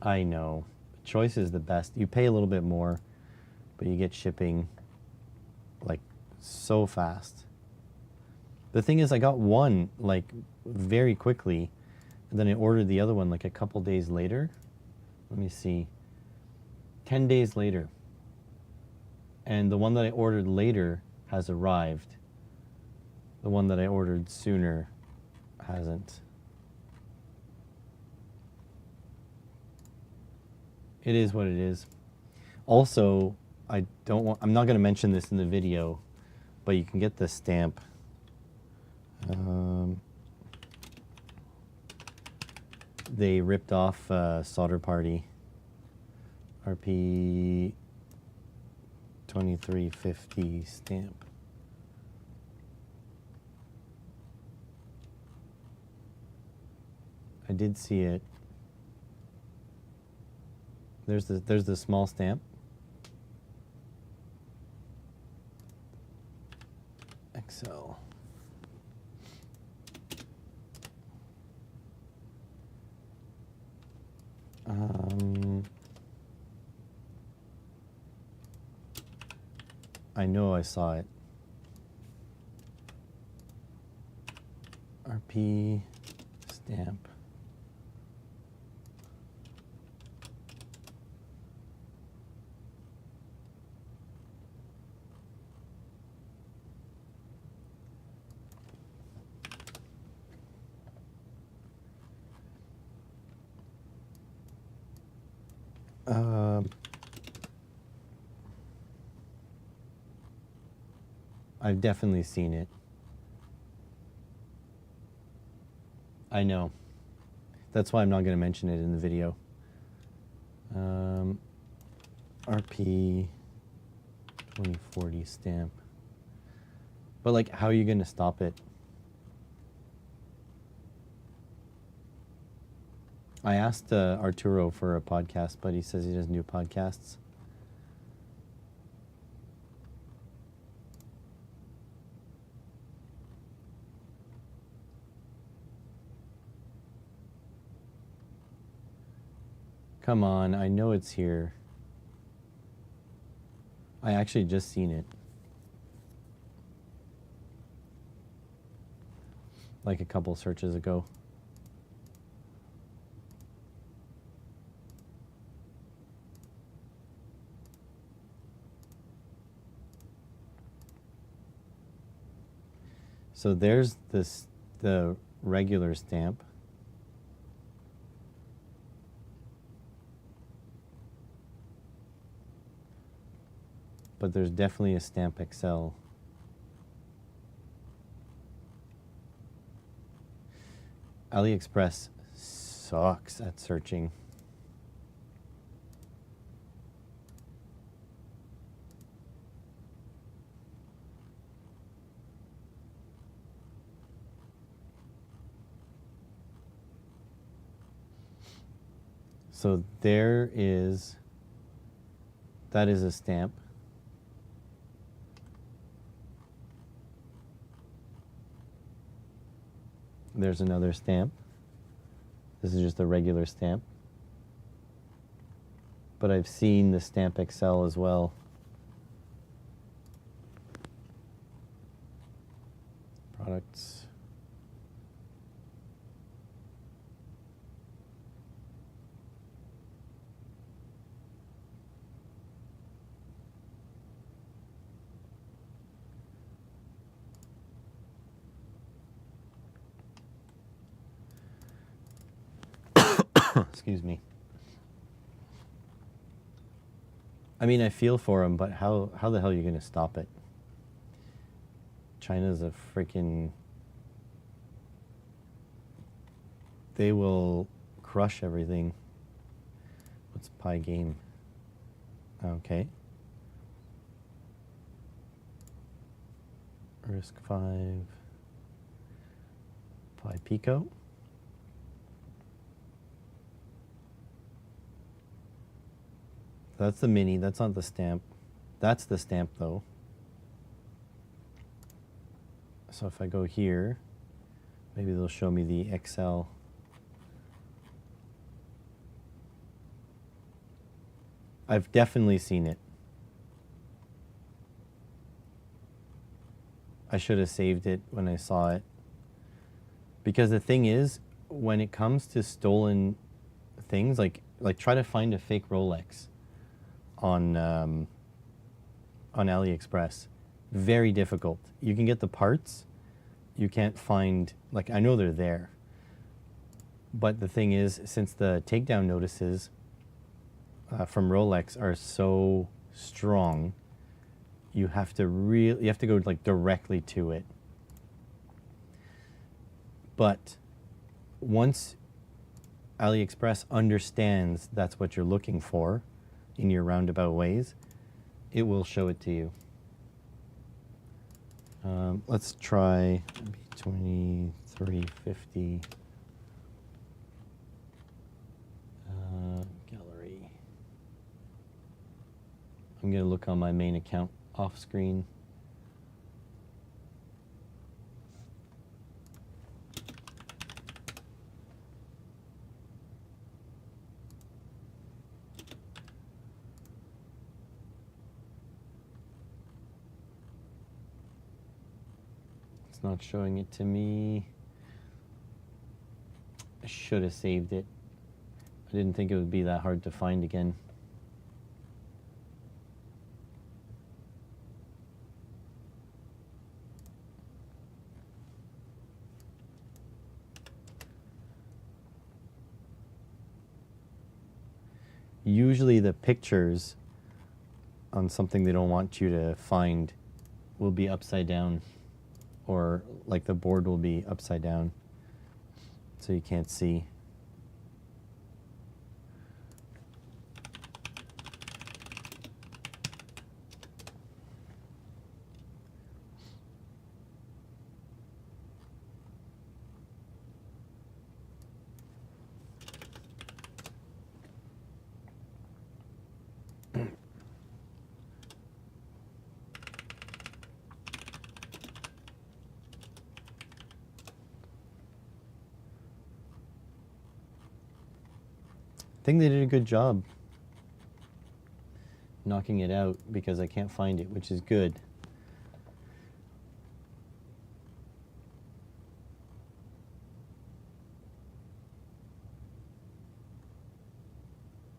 I know. Choice is the best. You pay a little bit more, but you get shipping like so fast. The thing is, I got one like very quickly, and then I ordered the other one like a couple days later. Let me see. 10 days later. And the one that I ordered later has arrived. The one that I ordered sooner hasn't. It is what it is. Also, I'm not going to mention this in the video, but you can get the stamp. They ripped off Solder Party RP 2350 stamp. I did see it. There's the small stamp. XL. I know I saw it. RP stamp. I've definitely seen it. I know. That's why I'm not going to mention it in the video. RP 2040 stamp. But like, how are you going to stop it? I asked Arturo for a podcast, but he says he doesn't do podcasts. Come on, I know it's here. I actually just seen it. Like a couple searches ago. So there's the regular stamp. But there's definitely a Stamp XL. AliExpress sucks at searching. So there is, that is a stamp. There's another stamp. This is just a regular stamp. But I've seen the Stamp XL as well. Products. Excuse me. I mean, I feel for them, but how the hell are you going to stop it? China's a freaking... They will crush everything. What's Pi Game? Okay. Risk 5. Pi Pico. That's the mini, that's not the stamp. That's the stamp though. So if I go here, maybe they'll show me the XL. I've definitely seen it. I should have saved it when I saw it. Because the thing is, when it comes to stolen things, like try to find a fake Rolex on AliExpress. Very difficult. You can get the parts. You can't find, like, I know they're there. But the thing is, since the takedown notices from Rolex are so strong, you have to go like directly to it. But once AliExpress understands that's what you're looking for in your roundabout ways, it will show it to you. Let's try B2350 gallery. I'm going to look on my main account off screen. Not showing it to me. I should have saved it. I didn't think it would be that hard to find again. Usually the pictures on something they don't want you to find will be upside down. Or like the board will be upside down, so you can't see. I think they did a good job knocking it out because I can't find it, which is good.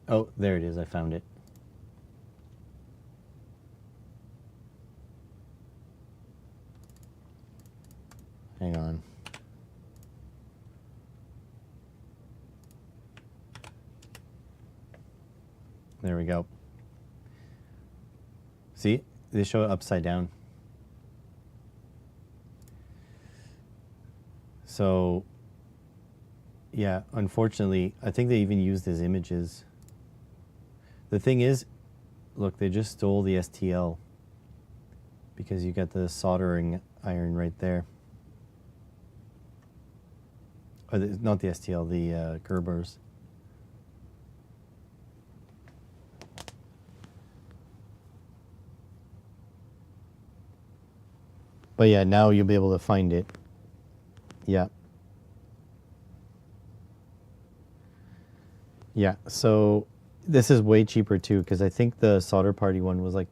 Oh, there it is. I found it. Hang on. There we go. See, they show it upside down. So, yeah, unfortunately, I think they even used his images. The thing is, look, they just stole the STL because you got the soldering iron right there. Or not the STL, the Gerbers. But yeah, now you'll be able to find it. Yeah. Yeah, so this is way cheaper too, because I think the Solder Party one was like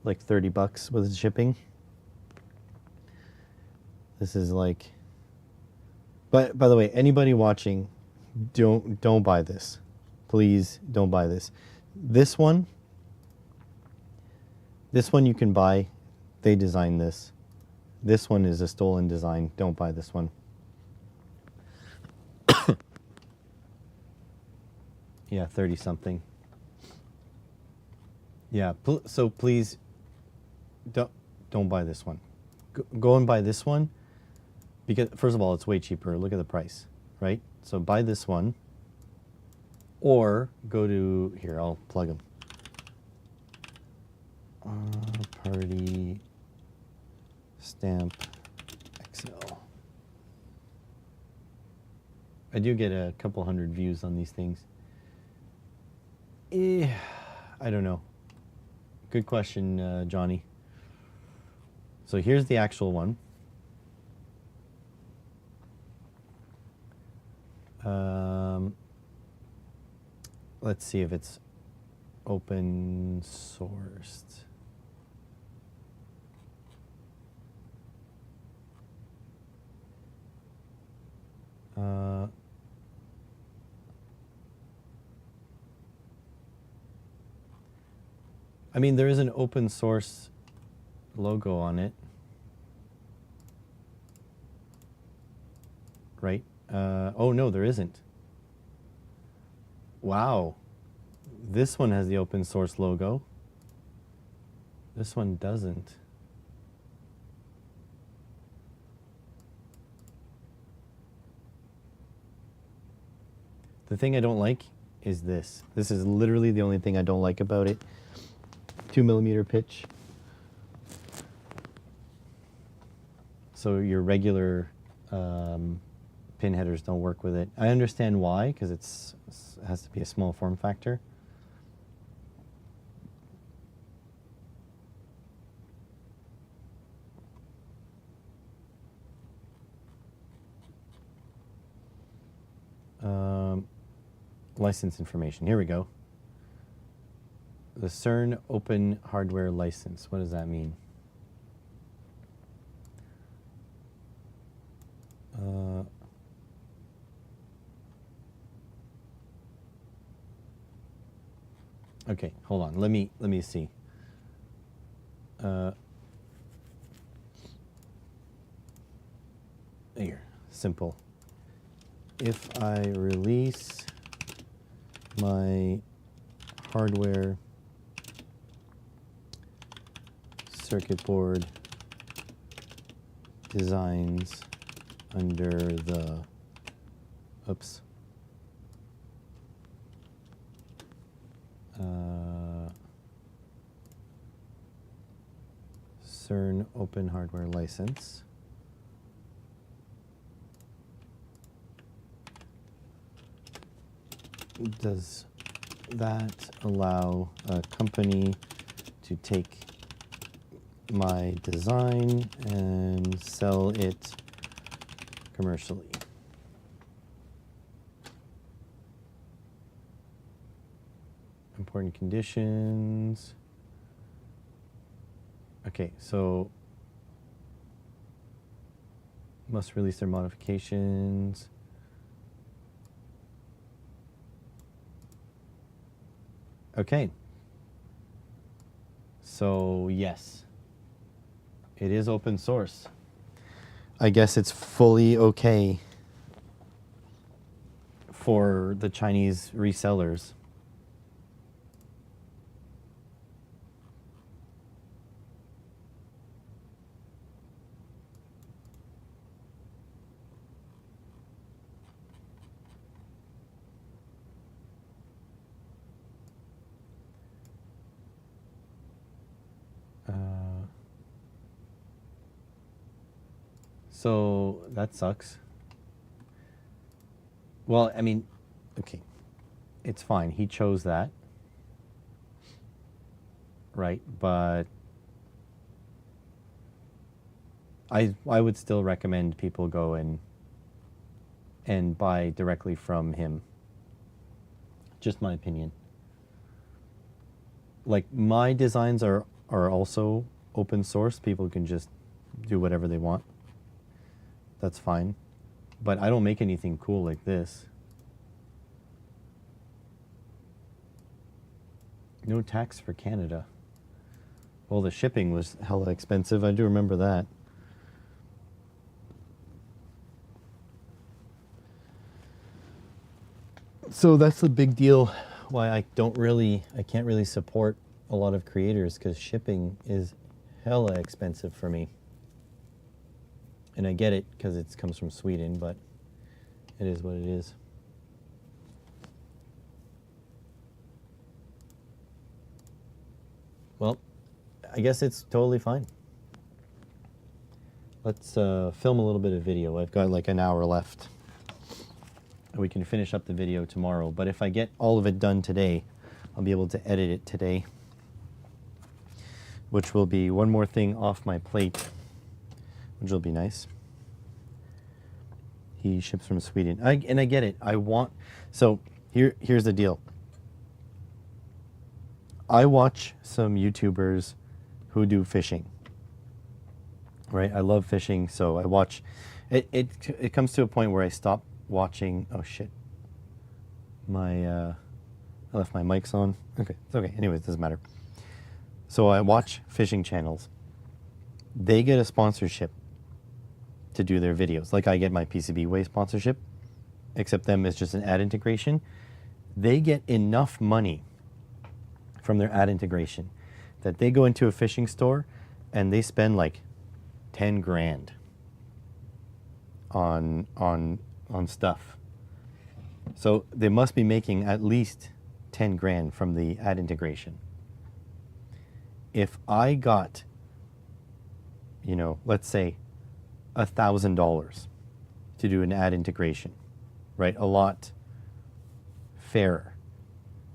$30 with shipping. This is like, but by the way, anybody watching, don't buy this. Please don't buy this. This one you can buy. They designed this. This one is a stolen design. Don't buy this one. Yeah, 30 something. Yeah, so please don't buy this one. Go and buy this one, because first of all, it's way cheaper. Look at the price, right? So buy this one, or go to here. I'll plug them. Party Stamp XL. I do get a couple hundred views on these things. I don't know. Good question, Johnny. So here's the actual one. Let's see if it's open sourced. I mean, there is an open source logo on it, right? Oh no, there isn't. Wow. This one has the open source logo. This one doesn't. The thing I don't like is this. This is literally the only thing I don't like about it. 2mm pitch. So your regular pin headers don't work with it. I understand why, because it has to be a small form factor. License information. Here we go. The CERN Open Hardware License. What does that mean? Okay, hold on. Let me see. Here, simple. If I release my hardware circuit board designs under the CERN Open Hardware License. Does that allow a company to take my design and sell it commercially? Important conditions. Okay, so must release their modifications. Okay. So yes, it is open source. I guess it's fully okay for the Chinese resellers. So that sucks. Well, I mean, okay, it's fine. He chose that, right? But I would still recommend people go and buy directly from him. Just my opinion. Like, my designs are also open source. People can just do whatever they want. That's fine. But I don't make anything cool like this. No tax for Canada. Well, the shipping was hella expensive. I do remember that. So that's the big deal why I can't really support a lot of creators, because shipping is hella expensive for me. And I get it because it comes from Sweden, but it is what it is. Well, I guess it's totally fine. Let's film a little bit of video. I've got like an hour left. We can finish up the video tomorrow, but if I get all of it done today, I'll be able to edit it today, which will be one more thing off my plate, which will be nice. He ships from Sweden. And I get it. So here's the deal. I watch some YouTubers who do fishing, right? I love fishing, so I watch. It comes to a point where I stop watching. Oh shit! I left my mics on. Okay, it's okay. Anyways, doesn't matter. So I watch fishing channels. They get a sponsorship to do their videos. Like I get my PCBWay sponsorship, except them it's just an ad integration. They get enough money from their ad integration that they go into a fishing store and they spend like 10 grand on stuff. So they must be making at least 10 grand from the ad integration. If I got, let's say $1,000 to do an ad integration, right? A lot fairer.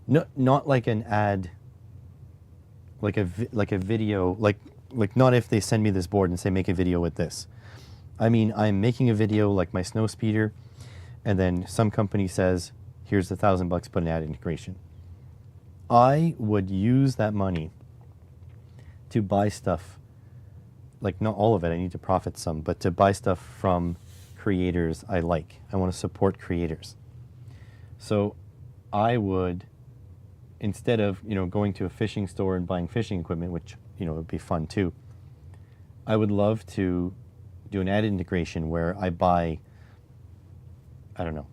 No, not like an ad, like a video, like not if they send me this board and say make a video with this. I mean, I'm making a video like my snow speeder, and then some company says, here's $1,000, put an ad integration. I would use that money to buy stuff, like not all of it, I need to profit some, but to buy stuff from creators I like. I want to support creators. So I would, instead of, going to a fishing store and buying fishing equipment, which, would be fun too, I would love to do an ad integration where I buy, I don't know,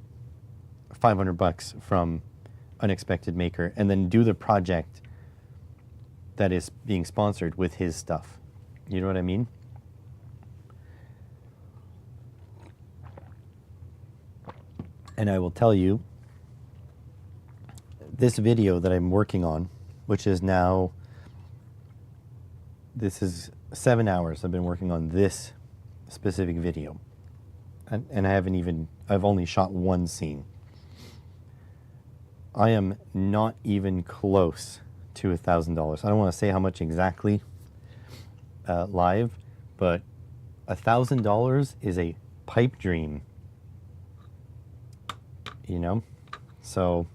$500 from Unexpected Maker and then do the project that is being sponsored with his stuff. You know what I mean? And I will tell you, this video that I'm working on, which is now, this is 7 hours I've been working on this specific video. And I've only shot one scene. I am not even close to $1,000. I don't want to say how much exactly live, but $1,000 is a pipe dream, So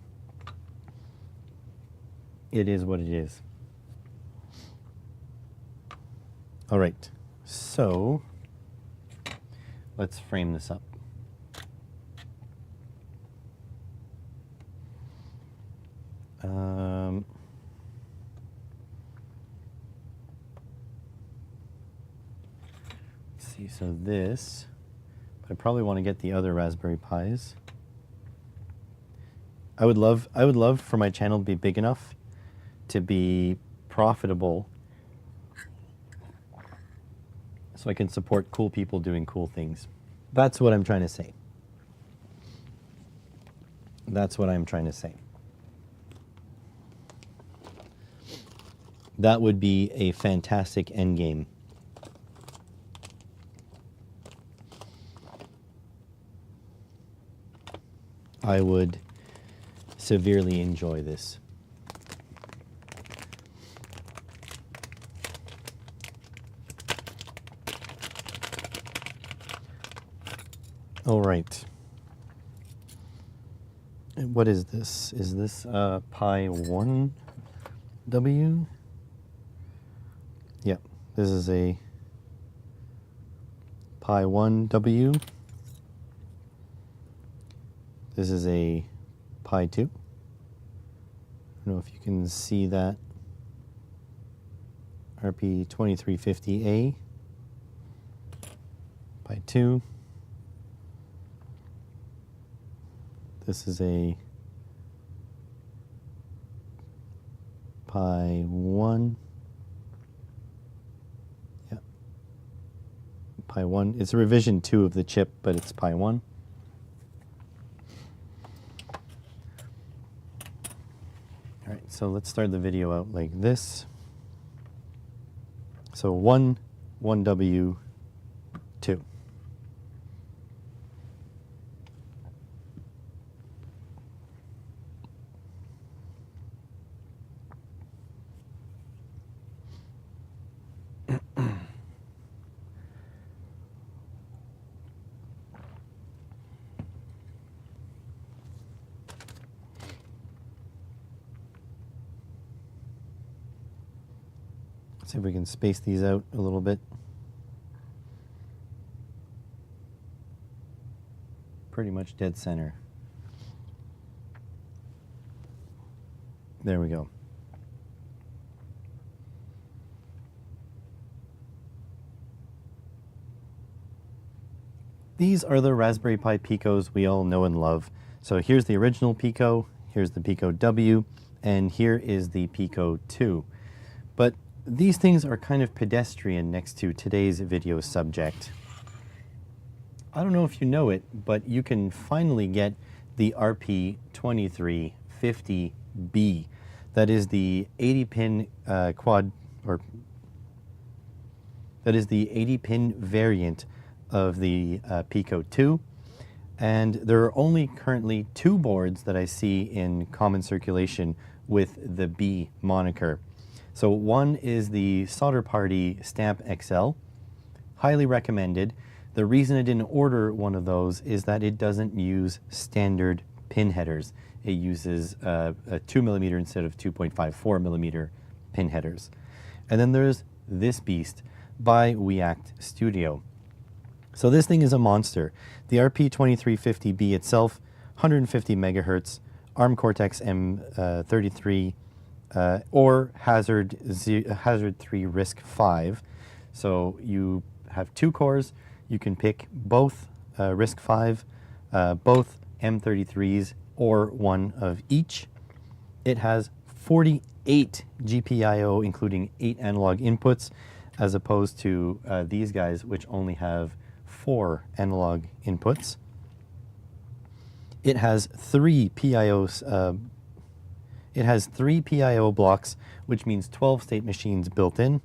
it is what it is. All right, so let's frame this up. Let's see, so this, I probably want to get the other Raspberry Pis. I would love for my channel to be big enough to be profitable so I can support cool people doing cool things. That's what I'm trying to say. That's what I'm trying to say. That would be a fantastic endgame. I would severely enjoy this. All right. And what is this? Is this Pi 1W? Yep, this is a Pi 1W. This is a Pi 2. I don't know if you can see that. RP2350A. Pi 2. This is a Pi 1. Yeah. Pi 1. It's a revision 2 of the chip, but it's Pi 1. All right, so let's start the video out like this. So 1W, 2. See if we can space these out a little bit. Pretty much dead center. There we go. These are the Raspberry Pi Picos we all know and love. So here's the original Pico, here's the Pico W, and here is the Pico 2. But these things are kind of pedestrian next to today's video subject. I don't know if you know it, but you can finally get the RP2350B. That is the 80-pin that is the 80-pin variant of the Pico 2. And there are only currently 2 boards that I see in common circulation with the B moniker. So one is the Solder Party Stamp XL, highly recommended. The reason I didn't order one of those is that it doesn't use standard pin headers. It uses a 2mm instead of 2.54mm pin headers. And then there's this beast by WeAct Studio. So this thing is a monster. The RP2350B itself, 150 megahertz, ARM Cortex M33, or Hazard 3 RISC-V. So you have 2 cores. You can pick both RISC-V, both M33s, or one of each. It has 48 GPIO, including 8 analog inputs, as opposed to these guys, which only have 4 analog inputs. It has 3 PIOs. It has 3 PIO blocks, which means 12 state machines built in.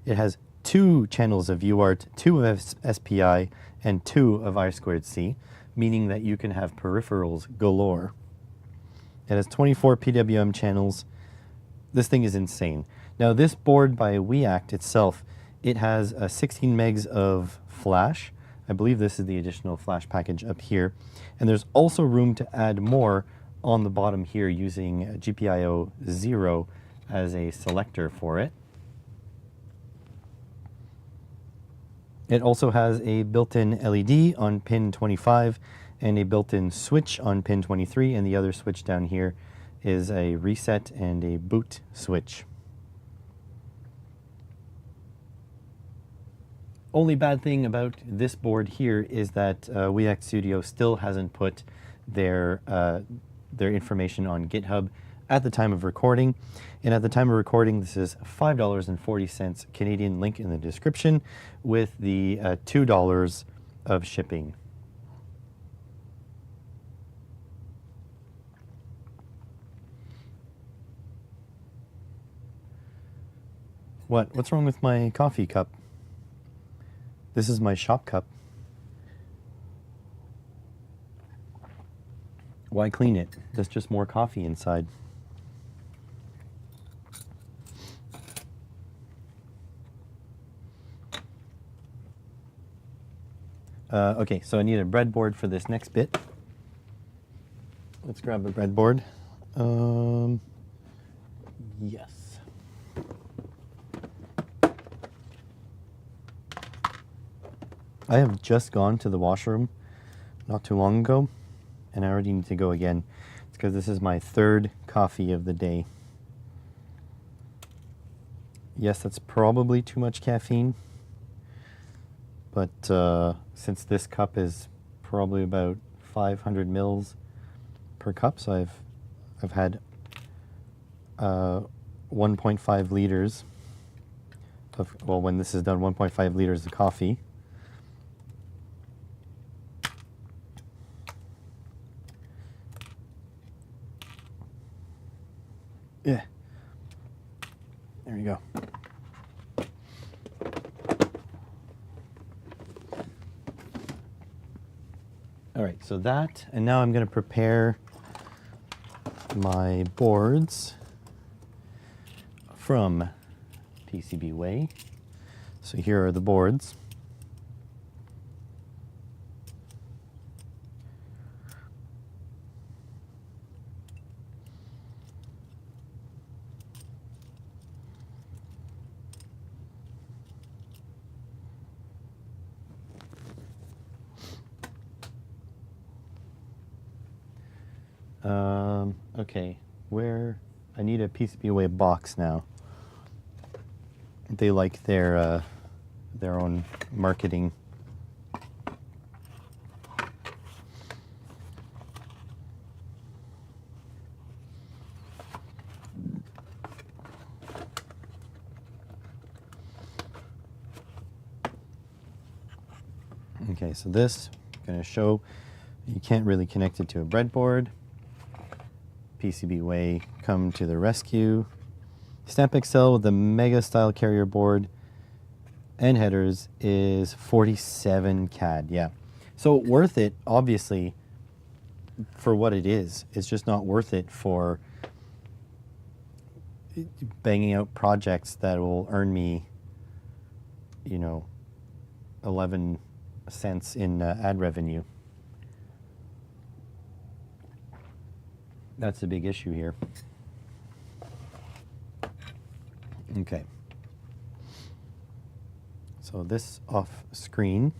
It has 2 channels of UART, 2 of SPI, and 2 of I2C, meaning that you can have peripherals galore. It has 24 PWM channels. This thing is insane. Now, this board by WeAct itself, it has 16 megs of flash. I believe this is the additional flash package up here. And there's also room to add more on the bottom here using GPIO 0 as a selector for it. It also has a built-in LED on pin 25 and a built-in switch on pin 23, and the other switch down here is a reset and a boot switch. Only bad thing about this board here is that WeAct Studio still hasn't put their information on GitHub at the time of recording. And at the time of recording, this is $5.40 Canadian, link in the description, with the $2 of shipping. What's wrong with my coffee cup? This is my shop cup. Why clean it? There's just more coffee inside. Okay, so I need a breadboard for this next bit. Let's grab a breadboard. Yes. I have just gone to the washroom not too long ago, and I already need to go again. It's because this is my third coffee of the day. Yes, that's probably too much caffeine, but since this cup is probably about 500 mils per cup, so I've had 1.5 liters of, well, when this is done, 1.5 liters of coffee. Yeah. There you go. All right, so that, and now I'm going to prepare my boards from PCBWay. So here are the boards. Okay, where I need a PCBWay box now. They like their own marketing. Okay, so this I'm going to show you can't really connect it to a breadboard. PCBWay come to the rescue. Stamp XL with the Mega Style carrier board and headers is 47 CAD. Yeah, so worth it, obviously, for what it is. It's just not worth it for banging out projects that will earn me, 11 cents in ad revenue. That's the big issue here. Okay. So this off screen.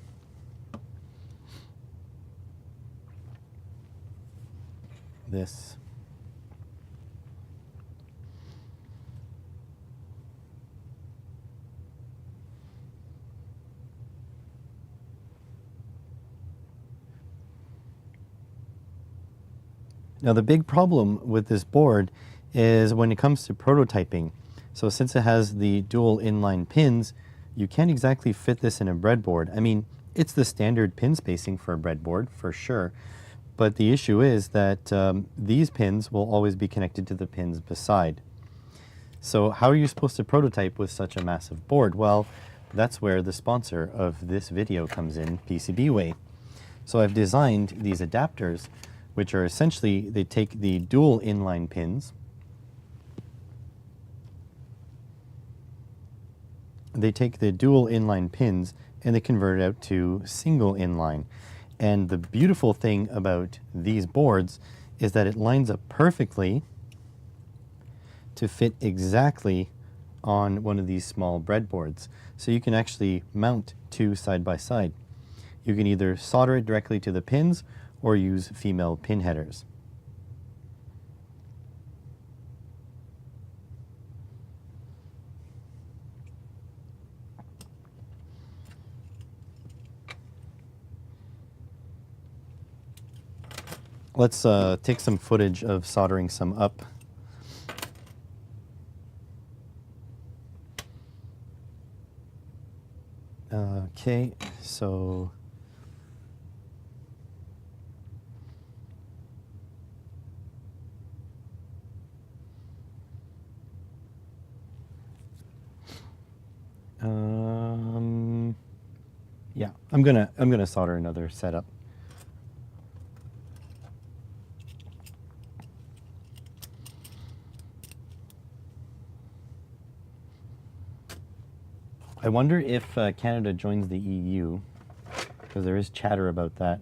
This. Now the big problem with this board is when it comes to prototyping. So since it has the dual inline pins, you can't exactly fit this in a breadboard. I mean, it's the standard pin spacing for a breadboard, for sure. But the issue is that these pins will always be connected to the pins beside. So how are you supposed to prototype with such a massive board? Well, that's where the sponsor of this video comes in, PCBWay. So I've designed these adapters, which are essentially, they take the dual inline pins, and they convert it out to single inline. And the beautiful thing about these boards is that it lines up perfectly to fit exactly on one of these small breadboards. So you can actually mount two side by side. You can either solder it directly to the pins or use female pin headers. Let's take some footage of soldering some up. Okay, so yeah, I'm gonna solder another setup. I wonder if Canada joins the EU, because there is chatter about that.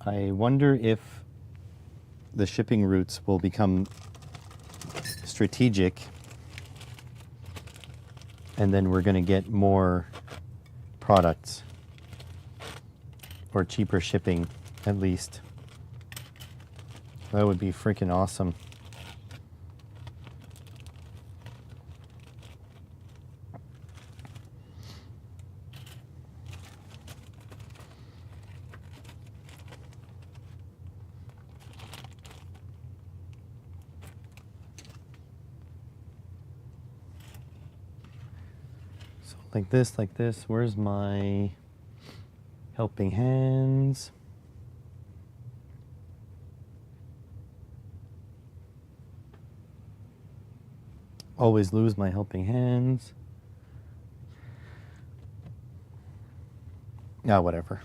I wonder if the shipping routes will become strategic, and then we're going to get more products or cheaper shipping, at least. That would be freaking awesome. So like this, like this. Where's my helping hands? Always lose my helping hands. Ah, whatever.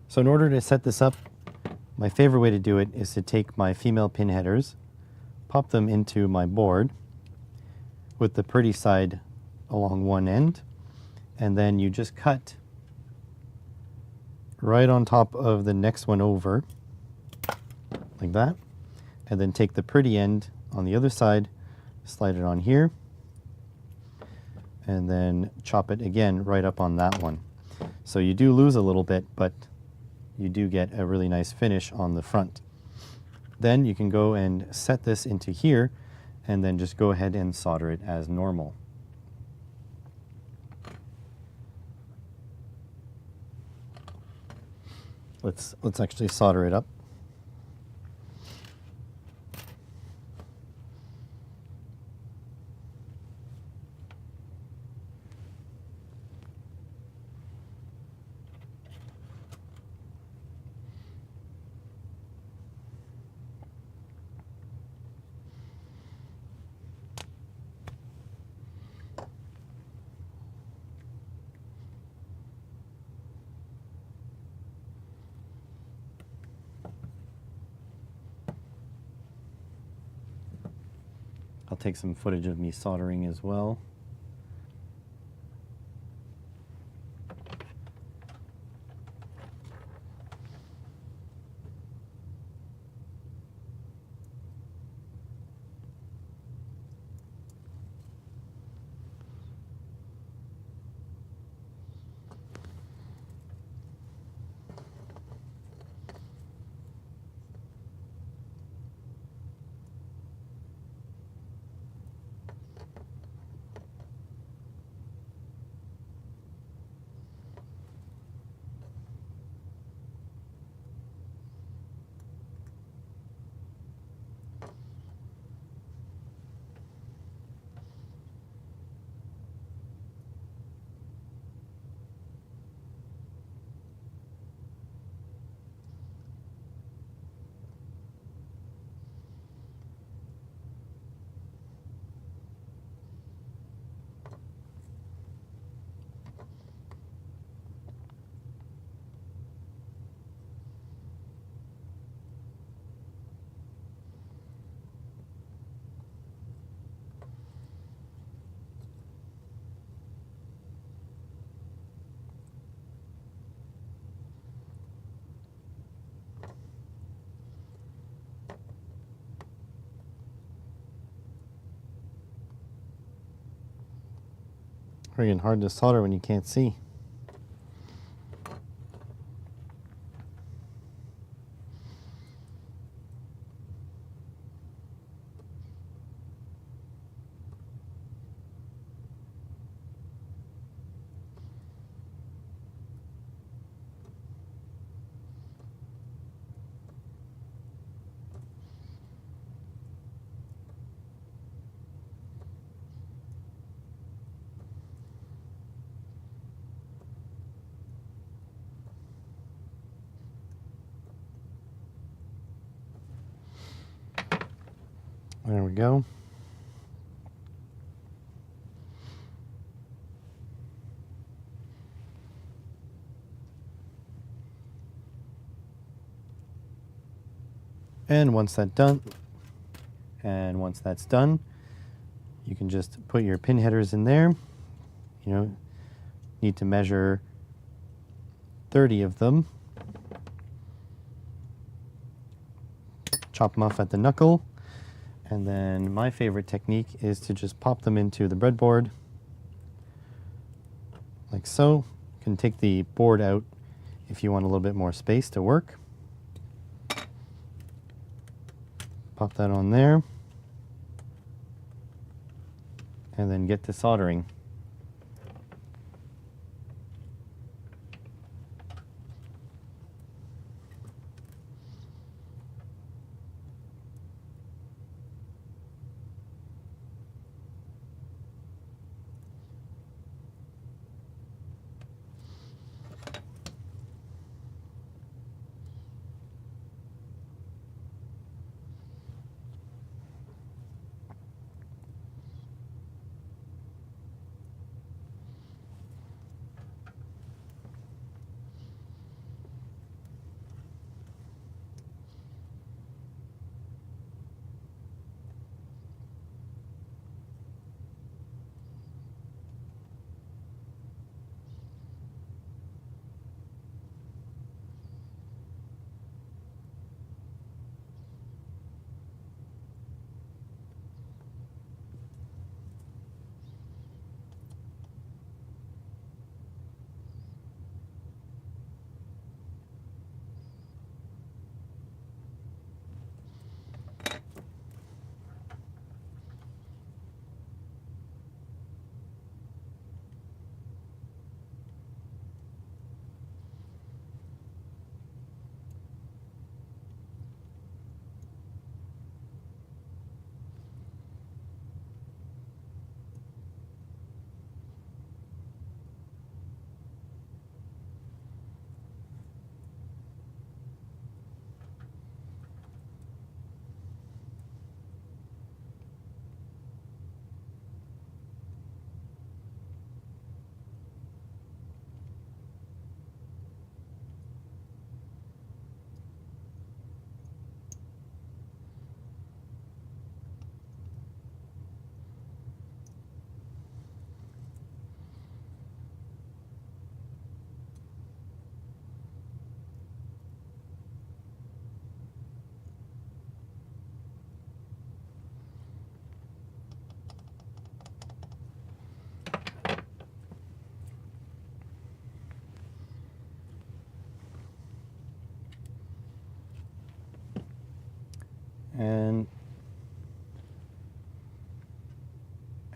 So in order to set this up, my favorite way to do it is to take my female pin headers, pop them into my board with the pretty side along one end, and then you just cut right on top of the next one over, like that, and then take the pretty end on the other side, slide it on here, and then chop it again right up on that one. So you do lose a little bit, but you do get a really nice finish on the front. Then you can go and set this into here and then just go ahead and solder it as normal. Let's actually solder it up. I'll take some footage of me soldering as well. Friggin' hard to solder when you can't see. There we go. And once that's done, you can just put your pin headers in there. You know, need to measure 30 of them. Chop them off at the knuckle. And then my favorite technique is to just pop them into the breadboard like so. You can take the board out if you want a little bit more space to work. Pop that on there. And then get to soldering.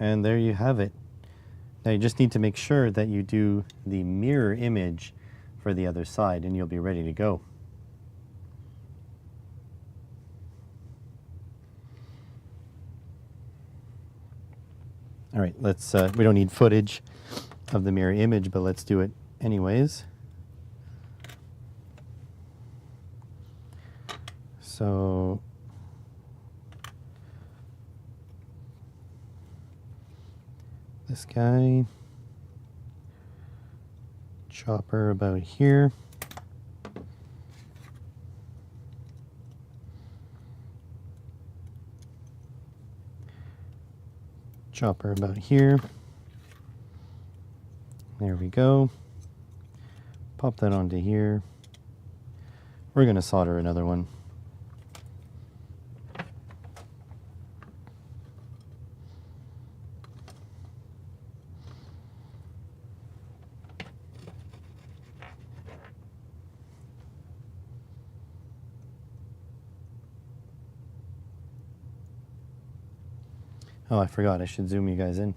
And there you have it. Now you just need to make sure that you do the mirror image for the other side and you'll be ready to go. All right, let's, we don't need footage of the mirror image, but let's do it anyways. So this guy, chopper about here. Chopper about here. There we go. Pop that onto here. We're going to solder another one. Oh, I forgot. I should zoom you guys in.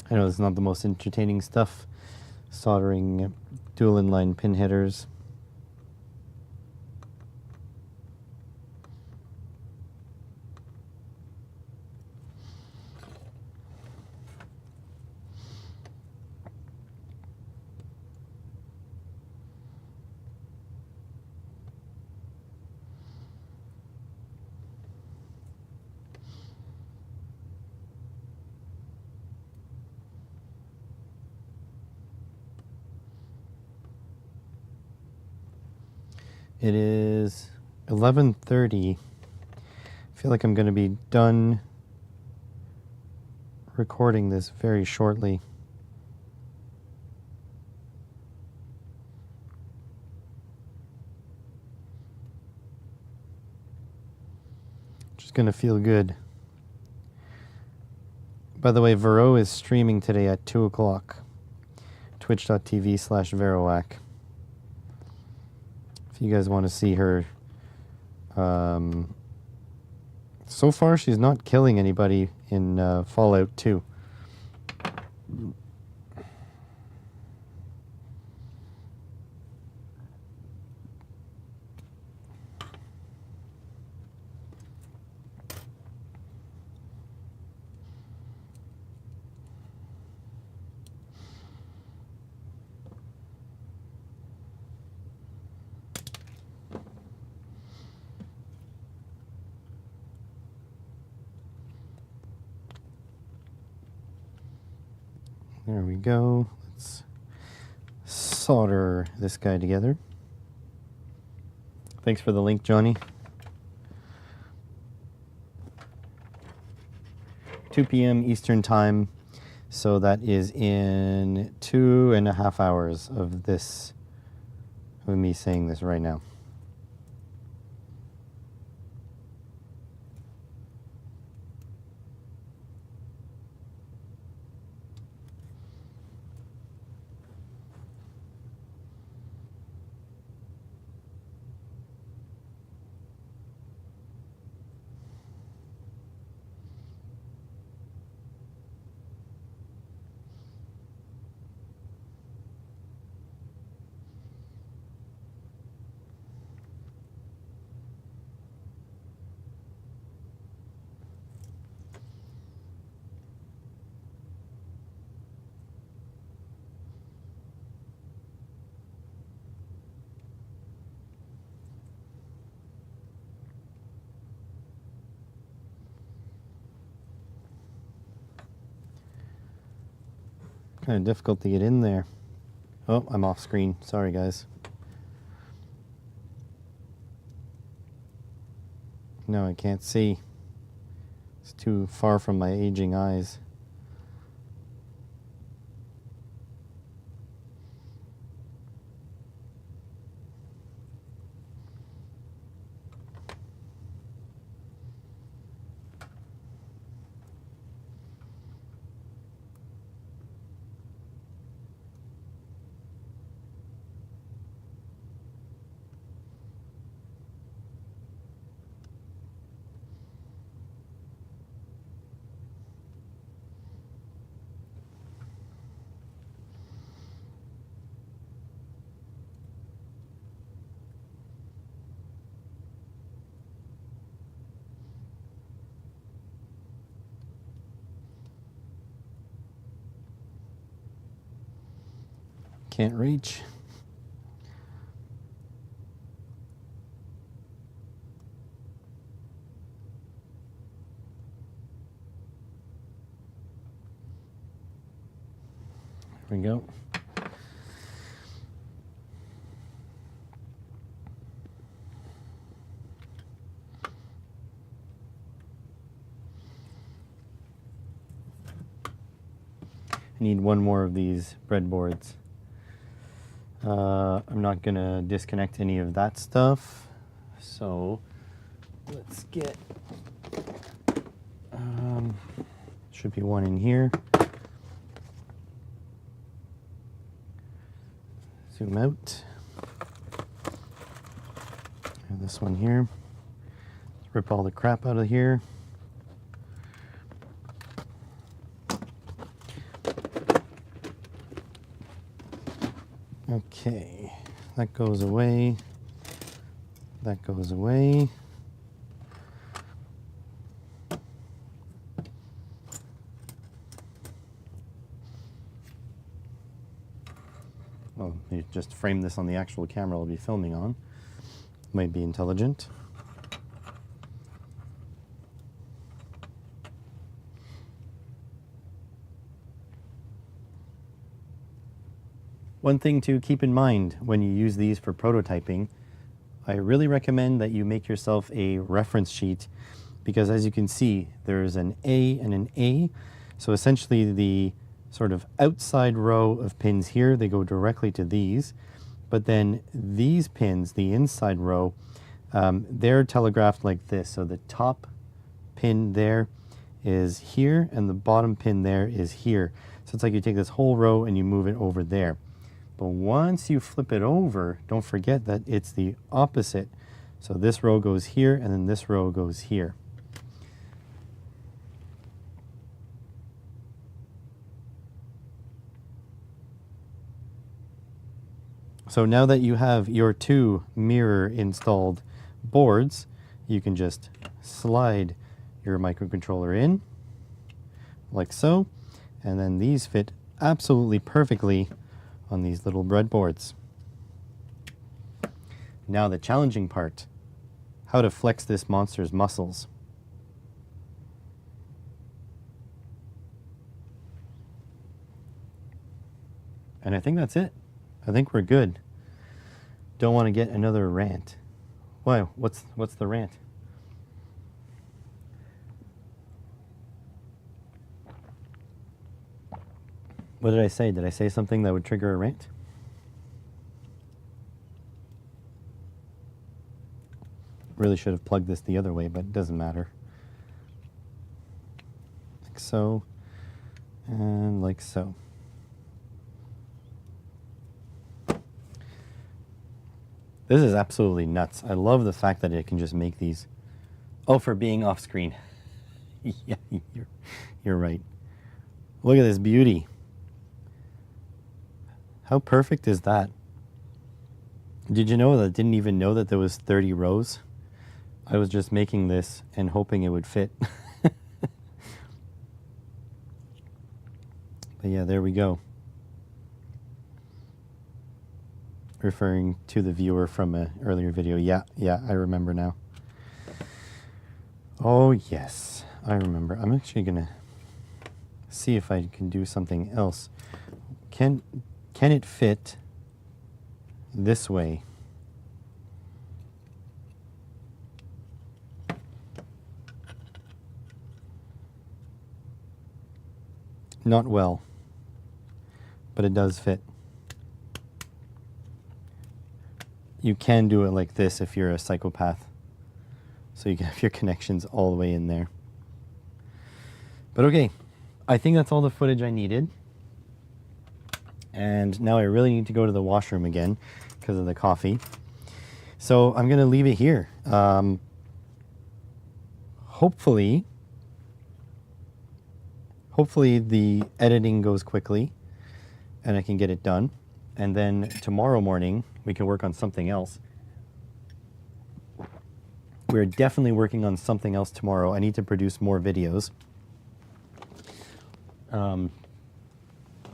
I know it's not the most entertaining stuff, soldering dual inline pin headers. It is 11:30. I feel like I'm going to be done recording this very shortly. Just going to feel good. By the way, Vero is streaming today at 2 o'clock. Twitch.tv/Veroac. If you guys want to see her. So far, she's not killing anybody in Fallout 2. There we go. Let's solder this guy together. Thanks for the link, Johnny. 2 p.m. Eastern Time. So that is in 2.5 hours of this, of me saying this right now. Kind of difficult to get in there. Oh, I'm off screen. Sorry, guys. No, I can't see. It's too far from my aging eyes. Can't reach. There we go. I need one more of these breadboards. I'm not gonna disconnect any of that stuff, so let's get should be one in here. Zoom out. And this one here. Rip all the crap out of here. Okay, that goes away. That goes away. Well, you just frame this on the actual camera I'll be filming on. Might be intelligent. One thing to keep in mind when you use these for prototyping, I really recommend that you make yourself a reference sheet, because as you can see, there's an A and an A. So essentially the sort of outside row of pins here, they go directly to these. But then these pins, the inside row, they're telegraphed like this. So the top pin there is here and the bottom pin there is here. So it's like you take this whole row and you move it over there. But once you flip it over, don't forget that it's the opposite. So this row goes here and then this row goes here. So now that you have your two mirror installed boards, you can just slide your microcontroller in like so, and then these fit absolutely perfectly on these little breadboards. Now the challenging part, how to flex this monster's muscles. And I think that's it. I think we're good. Don't want to get another rant. Why? What's the rant? What did I say? Did I say something that would trigger a rant? Really should have plugged this the other way, but it doesn't matter. Like so, and like so. This is absolutely nuts. I love the fact that it can just make these. Oh, for being off screen. Yeah, you're right. Look at this beauty. How perfect is that? Did you know that I didn't even know that there was 30 rows? I was just making this and hoping it would fit. But yeah, there we go. Referring to the viewer from an earlier video. Yeah, I remember now. Oh yes, I remember. I'm actually gonna see if I can do something else. Can it fit this way? Not well, but it does fit. You can do it like this if you're a psychopath. So you can have your connections all the way in there. But okay, I think that's all the footage I needed. And now I really need to go to the washroom again because of the coffee. So I'm going to leave it here. Hopefully the editing goes quickly and I can get it done. And then tomorrow morning, we can work on something else. We're definitely working on something else tomorrow. I need to produce more videos.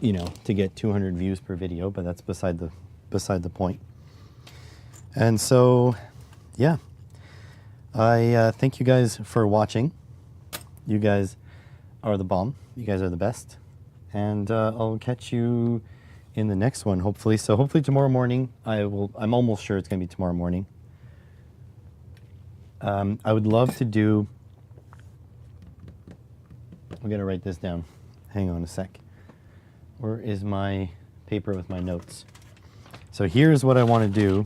You know, to get 200 views per video, but that's beside the point. And so, yeah. I thank you guys for watching. You guys are the bomb. You guys are the best. And I'll catch you in the next one, hopefully. So hopefully tomorrow morning, I'm almost sure it's going to be tomorrow morning. I would love to do, I'm going to write this down. Hang on a sec. Where is my paper with my notes? So here's what I want to do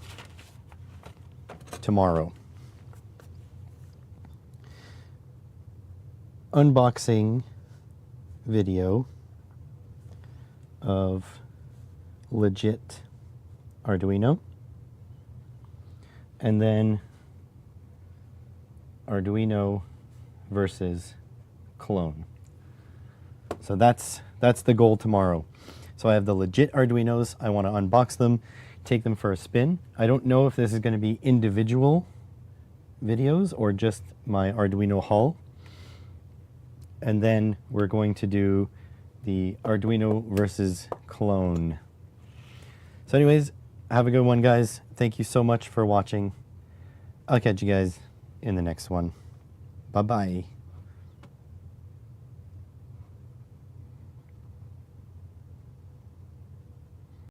tomorrow. Unboxing video of legit Arduino, and then Arduino versus clone. So that's the goal tomorrow. So I have the legit Arduinos, I want to unbox them, take them for a spin. I don't know if this is going to be individual videos or just my Arduino hull. And then we're going to do the Arduino versus clone. So anyways, have a good one, guys. Thank you so much for watching. I'll catch you guys in the next one. Bye-bye.